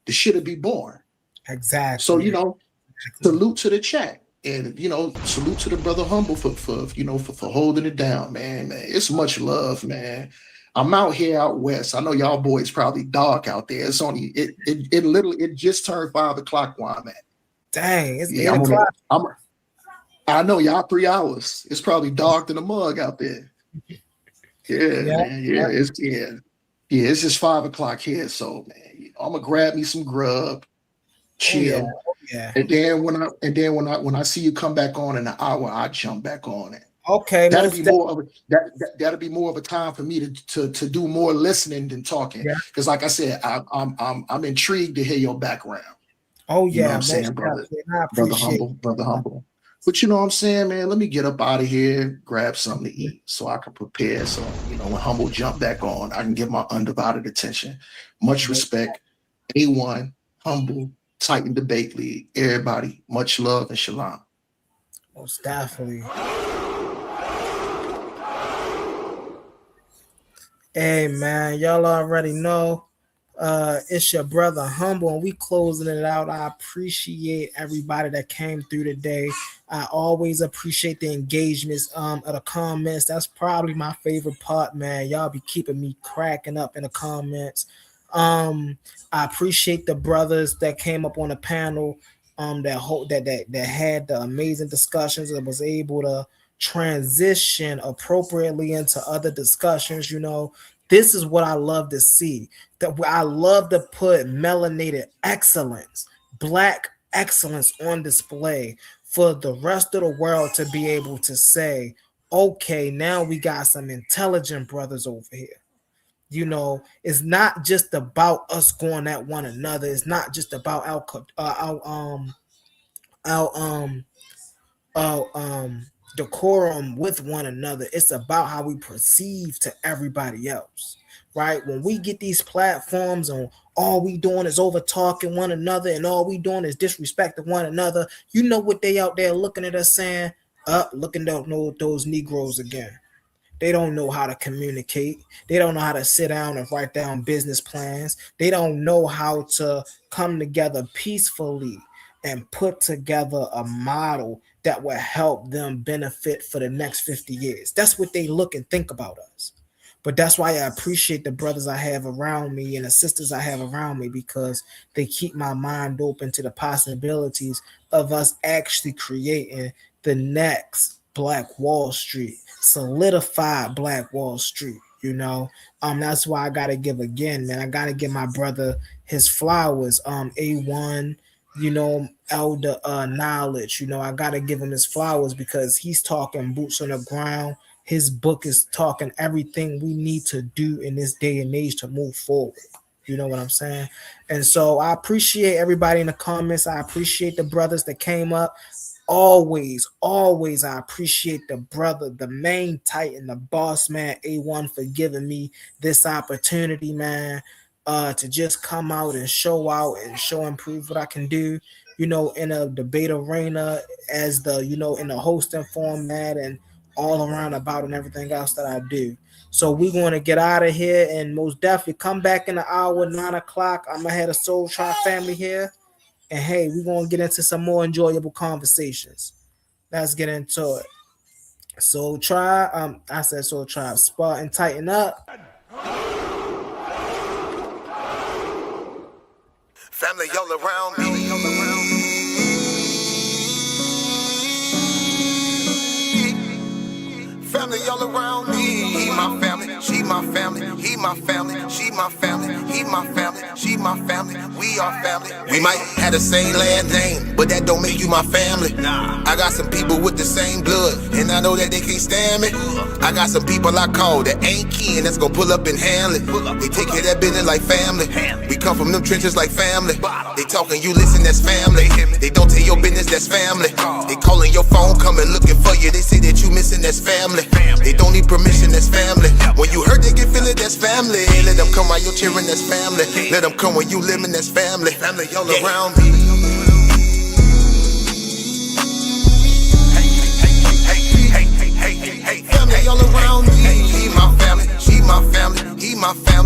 the shit'd be boring. So Exactly. salute to the chat. And salute to the brother Humble for holding it down, man. It's much love, man. I'm out here out west. I know y'all boys probably dark out there. It's only it literally it just turned 5 o'clock where I'm at. Dang, it's Yeah, 8 o'clock. I know y'all 3 hours. It's probably dark than a mug out there. Yeah, Yeah. man. It's just 5 o'clock here. So man, I'm gonna grab me some grub, Oh yeah. chill. Oh yeah. And then when I see you come back on in an hour, I jump back on it. Okay, That'll be most more of a that'll be more of a time for me to do more listening than talking. yeah. Because like I said, I'm intrigued to hear your background. Oh You know what yeah, I'm most saying, brother? definitely. And I appreciate Brother Humble. But you know what I'm saying, man? Let me get up out of here, grab something to eat so I can prepare. So, when Humble jump back on, I can give my undivided attention. Much respect. A1, Humble, Titan Debate League. Everybody, much love and shalom. most definitely. Hey man, y'all already know. It's your brother Humble, and we closing it out. I appreciate everybody that came through today. I always appreciate the engagements of the comments. That's probably my favorite part, man. Y'all be keeping me cracking up in the comments. I appreciate the brothers that came up on the panel, that had the amazing discussions and was able to transition appropriately into other discussions. This is what I love to see. That I love to put melanated excellence, black excellence on display for the rest of the world to be able to say, okay, now we got some intelligent brothers over here. You know, it's not just about us going at one another. It's not just about our decorum with one another. It's about how we perceive to everybody else, right? When we get these platforms and all we doing is over talking one another and all we doing is disrespecting one another, you know what they out there looking at us saying? Looking at those Negroes again. They don't know how to communicate. They don't know how to sit down and write down business plans. They don't know how to come together peacefully and put together a model that will help them benefit for the next 50 years. That's what they look and think about us. But that's why I appreciate the brothers I have around me and the sisters I have around me, because they keep my mind open to the possibilities of us actually creating the next Black Wall Street, solidified Black Wall Street. You know, that's why I gotta give again, man. I gotta give my brother his flowers. A1, you know, elder knowledge. You know, I gotta give him his flowers because he's talking boots on the ground. His book is talking everything we need to do in this day and age to move forward. You know what I'm saying? And so I appreciate everybody in the comments. I appreciate the brothers that came up. Always, I appreciate the brother, the main titan, the boss man, A1, for giving me this opportunity, man, to just come out and show and prove what I can do, you know, in a debate arena as the, you know, in the hosting format and all around about and everything else that I do. So we're going to get out of here and most definitely come back in the hour, 9 o'clock. I'm going to have the Soul Tribe family here. And hey, we're going to get into some more enjoyable conversations. Let's get into it. Soul Tribe, I said Soul Tribe, spot and tighten up. Family all around me. Family all around me. He my family, she my family. He my family, she my family. He my family, she my family. We are family. We might have the same last name, but that don't make you my family. I got some people with the same blood, and I know that they can't stand me. I got some people I call that ain't kin, that's gonna pull up and handle it. They take care of that business like family. We come from them trenches like family. They talking, you listen, that's family. They don't tell your business, that's family. They calling your phone, coming looking for you. They say that you missing, that's family. They don't need permission, that's family. When you hurt, they get feeling, that's family. Let them come while you're cheering, that's family. Let them come when you living, that's family. Family all around me.